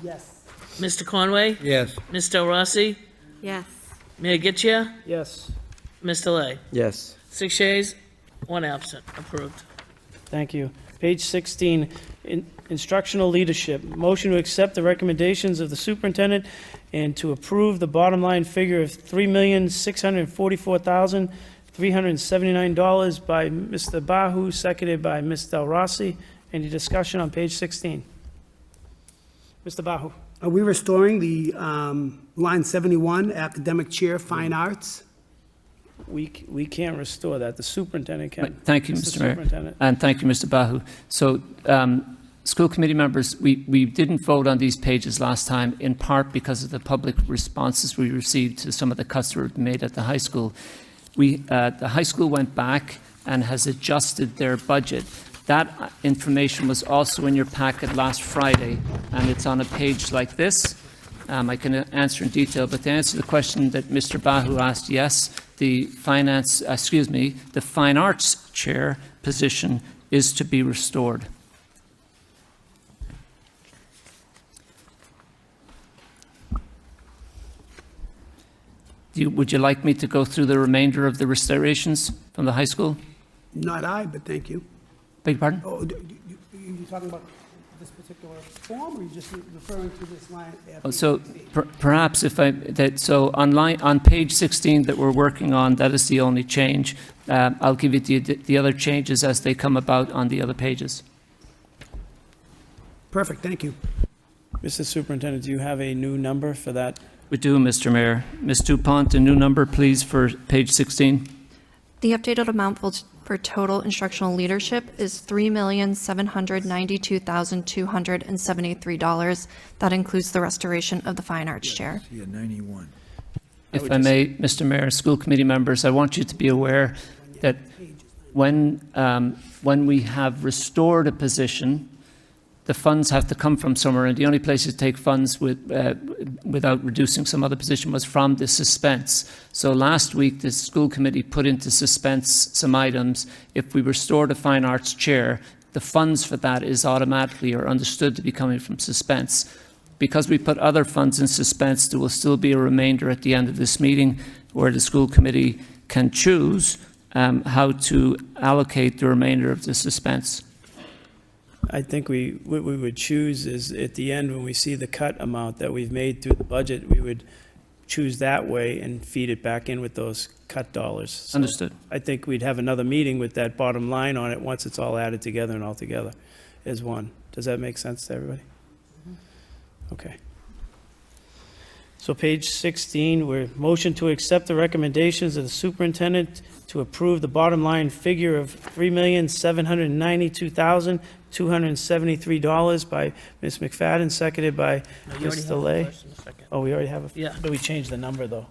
Yes. Mr. Conway. Yes. Mr. Rossi. Yes. Mayor Getchia. Yes. Mr. Lay. Yes. 6 yeas, 1 absent. Approved. Thank you. Page 16, instructional leadership. Motion to accept the recommendations of the superintendent and to approve the bottom line figure of $3,644,379 by Mr. Bahu, seconded by Ms. Del Rossi. Any discussion on page 16? Mr. Bahu. Are we restoring the line 71, academic chair, fine arts? We can't restore that. The superintendent can. Thank you, Mr. Mr. Mayor. Superintendent. And thank you, Mr. Bahu. So, school committee members, we didn't vote on these pages last time, in part because of the public responses we received to some of the cuts that were made at the high school. The high school went back and has adjusted their budget. That information was also in your packet last Friday, and it's on a page like this. I can answer in detail, but to answer the question that Mr. Bahu asked, yes, the fine arts chair position is to be restored. Would you like me to go through the remainder of the restorations from the high school? Not I, but thank you. Beg your pardon? Oh, you talking about this particular form, or are you just referring to this line? So perhaps if so on page 16 that we're working on, that is the only change. I'll give you the other changes as they come about on the other pages. Perfect, thank you. Mr. Superintendent, do you have a new number for that? We do, Mr. Mayor. Ms. Dupont, a new number, please, for page 16. The updated amount for total instructional leadership is $3,792,273. That includes the restoration of the fine arts chair. Yeah, 91. If I may, Mr. Mayor, school committee members, I want you to be aware that when we have restored a position, the funds have to come from somewhere, and the only place to take funds without reducing some other position was from the suspense. So last week, the school committee put into suspense some items. If we restored a fine arts chair, the funds for that is automatically or understood to be coming from suspense. Because we put other funds in suspense, there will still be a remainder at the end of this meeting where the school committee can choose how to allocate the remainder of the suspense. I think what we would choose is at the end, when we see the cut amount that we've made through the budget, we would choose that way and feed it back in with those cut dollars. So Understood. I think we'd have another meeting with that bottom line on it once it's all added together and all together as one. Does that make sense to everybody? Okay. So page 16, we're motion to accept the recommendations of the superintendent to approve the bottom line figure of $3,792,273 by Ms. McFadden, seconded by Mr. Lay. Oh, we already have a, Yeah. but we changed the number, though.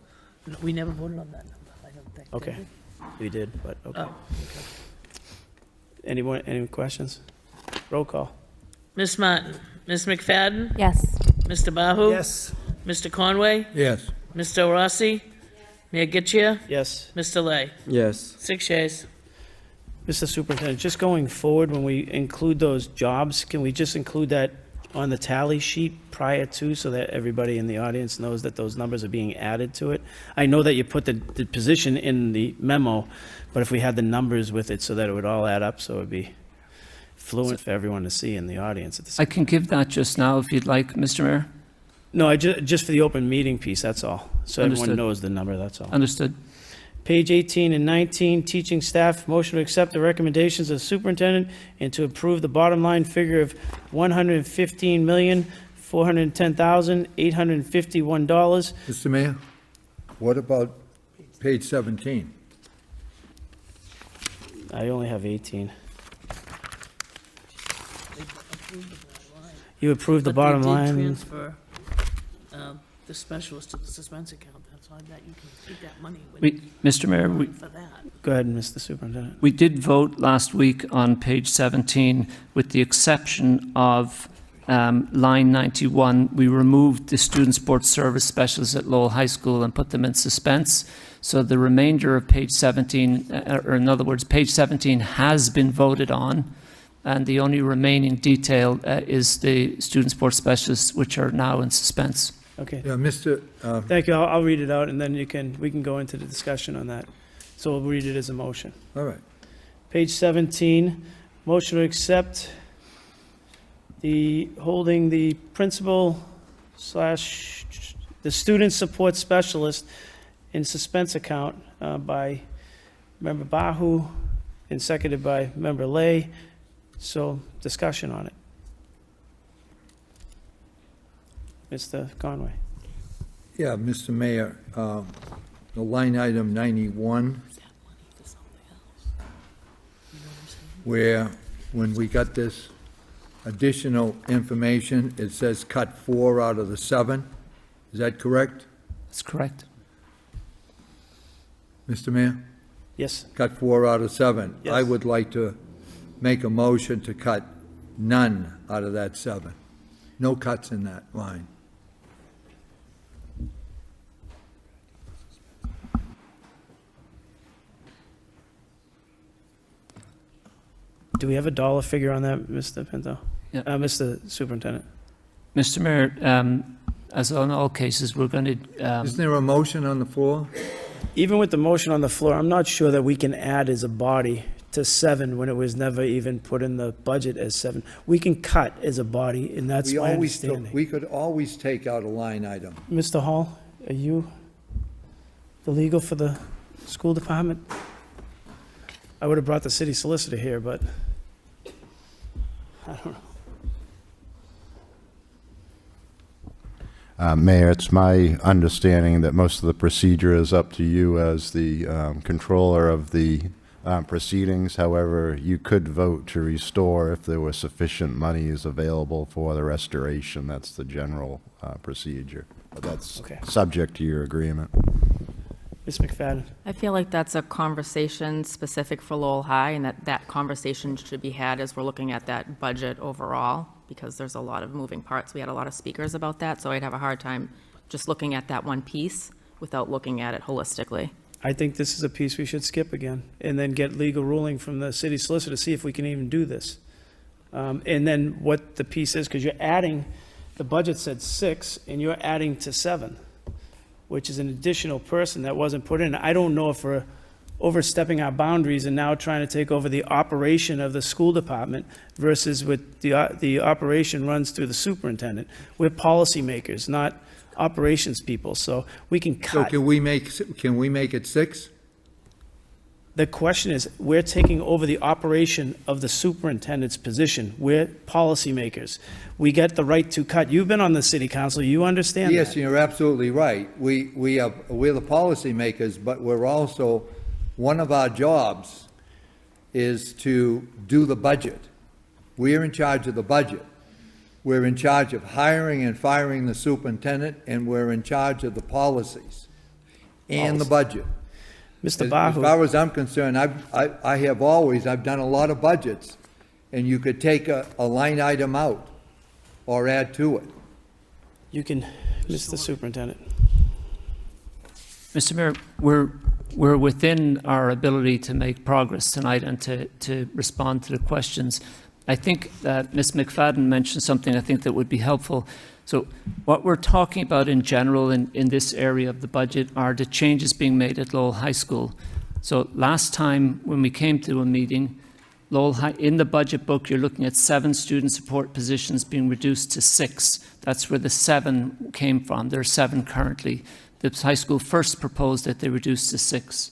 No, we never voted on that number, I don't think. did Okay, we did, but, okay. Oh, okay. Anyone, any questions? Roll call. Ms. Martin, Ms. McFadden? Yes. Mr. Bahu? Yes. Mr. Conway? Yes. Mr. Rossi? Mayor Getchia? Yes. Mr. Lay? Yes. 6 yeas. Mr. Superintendent, just going forward, when we include those jobs, can we just include that on the tally sheet prior to, so that everybody in the audience knows that those numbers are being added to it? I know that you put the position in the memo, but if we had the numbers with it so that it would all add up, so it'd be fluent for everyone to see in the audience at the same I can give that just now if you'd like, Mr. Mayor. No, just for the open meeting piece, that's all. So everyone Understood. knows the number, that's all. Understood. Page 18 and 19, teaching staff, motion to accept the recommendations of the superintendent and to approve the bottom line figure of $115,410,851. Mr. Mayor, what about page 17? I only have 18. You approved the bottom But they did line. transfer the specialist to the suspense account, that's why that you can take that money Mr. Mayor, for that. Go ahead, Mr. Superintendent. we did vote last week on page 17 with the exception of line 91. We removed the student sports service specialists at Lowell High School and put them in suspense. So the remainder of page 17, or in other words, page 17 has been voted on. And the only remaining detail is the student sports specialists, which are now in suspense. Okay. Yeah, Mr. Thank you. I'll read it out, and then we can go into the discussion on that. So we'll read it as a motion. All right. Page 17, motion to accept holding the principal / the student support specialist in suspense account by Member Bahu and seconded by Member Lay. So discussion on it. Mr. Conway. Yeah, Mr. Mayor, the line item 91, where when we got this additional information, it says cut 4 out of the 7. Is that correct? That's correct. Mr. Mayor? Yes. Cut 4 out of 7. Yes. I would like to make a motion to cut none out of that 7. No cuts in that line. Do we have a dollar figure on that, Mr. Pinto? Yeah. Mr. Superintendent? Mr. Mayor, as in all cases, we're going to. Isn't there a motion on the floor? Even with the motion on the floor, I'm not sure that we can add as a body to 7 when it was never even put in the budget as 7. We can cut as a body, and that's my understanding. We could always take out a line item. Mr. Hall, are you the legal for the school department? I would have brought the city solicitor here, but I don't know. Mayor, it's my understanding that most of the procedure is up to you as the controller of the proceedings. However, you could vote to restore if there were sufficient monies available for the restoration. That's the general procedure. But that's subject to your agreement. Ms. McFadden. I feel like that's a conversation specific for Lowell High, and that conversation should be had as we're looking at that budget overall, because there's a lot of moving parts. We had a lot of speakers about that, so I'd have a hard time just looking at that one piece without looking at it holistically. I think this is a piece we should skip again, and then get legal ruling from the city solicitor to see if we can even do this. And then what the piece is, because you're adding, the budget said 6, and you're adding to 7, which is an additional person that wasn't put in. I don't know if we're overstepping our boundaries and now trying to take over the operation of the school department versus with the operation runs through the superintendent. We're policymakers, not operations people, so we can cut. So can we make it 6? The question is, we're taking over the operation of the superintendent's position. We're policymakers. We get the right to cut. You've been on the city council. You understand Yes, that. you're absolutely right. We're the policymakers, but we're also, one of our jobs is to do the budget. We're in charge of the budget. We're in charge of hiring and firing the superintendent, and we're in charge of the policies and the budget. Mr. As far as I'm concerned, I've done a lot of budgets, and you could take a line item out or add to it. You can, Mr. Superintendent. Mr. Mayor, we're within our ability to make progress tonight and to respond to the questions. I think that Ms. McFadden mentioned something I think that would be helpful. So what we're talking about in general in this area of the budget are the changes being made at Lowell High School. So last time when we came to a meeting, Lowell High, in the budget book, you're looking at 7 student support positions being reduced to 6. That's where the 7 came from. There are 7 currently. The high school first proposed that they reduce to 6.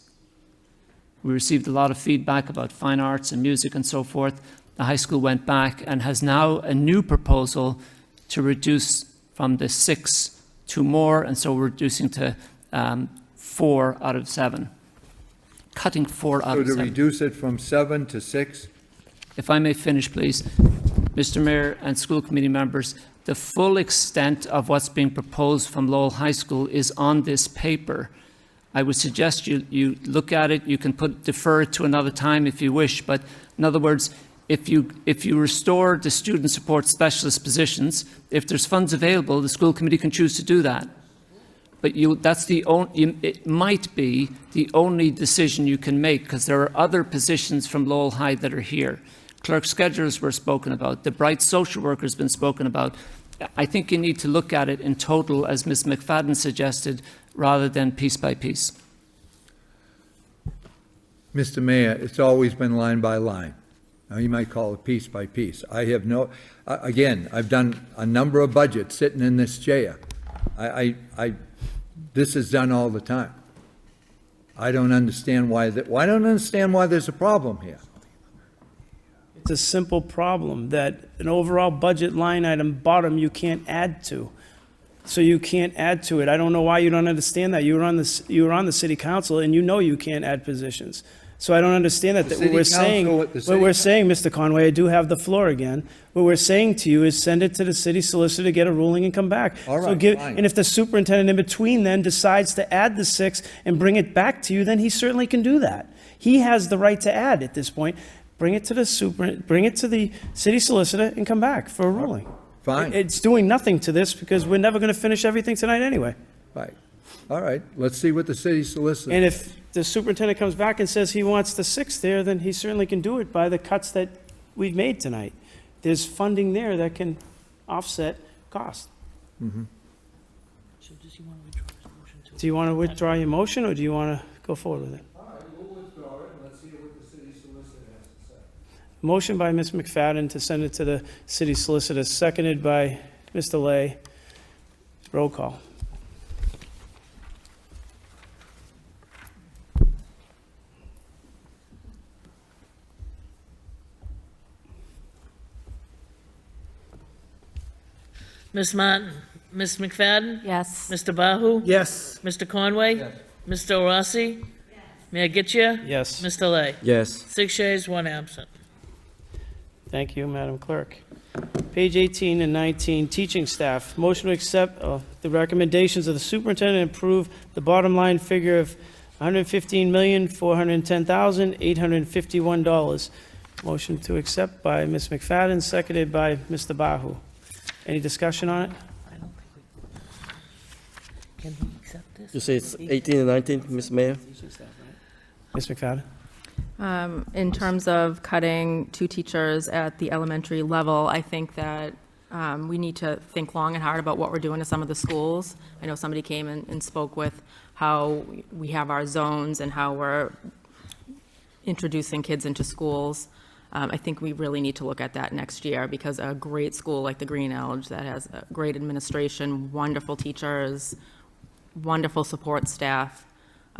We received a lot of feedback about fine arts and music and so forth. The high school went back and has now a new proposal to reduce from the 6 to more, and so we're reducing to 4 out of 7. Cutting 4 out of 7. So to reduce it from 7 to 6? If I may finish, please. Mr. Mayor and school committee members, the full extent of what's being proposed from Lowell High School is on this paper. I would suggest you look at it. You can defer it to another time if you wish, but in other words, if you restore the student support specialist positions, if there's funds available, the school committee can choose to do that. But it might be the only decision you can make, because there are other positions from Lowell High that are here. Clerk schedulers were spoken about. The bright social worker has been spoken about. I think you need to look at it in total, as Ms. McFadden suggested, rather than piece by piece. Mr. Mayor, it's always been line by line. Now, you might call it piece by piece. Again, I've done a number of budgets sitting in this chair. This is done all the time. I don't understand why there's a problem here. It's a simple problem that an overall budget line item bottom you can't add to. So you can't add to it. I don't know why you don't understand that. You were on the city council, and you know you can't add positions. So I don't understand that. What we're saying, Mr. Conway, I do have the floor again. What we're saying to you is send it to the city solicitor to get a ruling and come back. All right, fine. And if the superintendent in between then decides to add the 6 and bring it back to you, then he certainly can do that. He has the right to add at this point. Bring it to the city solicitor and come back for a ruling. Fine. It's doing nothing to this because we're never going to finish everything tonight anyway. Right. All right. Let's see what the city solicitor. And if the superintendent comes back and says he wants the 6 there, then he certainly can do it by the cuts that we've made tonight. There's funding there that can offset cost. Mm-hmm. Do you want to withdraw your motion, or do you want to go forward with it? All right, we'll withdraw it, and let's hear what the city solicitor has to say. Motion by Ms. McFadden to send it to the city solicitor, seconded by Mr. Lay. Roll call. Ms. Martin? Ms. McFadden? Yes. Mr. Bahu? Yes. Mr. Conway? Yes. Mr. Rossi? Mayor Getchia? Yes. Mr. Lay? Yes. 6 yeas, 1 absent. Thank you, Madam Clerk. Page 18 and 19, teaching staff. Motion to accept the recommendations of the superintendent and approve the bottom line figure of $115,410,851. Motion to accept by Ms. McFadden, seconded by Mr. Bahu. Any discussion on it? Can he accept this? You say it's 18 and 19, Ms. Mayor? Ms. McFadden? In terms of cutting 2 teachers at the elementary level, I think that we need to think long and hard about what we're doing to some of the schools. I know somebody came and spoke with how we have our zones and how we're introducing kids into schools. I think we really need to look at that next year, because a great school like the Green Elge that has a great administration, wonderful teachers, wonderful support staff,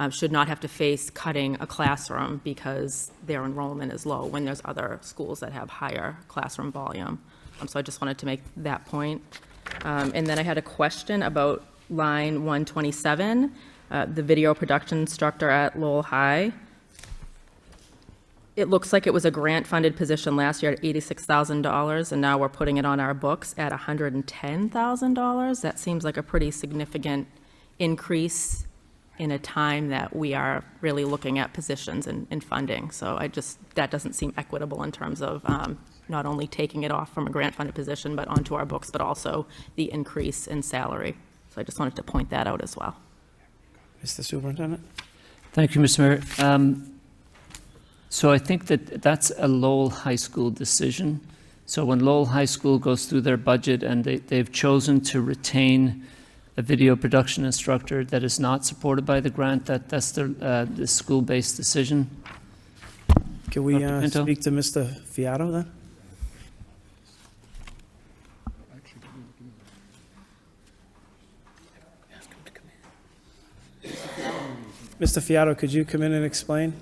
should not have to face cutting a classroom because their enrollment is low when there's other schools that have higher classroom volume. So I just wanted to make that point. And then I had a question about line 127, the video production instructor at Lowell High. It looks like it was a grant-funded position last year at $86,000, and now we're putting it on our books at $110,000. That seems like a pretty significant increase in a time that we are really looking at positions and funding. So that doesn't seem equitable in terms of not only taking it off from a grant-funded position, but onto our books, but also the increase in salary. So I just wanted to point that out as well. Mr. Superintendent? Thank you, Mr. Mayor. So I think that's a Lowell High School decision. So when Lowell High School goes through their budget and they've chosen to retain a video production instructor that is not supported by the grant, that's the school-based decision. Can we Dr. Pinto? speak to Mr. Fiato then? Mr. Fiato, could you come in and explain?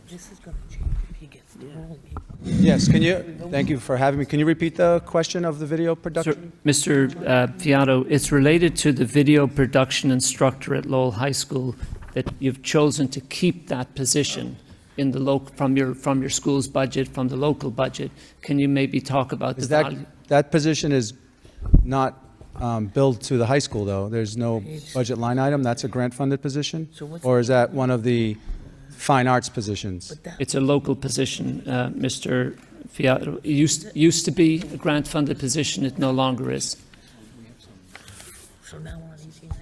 This is going to change if he gets the role. Yes, thank you for having me. Can you repeat the question of the video production? Mr. Fiato, it's related to the video production instructor at Lowell High School, that you've chosen to keep that position in the from your school's budget, from the local budget. Can you maybe talk about the value? That position is not billed to the high school, though. There's no budget line item. That's a grant-funded position? Or is that one of the fine arts positions? It's a local position, Mr. Fiato. It used to be a grant-funded position. It no longer is. So now we're on EC90.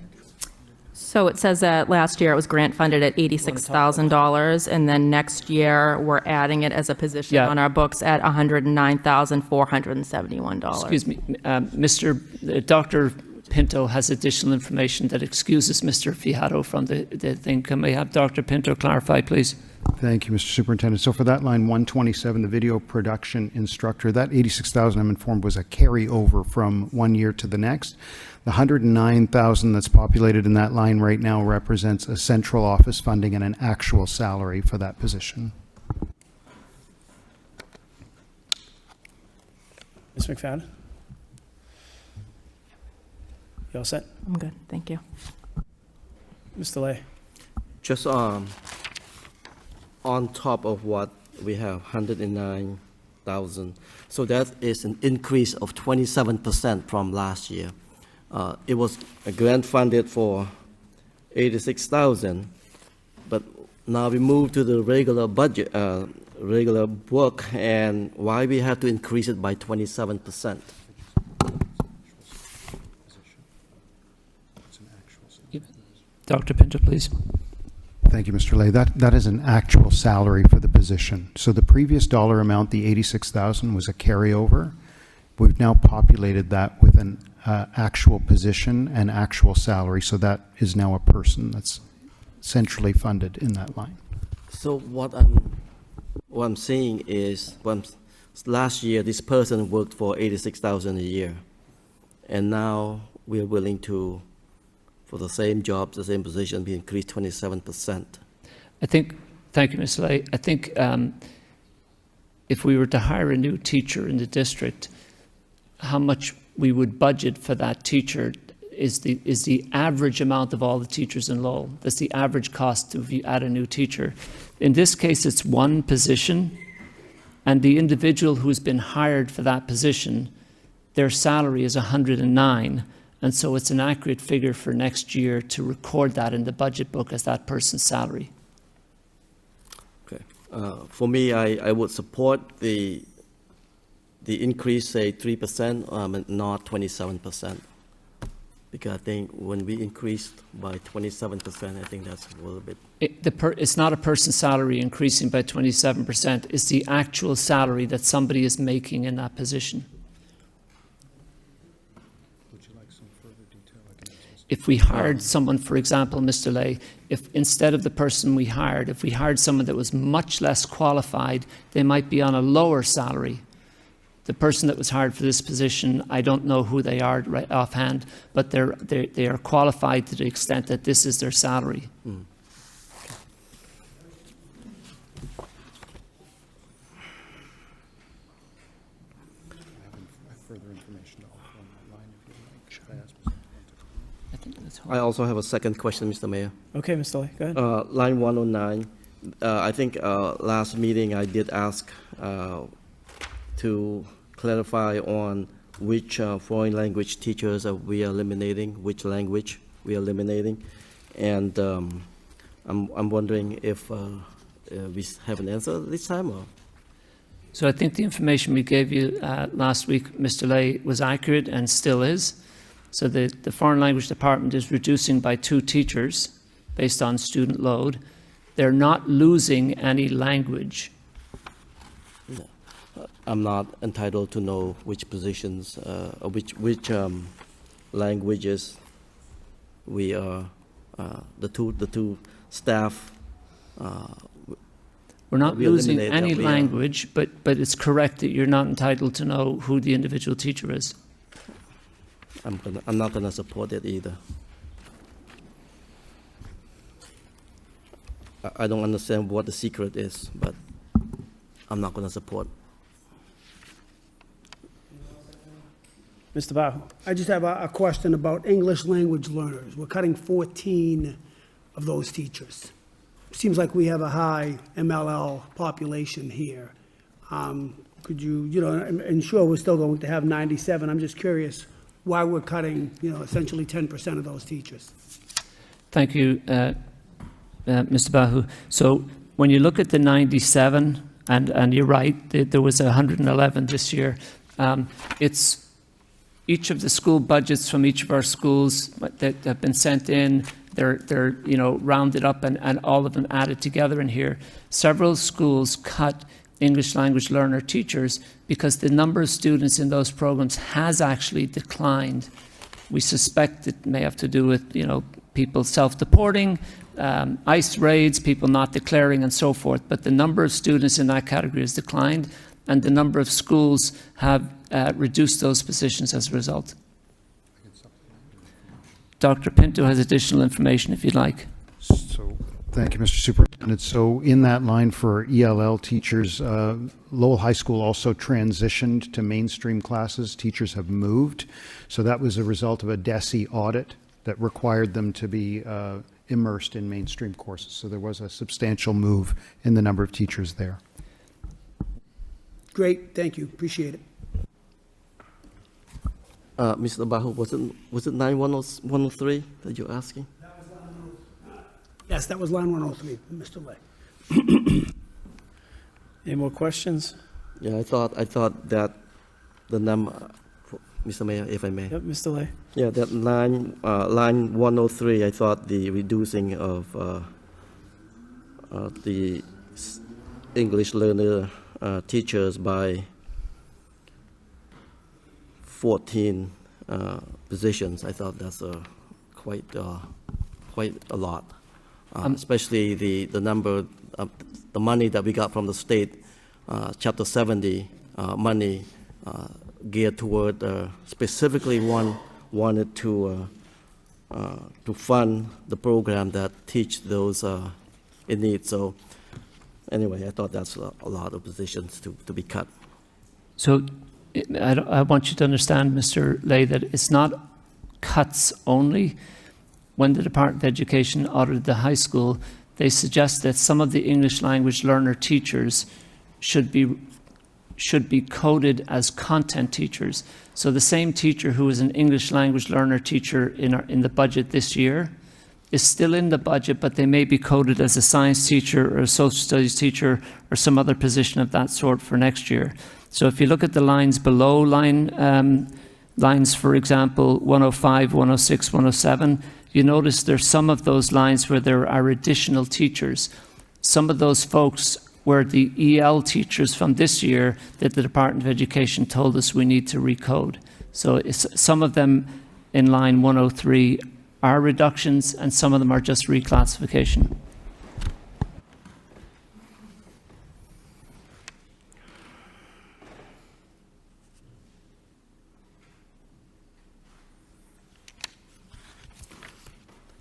So it says that last year it was grant-funded at $86,000, and then next year we're adding it as a position on our books at $109,471. Excuse me, Dr. Pinto has additional information that excuses Mr. Fiato from the thing. Can we have Dr. Pinto clarify, please? Thank you, Mr. Superintendent. So for that line 127, the video production instructor, that 86,000, I'm informed, was a carryover from one year to the next. The 109,000 that's populated in that line right now represents a central office funding and an actual salary for that position. Ms. McFadden? You all set? I'm good, thank you. Mr. Lay? Just on top of what we have, 109,000. So that is an increase of 27% from last year. It was a grant funded for 86,000, but now we move to the regular budget, regular work, and why we have to increase it by 27%? Dr. Pinto, please. Thank you, Mr. Lay. That is an actual salary for the position. So the previous dollar amount, the 86,000, was a carryover. We've now populated that with an actual position and actual salary, so that is now a person that's centrally funded in that line. So what I'm saying is, last year this person worked for 86,000 a year, and now we're willing to, for the same job, the same position, we increase 27%. I think, thank you, Ms. Lay. I think if we were to hire a new teacher in the district, how much we would budget for that teacher is the average amount of all the teachers in Lowell. That's the average cost if you add a new teacher. In this case, it's one position, and the individual who's been hired for that position, their salary is 109, and so it's an accurate figure for next year to record that in the budget book as that person's salary. Okay. For me, I would support the increase, say 3%, and not 27%. Because I think when we increased by 27%, I think that's a little bit. It's not a person's salary increasing by 27%. It's the actual salary that somebody is making in that position. Would you like some further detail? If we hired someone, for example, Mr. Lay, if instead of the person we hired, if we hired someone that was much less qualified, they might be on a lower salary. The person that was hired for this position, I don't know who they are right offhand, but they are qualified to the extent that this is their salary. Mm. I also have a second question, Mr. Mayor. Okay, Mr. Lay, go ahead. Line 109. I think last meeting I did ask to clarify on which foreign language teachers we are eliminating, which language we are eliminating, and I'm wondering if we have an answer this time, or? So I think the information we gave you last week, Mr. Lay, was accurate and still is. So the foreign language department is reducing by 2 teachers based on student load. They're not losing any language. No. I'm not entitled to know which positions, or which languages we are, the two staff. We're not losing any language, but it's correct that you're not entitled to know who the individual teacher is. I'm not gonna support it either. I don't understand what the secret is, but I'm not gonna support. Mr. Bahu, I just have a question about English language learners. We're cutting 14 of those teachers. Seems like we have a high MLL population here. Could you, and sure, we're still going to have 97. I'm just curious why we're cutting, essentially 10% of those teachers. Thank you, Mr. Bahu. So when you look at the 97, and you're right, there was 111 this year. It's each of the school budgets from each of our schools that have been sent in. They're rounded up and all of them added together in here. Several schools cut English language learner teachers because the number of students in those programs has actually declined. We suspect it may have to do with people self-deporting, ICE raids, people not declaring, and so forth. But the number of students in that category has declined, and the number of schools have reduced those positions as a result. Dr. Pinto has additional information if you'd like. So, thank you, Mr. Superintendent. So in that line for ELL teachers, Lowell High School also transitioned to mainstream classes. Teachers have moved. So that was a result of a DESE audit that required them to be immersed in mainstream courses. So there was a substantial move in the number of teachers there. Great, thank you, appreciate it. Mr. Bahu, was it 9103 that you're asking? Yes, that was line 103, Mr. Lay. Any more questions? Yeah, I thought that the number, Mr. Mayor, if I may. Yep, Mr. Lay. Yeah, that line 103, I thought the reducing of the English learner teachers by 14 positions. I thought that's quite a lot, especially the number of the money that we got from the state, Chapter 70 money geared toward specifically wanted to fund the program that teach those in need. So anyway, I thought that's a lot of positions to be cut. So I want you to understand, Mr. Lay, that it's not cuts only. When the Department of Education audited the high school, they suggest that some of the English language learner teachers should be coded as content teachers. So the same teacher who is an English language learner teacher in the budget this year is still in the budget, but they may be coded as a science teacher or a social studies teacher or some other position of that sort for next year. So if you look at the lines below lines, for example, 105, 106, 107, you notice there's some of those lines where there are additional teachers. Some of those folks were the EL teachers from this year that the Department of Education told us we need to recode. So some of them in line 103 are reductions and some of them are just reclassification.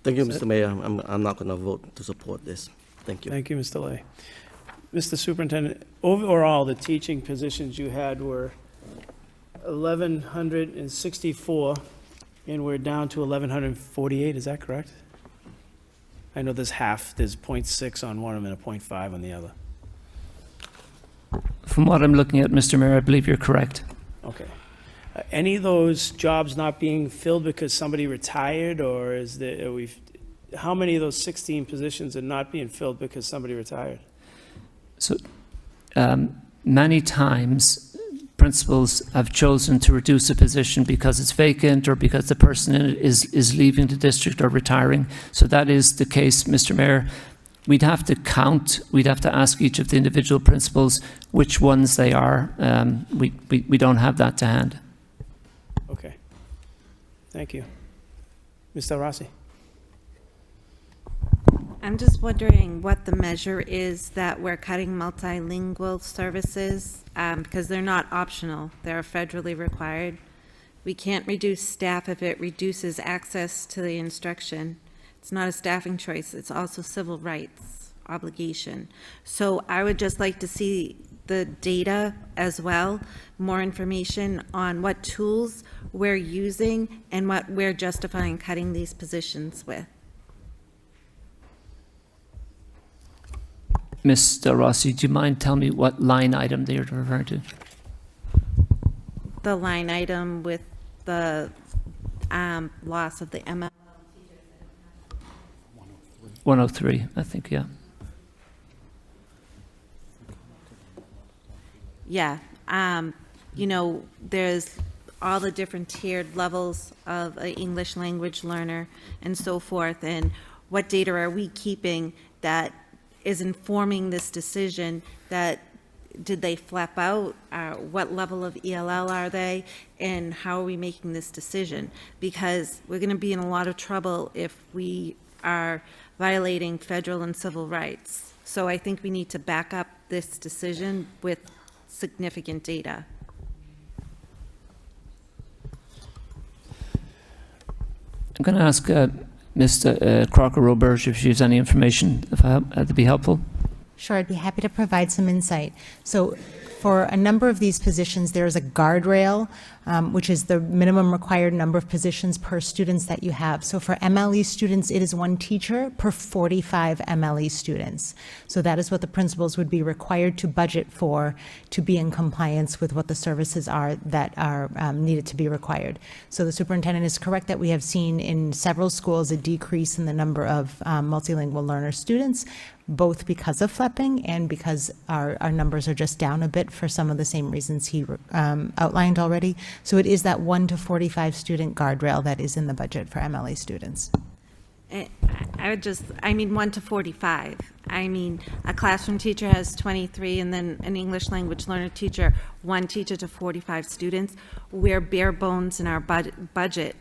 Thank you, Mr. Mayor. I'm not going to vote to support this. Thank you. Thank you, Mr. Lay. Mr. Superintendent, overall, the teaching positions you had were 1,164, and we're down to 1,148, is that correct? I know there's half, there's 0.6 on one of them and a 0.5 on the other. From what I'm looking at, Mr. Mayor, I believe you're correct. Okay. Any of those jobs not being filled because somebody retired, or is there, how many of those 16 positions are not being filled because somebody retired? So many times principals have chosen to reduce a position because it's vacant or because the person in it is leaving the district or retiring. So that is the case, Mr. Mayor. We'd have to count, we'd have to ask each of the individual principals which ones they are. We don't have that to hand. Okay. Thank you. Mr. Rossi. I'm just wondering what the measure is that we're cutting multilingual services, because they're not optional. They're federally required. We can't reduce staff if it reduces access to the instruction. It's not a staffing choice. It's also civil rights obligation. So I would just like to see the data as well, more information on what tools we're using and what we're justifying cutting these positions with. Mr. Rossi, do you mind telling me what line item they're referring to? The line item with the loss of the ML. 103, I think, yeah. Yeah, you know, there's all the different tiered levels of an English language learner and so forth, and what data are we keeping that is informing this decision? That did they flap out? What level of ELL are they? And how are we making this decision? Because we're going to be in a lot of trouble if we are violating federal and civil rights. So I think we need to back up this decision with significant data. I'm going to ask Mr. Crocker-Roberge if she has any information, if that'd be helpful. Sure, I'd be happy to provide some insight. So for a number of these positions, there is a guardrail, which is the minimum required number of positions per students that you have. So for MLE students, it is one teacher per 45 MLE students. So that is what the principals would be required to budget for to be in compliance with what the services are that are needed to be required. So the superintendent is correct that we have seen in several schools a decrease in the number of multilingual learner students, both because of flipping and because our numbers are just down a bit for some of the same reasons he outlined already. So it is that 1 to 45 student guardrail that is in the budget for MLA students. I would just, I mean, 1 to 45. I mean, a classroom teacher has 23, and then an English language learner teacher, 1 teacher to 45 students. We're bare bones in our budget.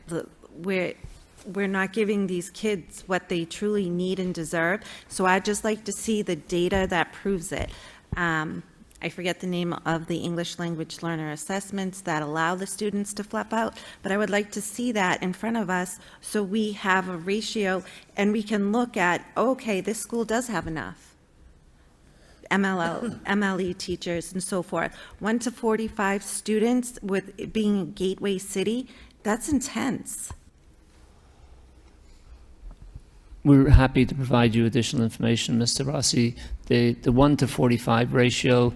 We're not giving these kids what they truly need and deserve. So I'd just like to see the data that proves it. I forget the name of the English language learner assessments that allow the students to flip out, but I would like to see that in front of us so we have a ratio and we can look at, okay, this school does have enough MLE teachers and so forth. 1 to 45 students with it being a gateway city, that's intense. We're happy to provide you additional information, Mr. Rossi. The 1 to 45 ratio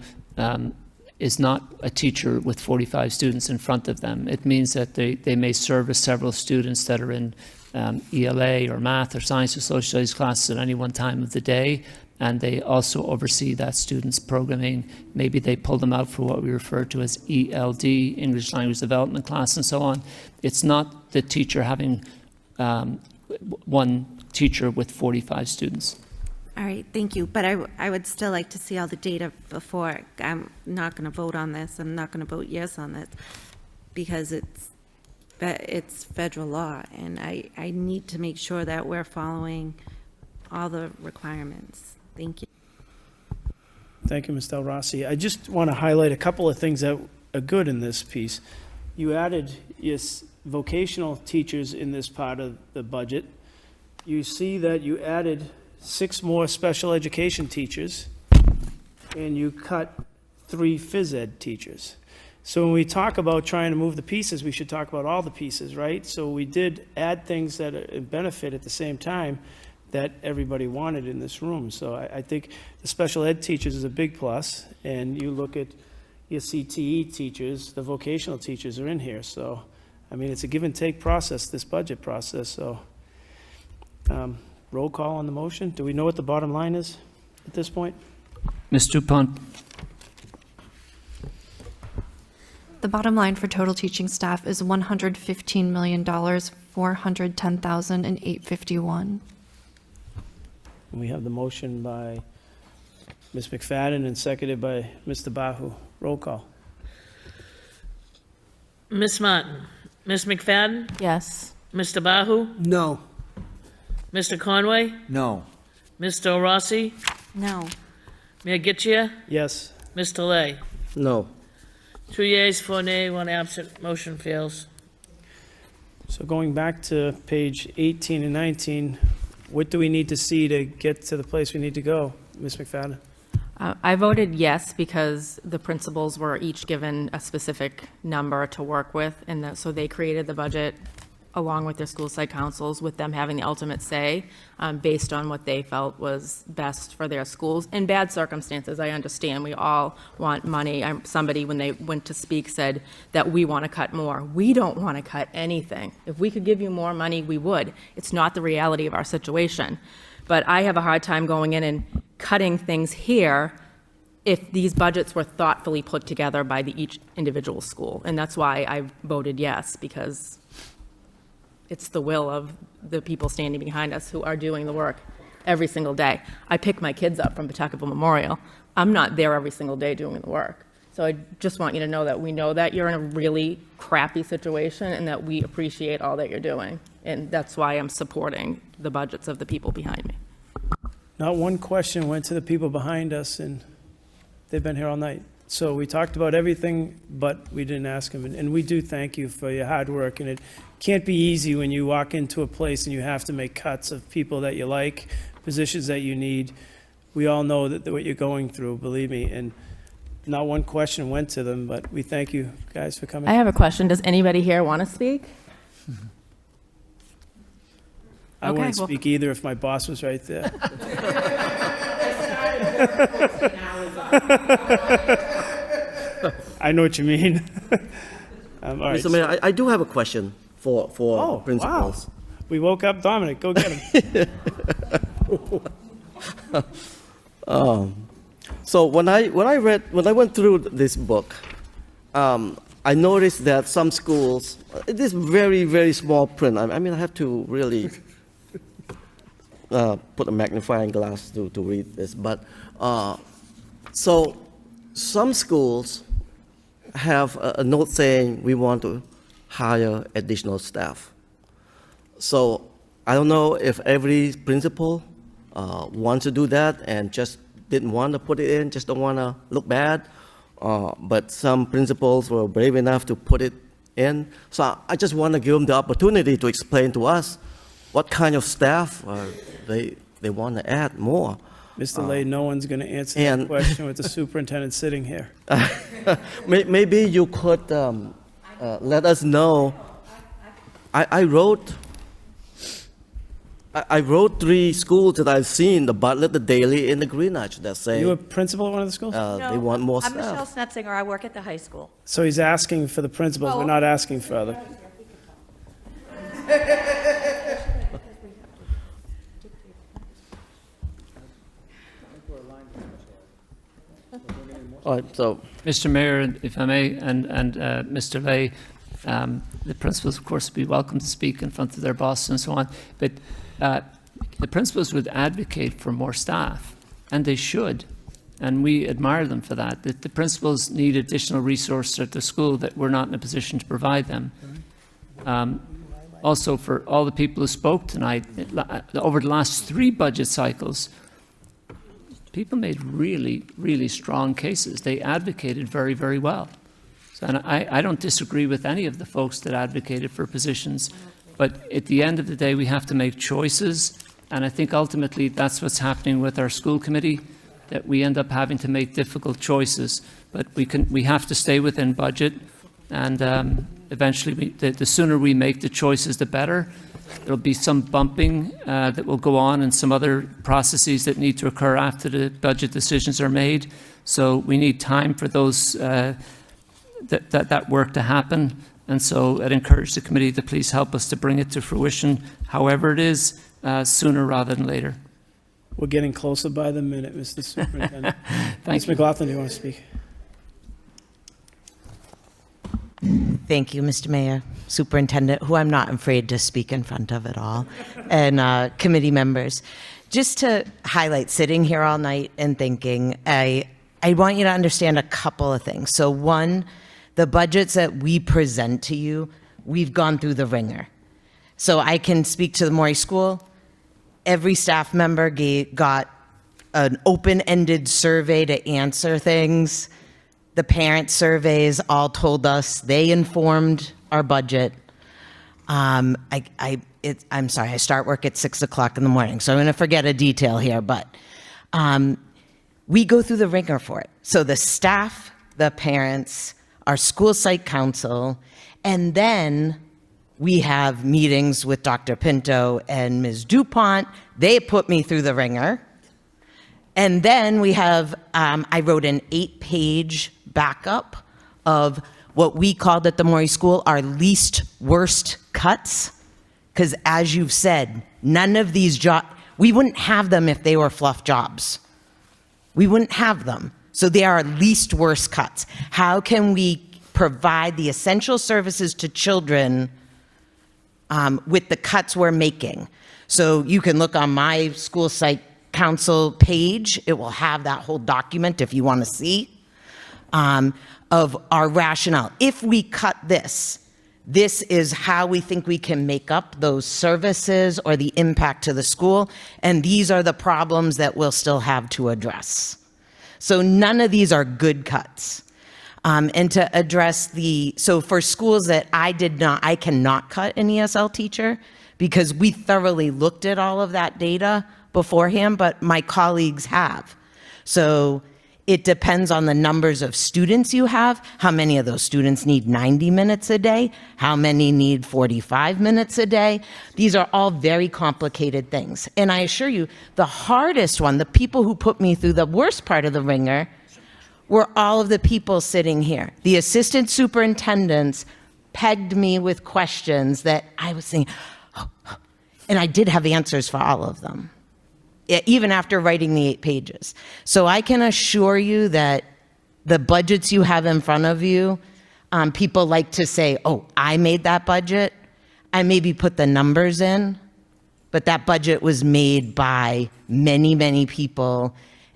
is not a teacher with 45 students in front of them. It means that they may service several students that are in ELA or math or science or social studies classes at any one time of the day, and they also oversee that student's programming. Maybe they pull them out for what we refer to as ELD, English Language Development class, and so on. It's not the teacher having one teacher with 45 students. All right, thank you. But I would still like to see all the data before. I'm not going to vote on this. I'm not going to vote yes on this because it's federal law, and I need to make sure that we're following all the requirements. Thank you. Thank you, Ms. Del Rossi. I just want to highlight a couple of things that are good in this piece. You added yes, vocational teachers in this part of the budget. You see that you added 6 more special education teachers, and you cut 3 phys ed teachers. So when we talk about trying to move the pieces, we should talk about all the pieces, right? So we did add things that benefit at the same time that everybody wanted in this room. So I think the special ed teachers is a big plus, and you look at your CTE teachers, the vocational teachers are in here. So, I mean, it's a give and take process, this budget process. So roll call on the motion. Do we know what the bottom line is at this point? Ms. Dupont. The bottom line for total teaching staff is $115,410,851. We have the motion by Ms. McFadden and seconded by Mr. Bahu. Roll call. Ms. Martin? Ms. McFadden? Yes. Mr. Bahu? No. Mr. Conway? No. Ms. Del Rossi? No. Mayor Getchia? Yes. Mr. Lay? No. 2 yeas, 4 nay, 1 absent. Motion fails. So going back to page 18 and 19, what do we need to see to get to the place we need to go, Ms. McFadden? I voted yes because the principals were each given a specific number to work with, and so they created the budget along with their school site councils, with them having the ultimate say based on what they felt was best for their schools. In bad circumstances, I understand. We all want money. Somebody, when they went to speak, said that we want to cut more. We don't want to cut anything. If we could give you more money, we would. It's not the reality of our situation. But I have a hard time going in and cutting things here if these budgets were thoughtfully put together by each individual school. And that's why I voted yes, because it's the will of the people standing behind us who are doing the work every single day. I pick my kids up from Pawtuckaville Memorial. I'm not there every single day doing the work. So I just want you to know that we know that you're in a really crappy situation and that we appreciate all that you're doing. And that's why I'm supporting the budgets of the people behind me. Not one question went to the people behind us, and they've been here all night. So we talked about everything, but we didn't ask them. And we do thank you for your hard work. And it can't be easy when you walk into a place and you have to make cuts of people that you like, positions that you need. We all know that what you're going through, believe me. And not one question went to them, but we thank you guys for coming. I have a question. Does anybody here want to speak? I Okay, wouldn't well- speak either if my boss was right there. I know what you mean. All right. Mr. Mayor, I do have a question for principals. Wow. We woke up Dominic. Go get him. So when I went through this book, I noticed that some schools, this very, very small print, I mean, I have to really put a magnifying glass to read this, but so some schools have a note saying we want to hire additional staff. So I don't know if every principal wants to do that and just didn't want to put it in, just don't want to look bad. But some principals were brave enough to put it in. So I just want to give them the opportunity to explain to us what kind of staff they want to add more. Mr. Lay, no one's going to answer that question with the superintendent sitting here. Maybe you could let us know. I wrote 3 schools that I've seen, the Bartlett, the Daily, and the Greenwich, that say You a principal at one of the schools? they want more I'm Michelle staff. Snetzinger. I work at the high school. So he's asking for the principals, we're not asking for other. All right, so Mr. Mayor, if I may, and Mr. Lay, the principals, of course, would be welcome to speak in front of their boss and so on, but the principals would advocate for more staff, and they should, and we admire them for that. The principals need additional resources at the school that we're not in a position to provide them. Also, for all the people who spoke tonight, over the last 3 budget cycles, people made really, really strong cases. They advocated very, very well. So, and I don't disagree with any of the folks that advocated for positions, but at the end of the day, we have to make choices, and I think ultimately that's what's happening with our school committee, that we end up having to make difficult choices. But we have to stay within budget, and eventually, the sooner we make the choices, the better. There'll be some bumping that will go on and some other processes that need to occur after the budget decisions are made. So we need time for those that work to happen. And so I'd encourage the committee to please help us to bring it to fruition, however it is, sooner rather than later. We're getting closer by the minute, Mr. Superintendent. Ms. McLaughlin, do you want to speak? Thank you, Mr. Mayor, Superintendent, who I'm not afraid to speak in front of at all, and committee members. Just to highlight, sitting here all night and thinking, I want you to understand a couple of things. So one, the budgets that we present to you, we've gone through the ringer. So I can speak to the Morey School. Every staff member got an open-ended survey to answer things. The parent surveys all told us they informed our budget. I'm sorry, I start work at 6 o'clock in the morning, so I'm going to forget a detail here, but we go through the ringer for it. So the staff, the parents, our school site council, and then we have meetings with Dr. Pinto and Ms. DuPont. They put me through the ringer. And then we have, I wrote an 8-page backup of what we called at the Morey School our least worst cuts. Because as you've said, none of these jobs, we wouldn't have them if they were fluff jobs. We wouldn't have them. So they are our least worst cuts. How can we provide the essential services to children with the cuts we're making? So you can look on my school site council page. It will have that whole document if you want to see of our rationale. If we cut this, this is how we think we can make up those services or the impact to the school, and these are the problems that we'll still have to address. So none of these are good cuts. And to address so for schools that I cannot cut an ESL teacher because we thoroughly looked at all of that data beforehand, but my colleagues have. So it depends on the numbers of students you have. How many of those students need 90 minutes a day? How many need 45 minutes a day? These are all very complicated things. And I assure you, the hardest one, the people who put me through the worst part of the ringer, were all of the people sitting here. The assistant superintendents pegged me with questions that I was saying, and I did have answers for all of them, even after writing the 8 pages. So I can assure you that the budgets you have in front of you, people like to say, oh, I made that budget. I maybe put the numbers in, but that budget was made by many, many people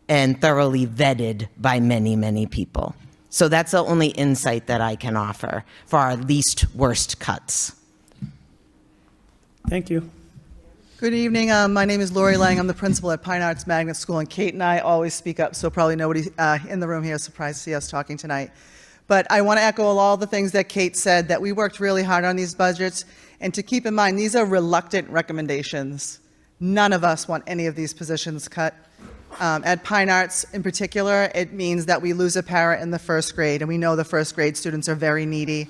and thoroughly vetted by many, many people. So that's the only insight that I can offer for our least worst cuts. Thank you. Good evening. My name is Lori Lang. I'm the principal at Pine Arts Magnet School, and Kate and I always speak up, so probably nobody in the room here is surprised to see us talking tonight. But I want to echo all the things that Kate said, that we worked really hard on these budgets, and to keep in mind, these are reluctant recommendations. None of us want any of these positions cut. At Pine Arts in particular, it means that we lose a para in the first grade, and we know the first grade students are very needy.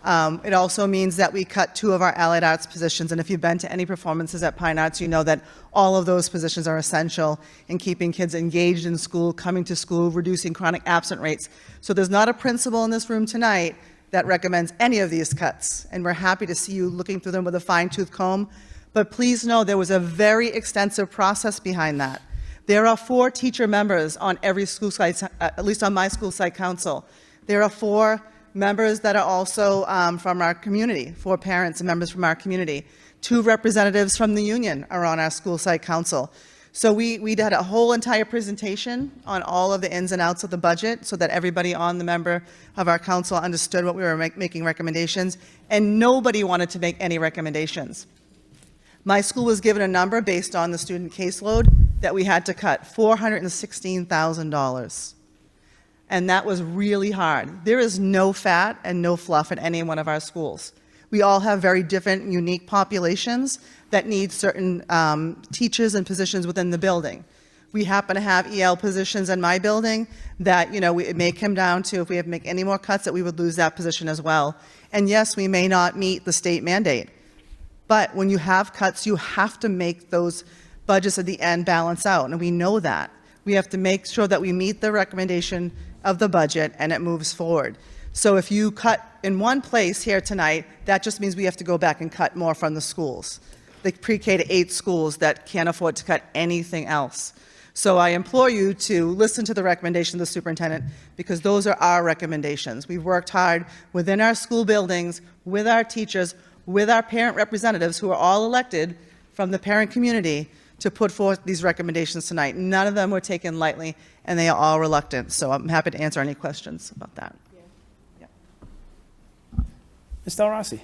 It also means that we cut 2 of our allied arts positions, and if you've been to any performances at Pine Arts, you know that all of those positions are essential in keeping kids engaged in school, coming to school, reducing chronic absent rates. So there's not a principal in this room tonight that recommends any of these cuts, and we're happy to see you looking through them with a fine-tooth comb. But please know there was a very extensive process behind that. There are 4 teacher members on every school site, at least on my school site council. There are 4 members that are also from our community, 4 parents and members from our community. 2 representatives from the union are on our school site council. So we did a whole entire presentation on all of the ins and outs of the budget so that everybody on the member of our council understood what we were making recommendations, and nobody wanted to make any recommendations. My school was given a number based on the student caseload that we had to cut, $416,000. And that was really hard. There is no fat and no fluff in any one of our schools. We all have very different, unique populations that need certain teachers and positions within the building. We happen to have EL positions in my building that, it may come down to, if we have to make any more cuts, that we would lose that position as well. And yes, we may not meet the state mandate. But when you have cuts, you have to make those budgets at the end balance out, and we know that. We have to make sure that we meet the recommendation of the budget and it moves forward. So if you cut in one place here tonight, that just means we have to go back and cut more from the schools, the pre-K to 8 schools that can't afford to cut anything else. So I implore you to listen to the recommendation of the superintendent, because those are our recommendations. We've worked hard within our school buildings, with our teachers, with our parent representatives who are all elected from the parent community to put forth these recommendations tonight. None of them were taken lightly, and they are all reluctant. So I'm happy to answer any questions about that. Ms. Del Rossi.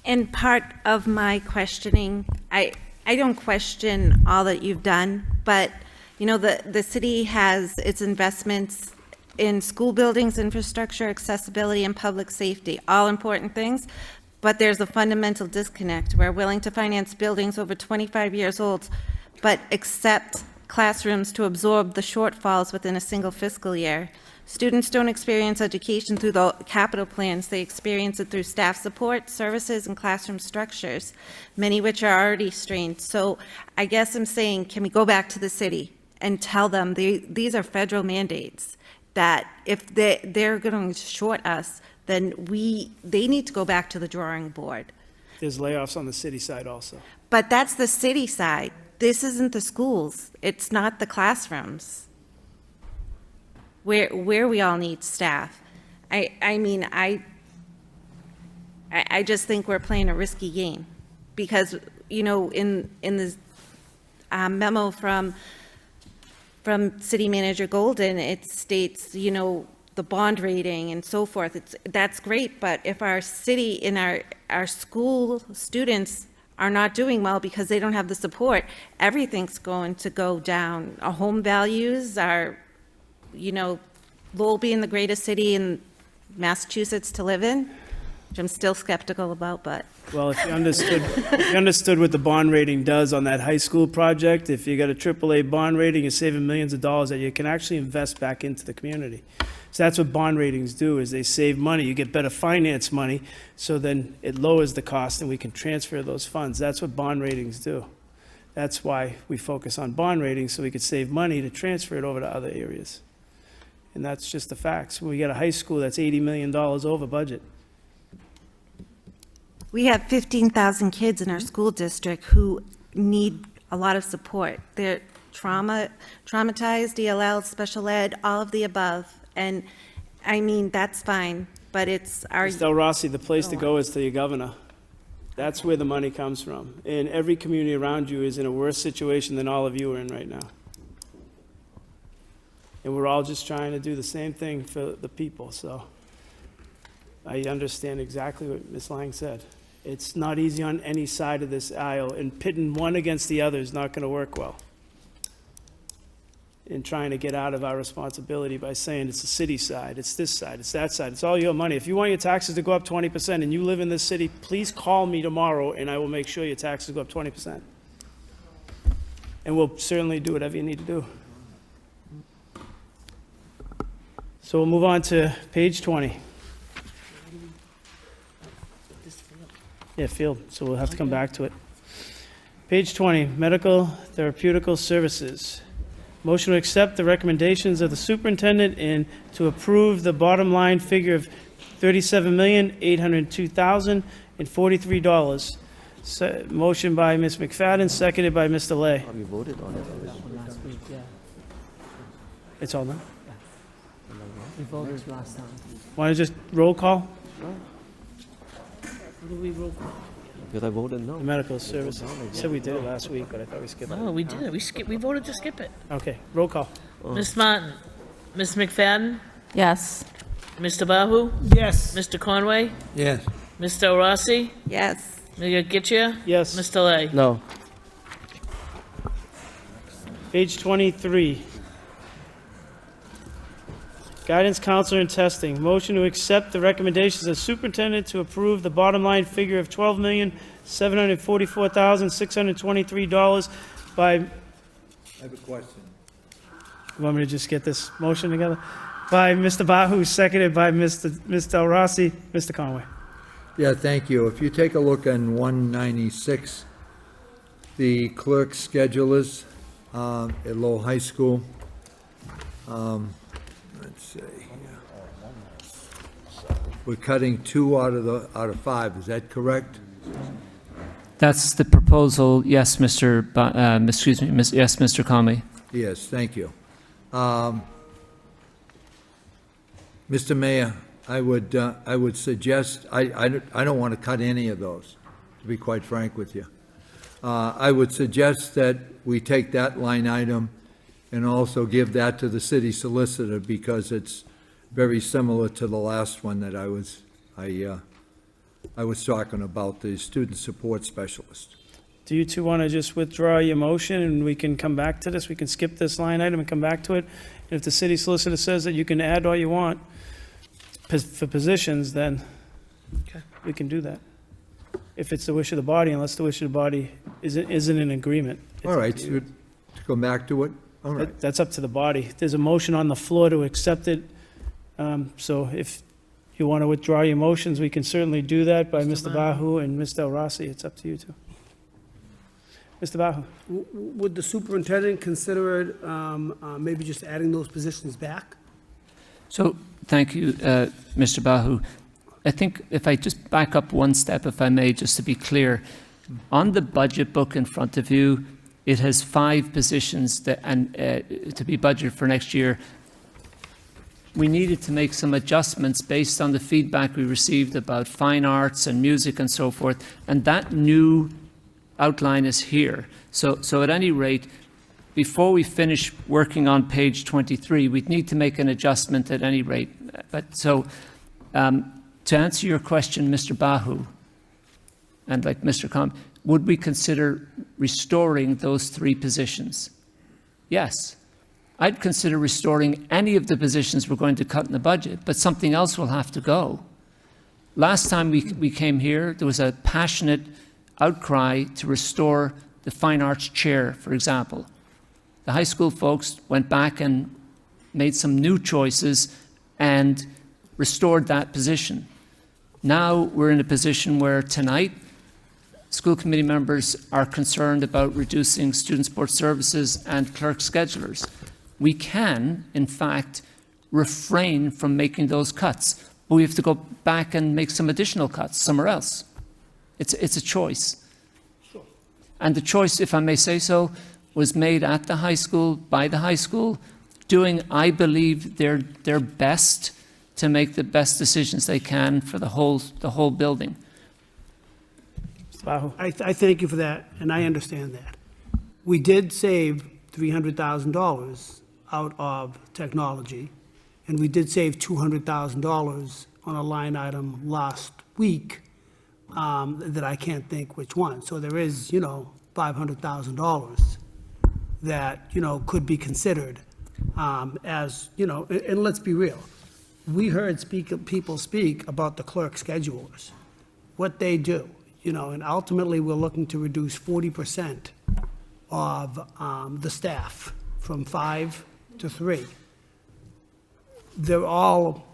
And part of my questioning, I don't question all that you've done, but the city has its investments in school buildings, infrastructure, accessibility, and public safety, all important things. But there's a fundamental disconnect. We're willing to finance buildings over 25 years old, but accept classrooms to absorb the shortfalls within a single fiscal year. Students don't experience education through the capital plans. They experience it through staff support, services, and classroom structures, many which are already strained. So I guess I'm saying, can we go back to the city and tell them these are federal mandates, that if they're going to short us, then they need to go back to the drawing board. There's layoffs on the city side also. But that's the city side. This isn't the schools. It's not the classrooms where we all need staff. I just think we're playing a risky game, because in this memo from City Manager Golden, it states the bond rating and so forth. That's great, but if our city and our school students are not doing well because they don't have the support, everything's going to go down. Our home values are, Lowell being the greatest city in Massachusetts to live in, which I'm still skeptical about, but. Well, if you understood what the bond rating does on that high school project, if you got a AAA bond rating, you're saving millions of dollars that you can actually invest back into the community. So that's what bond ratings do, is they save money. You get better finance money, so then it lowers the cost and we can transfer those funds. That's what bond ratings do. That's why we focus on bond ratings, so we could save money to transfer it over to other areas. And that's just the facts. We got a high school that's $80 million over budget. We have 15,000 kids in our school district who need a lot of support. They're traumatized, ELL, special ed, all of the above. And that's fine, but it's our. Ms. Del Rossi, the place to go is to your governor. That's where the money comes from. And every community around you is in a worse situation than all of you are in right now. And we're all just trying to do the same thing for the people, so I understand exactly what Ms. Lang said. It's not easy on any side of this aisle, and pitting one against the other is not going to work well. In trying to get out of our responsibility by saying it's the city side, it's this side, it's that side, it's all your money. If you want your taxes to go up 20% and you live in this city, please call me tomorrow and I will make sure your taxes go up 20%. And we'll certainly do whatever you need to do. So we'll move on to page 20. Yeah, field, so we'll have to come back to it. Page 20, medical therapeutical services. Motion to accept the recommendations of the superintendent and to approve the bottom line figure of $37,802,043. Motion by Ms. McFadden, seconded by Mr. Lay. You voted on it. Last week, yeah. It's all done. We voted last time. Want to just roll call? What do we roll call? Because I voted no. The medical services. Said we did it last week, but I thought we skipped it. No, we did. We voted to skip it. Okay, roll call. Ms. Martin, Ms. McFadden, Yes. Mr. Bahu, Yes. Mr. Conway, Yes. Mr. Rossi, Yes. Mayor Getchia, Yes. Mr. Lay. No. Page 23. Guidance counselor and testing. Motion to accept the recommendations of superintendent to approve the bottom line figure of $12,744,623 by, I have a question. you want me to just get this motion together? By Mr. Bahu, seconded by Ms. Del Rossi. Mr. Conway. Yeah, thank you. If you take a look on 196, the clerk schedulers at Lowell High School, let's see. We're cutting 2 out of 5, is that correct? That's the proposal, yes, Mr. Yes, Mr. Conway. Yes, thank you. Mr. Mayor, I would suggest, I don't want to cut any of those, to be quite frank with you. I would suggest that we take that line item and also give that to the city solicitor, because it's very similar to the last one that I was talking about, the student support specialist. Do you two want to just withdraw your motion and we can come back to this? We can skip this line item and come back to it. If the city solicitor says that you can add all you want for positions, then we can do that. If it's the wish of the body, unless the wish of the body isn't in agreement. It's All up right, to so you. to go back to it? All right. That's up to the body. There's a motion on the floor to accept it. So if you want to withdraw your motions, we can certainly do that by Mr. Bahu and Ms. Del Rossi. It's up to you two. Mr. Bahu. Would the superintendent consider maybe just adding those positions back? So, thank you, Mr. Bahu. I think if I just back up one step, if I may, just to be clear, on the budget book in front of you, it has 5 positions to be budgeted for next year. We needed to make some adjustments based on the feedback we received about fine arts and music and so forth, and that new outline is here. So at any rate, before we finish working on page 23, we'd need to make an adjustment at any rate. But so, to answer your question, Mr. Bahu, and like Mr. Com, would we consider restoring those 3 positions? Yes. I'd consider restoring any of the positions we're going to cut in the budget, but something else will have to go. Last time we came here, there was a passionate outcry to restore the fine arts chair, for example. The high school folks went back and made some new choices and restored that position. Now we're in a position where tonight, school committee members are concerned about reducing student support services and clerk schedulers. We can, in fact, refrain from making those cuts, but we have to go back and make some additional cuts somewhere else. It's a choice. And the choice, if I may say so, was made at the high school, by the high school, doing, I believe, their best to make the best decisions they can for the whole building. Bahu. I thank you for that, and I understand that. We did save $300,000 out of technology, and we did save $200,000 on a line item last week that I can't think which one. So there is, $500,000 that, could be considered as, and let's be real. We heard people speak about the clerk schedulers, what they do, and ultimately we're looking to reduce 40% of the staff from 5 to 3. They're all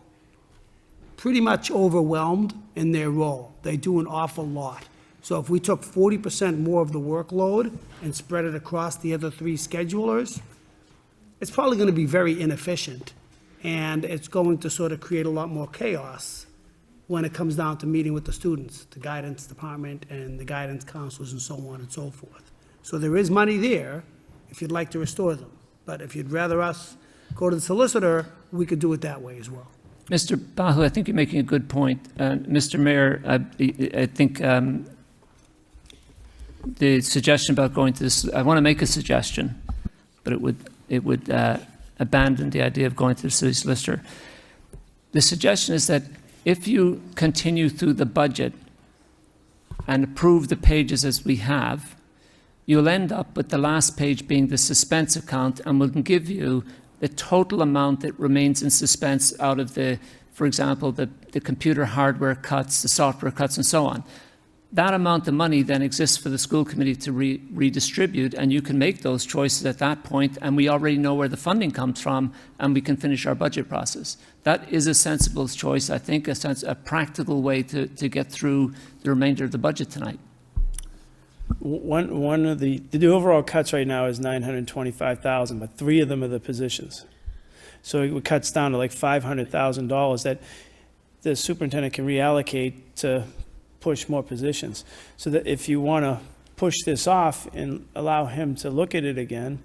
pretty much overwhelmed in their role. They do an awful lot. So if we took 40% more of the workload and spread it across the other 3 schedulers, it's probably going to be very inefficient, and it's going to sort of create a lot more chaos when it comes down to meeting with the students, the guidance department and the guidance counselors and so on and so forth. So there is money there if you'd like to restore them. But if you'd rather us go to the solicitor, we could do it that way as well. Mr. Bahu, I think you're making a good point. Mr. Mayor, I think the suggestion about going to this, I want to make a suggestion, but it would abandon the idea of going to the city solicitor. The suggestion is that if you continue through the budget and approve the pages as we have, you'll end up with the last page being the suspense account, and we'll give you the total amount that remains in suspense out of the, for example, the computer hardware cuts, the software cuts, and so on. That amount of money then exists for the school committee to redistribute, and you can make those choices at that point, and we already know where the funding comes from, and we can finish our budget process. That is a sensible choice, I think, a practical way to get through the remainder of the budget tonight. One of the overall cuts right now is $925,000, but 3 of them are the positions. So it cuts down to like $500,000 that the superintendent can reallocate to push more positions. So that if you want to push this off and allow him to look at it again,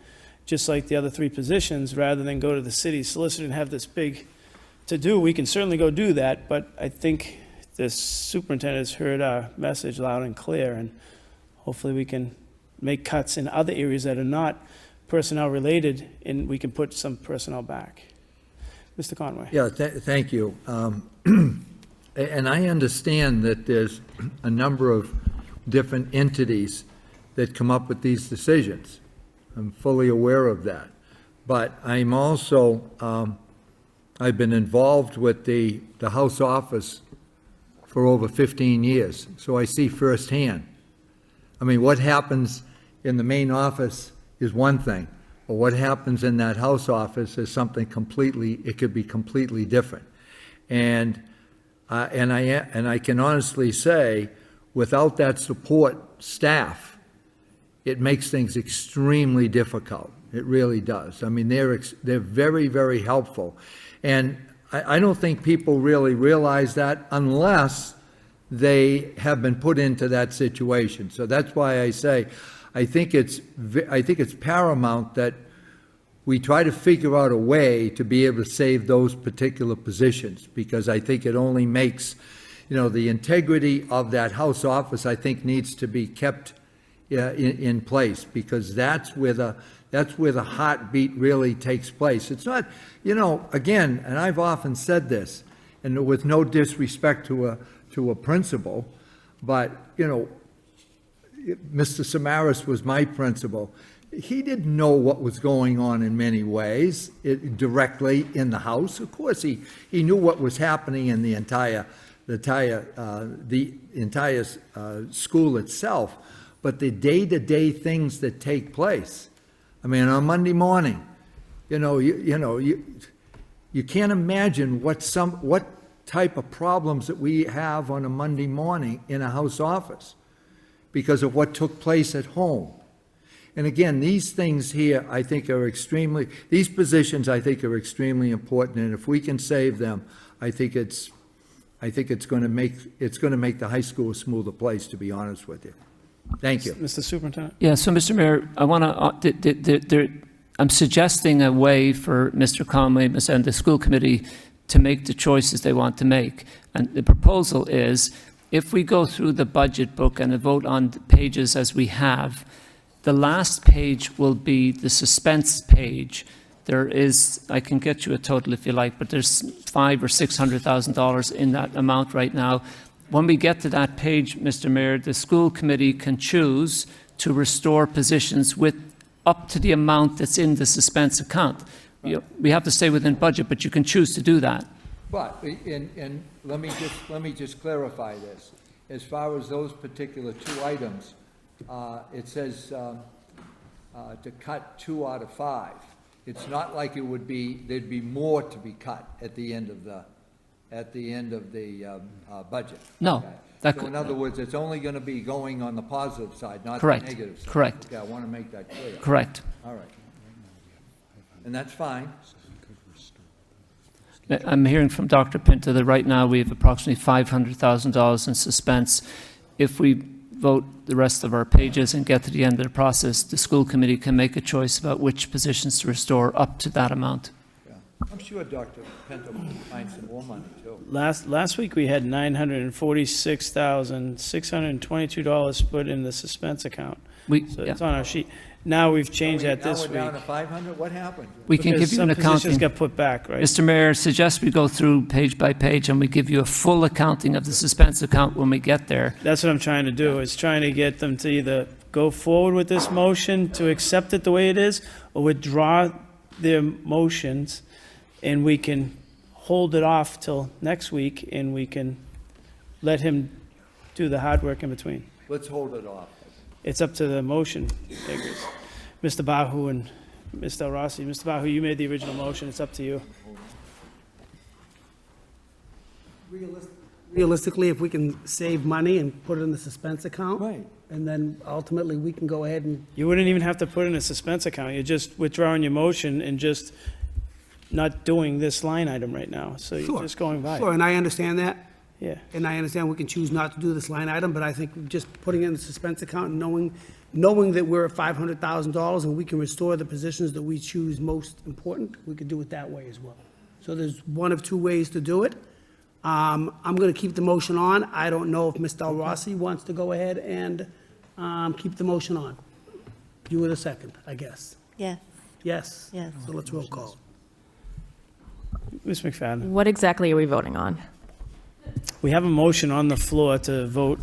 just like the other 3 positions, rather than go to the city solicitor and have this big to-do, we can certainly go do that, but I think the superintendent has heard our message loud and clear, and hopefully we can make cuts in other areas that are not personnel related, and we can put some personnel back. Mr. Conway. Yeah, thank you. And I understand that there's a number of different entities that come up with these decisions. I'm fully aware of that. But I'm also, I've been involved with the House office for over 15 years, so I see firsthand. I mean, what happens in the main office is one thing, but what happens in that House office is something completely, it could be completely different. And I can honestly say, without that support staff, it makes things extremely difficult. It really does. I mean, they're very, very helpful. And I don't think people really realize that unless they have been put into that situation. So that's why I say, I think it's paramount that we try to figure out a way to be able to save those particular positions, because I think it only makes, the integrity of that House office, I think, needs to be kept in place, because that's where the heartbeat really takes place. It's not, again, and I've often said this, and with no disrespect to a principal, but, Mr. Samaras was my principal. He didn't know what was going on in many ways directly in the House. Of course, he knew what was happening in the entire school itself, but the day-to-day things that take place. I mean, on Monday morning, you can't imagine what type of problems that we have on a Monday morning in a House office because of what took place at home. And again, these things here, I think, these positions, I think, are extremely important. And if we can save them, I think it's going to make the high school a smoother place, to be honest with you. Thank you. Mr. Superintendent. Yeah, so Mr. Mayor, I want to, I'm suggesting a way for Mr. Conway and the school committee to make the choices they want to make. And the proposal is if we go through the budget book and vote on the pages as we have, the last page will be the suspense page. There is, I can get you a total if you like, but there's $500,000 or $600,000 in that amount right now. When we get to that page, Mr. Mayor, the school committee can choose to restore positions with up to the amount that's in the suspense account. We have to stay within budget, but you can choose to do that. But, and let me just clarify this. As far as those particular two items, it says to cut 2 out of 5. It's not like it would be, there'd be more to be cut at the end of the budget. No. Okay. So in other words, it's only going to be going on the positive side, not the Correct. negative side. Correct. Okay, I want to make that clear. Correct. All right. And that's fine. I'm hearing from Dr. Pinto that right now we have approximately $500,000 in suspense. If we vote the rest of our pages and get to the end of the process, the school committee can make a choice about which positions to restore up to that amount. Yeah. I'm sure Dr. Pinto will find some more money, too. Last week, we had $946,622 put in the suspense account. So it's on our sheet. Now we've changed that this week. Now we're down to 500? What happened? We can give you an Some positions accounting. got put back, right? Mr. Mayor, suggest we go through page by page and we give you a full accounting of the suspense account when we get there. That's what I'm trying to do, is trying to get them to either go forward with this motion to accept it the way it is, or withdraw their motions, and we can hold it off till next week, and we can let him do the hard work in between. Let's hold it off. It's up to the motion makers, Mr. Bahu and Mr. Rossi. Mr. Bahu, you made the original motion, it's up to you. Realistically, if we can save money and put it in the suspense account. Right. And then ultimately, we can go ahead and, You wouldn't even have to put in a suspense account, you're just withdrawing your motion and just not doing this line item right now, so you're sure. just going by. Sure, and I understand that. Yeah. And I understand we can choose not to do this line item, but I think just putting it in the suspense account and knowing that we're at $500,000 and we can restore the positions that we choose most important, we could do it that way as well. So there's one of two ways to do it. I'm going to keep the motion on. I don't know if Mr. Rossi wants to go ahead and keep the motion on. You were the second, I guess. Yeah. Yes? Yes. So let's roll call. Ms. McFadden, What exactly are we voting on? we have a motion on the floor to vote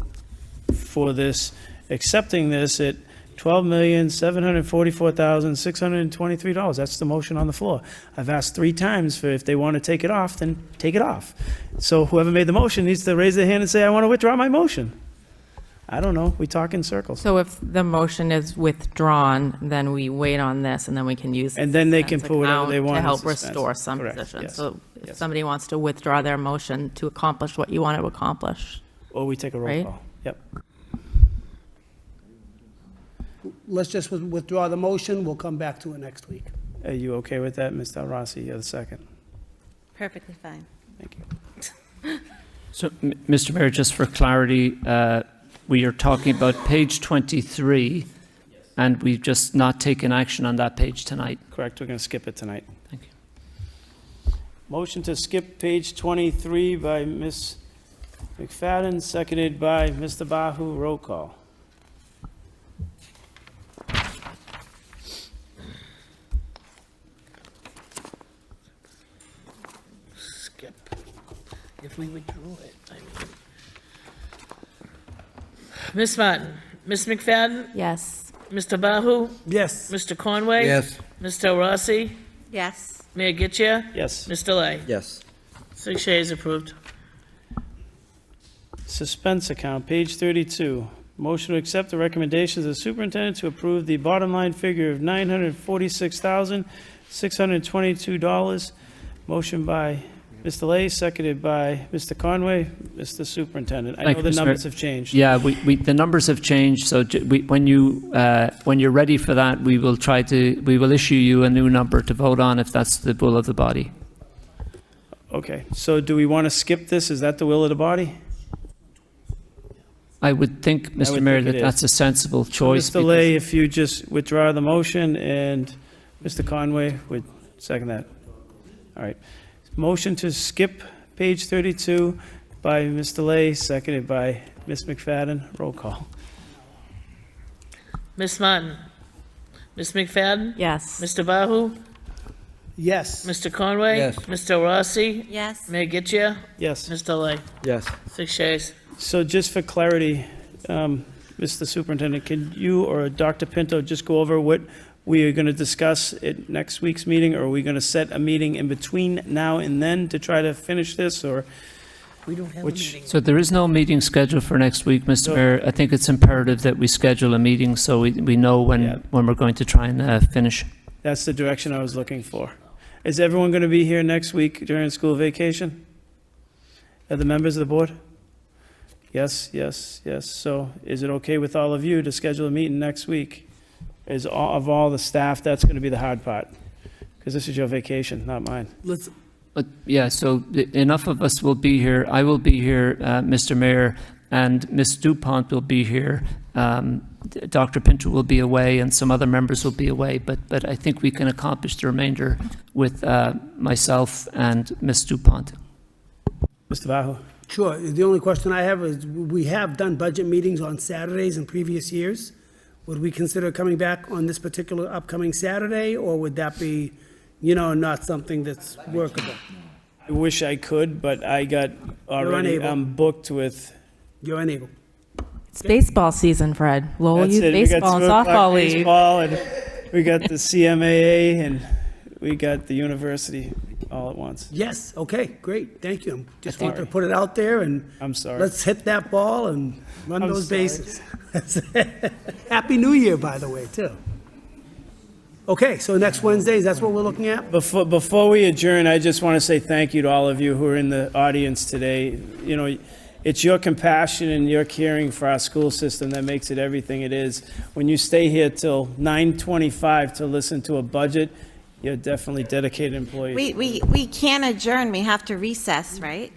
for this, accepting this at $12,744,623. That's the motion on the floor. I've asked 3 times for if they want to take it off, then take it off. So whoever made the motion needs to raise their hand and say, I want to withdraw my motion. I don't know, we talk in circles. So if the motion is withdrawn, then we wait on this, and then we can use. And then they can suspense put whatever they account want to in help suspense. restore some Correct, positions. yes, So if yes. somebody wants to withdraw their motion to accomplish what you want to accomplish. Or we take a roll Right? call. Yep. Let's just withdraw the motion. We'll come back to it next week. Are you okay with that, Mr. Rossi? You're the second. Perfectly fine. Thank you. So, Mr. Mayor, just for clarity, we are talking about page 23, and we've just not taken action on that page tonight. Correct, we're going to skip it tonight. Thank you. Motion to skip page 23 by Ms. McFadden, seconded by Mr. Bahu. Roll call. Skip. If we withdrew it, I mean. Ms. Martin, Ms. McFadden, Yes. Mr. Bahu, Yes. Mr. Conway. Yes. Mr. Rossi, Yes. Mayor Getchia, Yes. Mr. Lay. Yes. 6 yeas approved. Suspense account, page 32. Motion to accept the recommendations of the superintendent to approve the bottom line figure of $946,622. Motion by Mr. Lay, seconded by Mr. Conway. Mr. Superintendent, I Thank know you, the Mr. numbers Mayor. have changed. Yeah, the numbers have changed, so when you're ready for that, we will issue you a new number to vote on if that's the will of the body. Okay, so do we want to skip this? Is that the will of the body? I would think, Mr. would Mayor, think it that is. that's a sensible choice. Mr. Lay, if you just withdraw the motion, and Mr. Conway would second that. All right. Motion to skip page 32, by Mr. Lay, seconded by Ms. McFadden. Roll call. Ms. Martin? Ms. McFadden? Yes. Mr. Bahu? Yes. Mr. Conway? Yes. Mr. Rossi? Yes. Mayor Getchia? Yes. Mr. Lay? Yes. 6 yeas. So just for clarity, Mr. Superintendent, can you or Dr. Pinto just go over what we are going to discuss at next week's meeting? Or are we going to set a meeting in between now and then to try to finish this, or? We don't have Which- a meeting. So there is no meeting scheduled for next week, Mr. No. Mayor. I think it's imperative that we schedule a meeting so we know Yeah. when we're going to try and finish. That's the direction I was looking for. Is everyone going to be here next week during school vacation? Are the members of the board? Yes, yes, yes. So is it okay with all of you to schedule a meeting next week? Is of all the staff, that's going to be the hard part? Because this is your vacation, not mine. Let's, But yeah, so enough of us will be here. I will be here, Mr. Mayor, and Ms. DuPont will be here. Dr. Pinto will be away, and some other members will be away. But I think we can accomplish the remainder with myself and Ms. DuPont. Mr. Bahu? sure. The only question I have is, we have done budget meetings on Saturdays in previous years. Would we consider coming back on this particular upcoming Saturday, or would that be, not something that's workable? I wish I could, but I got already, unable. I'm booked with. You're unable. It's baseball season, Fred. Lowell That's Youth it. We got Baseball and 2 o'clock Softball League. baseball, and we got the CMAA, and we got the university all at once. Yes, okay, great, thank you. Just Sorry. wanted to put it out there, and I'm sorry. let's hit that ball and run I'm those sorry. bases. Happy New Year, by the way, too. Okay, so next Wednesday, that's what we're looking at? Before we adjourn, I just want to say thank you to all of you who are in the audience today. It's your compassion and your caring for our school system that makes it everything it is. When you stay here till 9:25 to listen to a budget, you're definitely dedicated employees. We can't adjourn, we have to recess, right?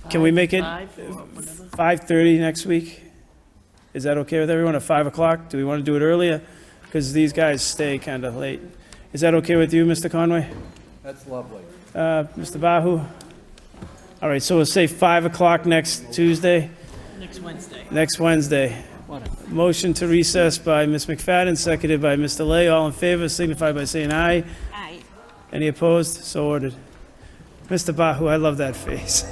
Can we make it 5 or whatever. 5:30 next week? Is that okay with everyone, at 5 o'clock? Do we want to do it earlier? Because these guys stay kind of late. Is that okay with you, Mr. Conway? That's lovely. Mr. Bahu? All right, so we'll say 5 o'clock next Tuesday, Next Wednesday. next Wednesday. Motion to recess by Ms. McFadden, seconded by Mr. Lay. All in favor signify by saying aye. Aye. Any opposed? So ordered. Mr. Bahu, I love that face.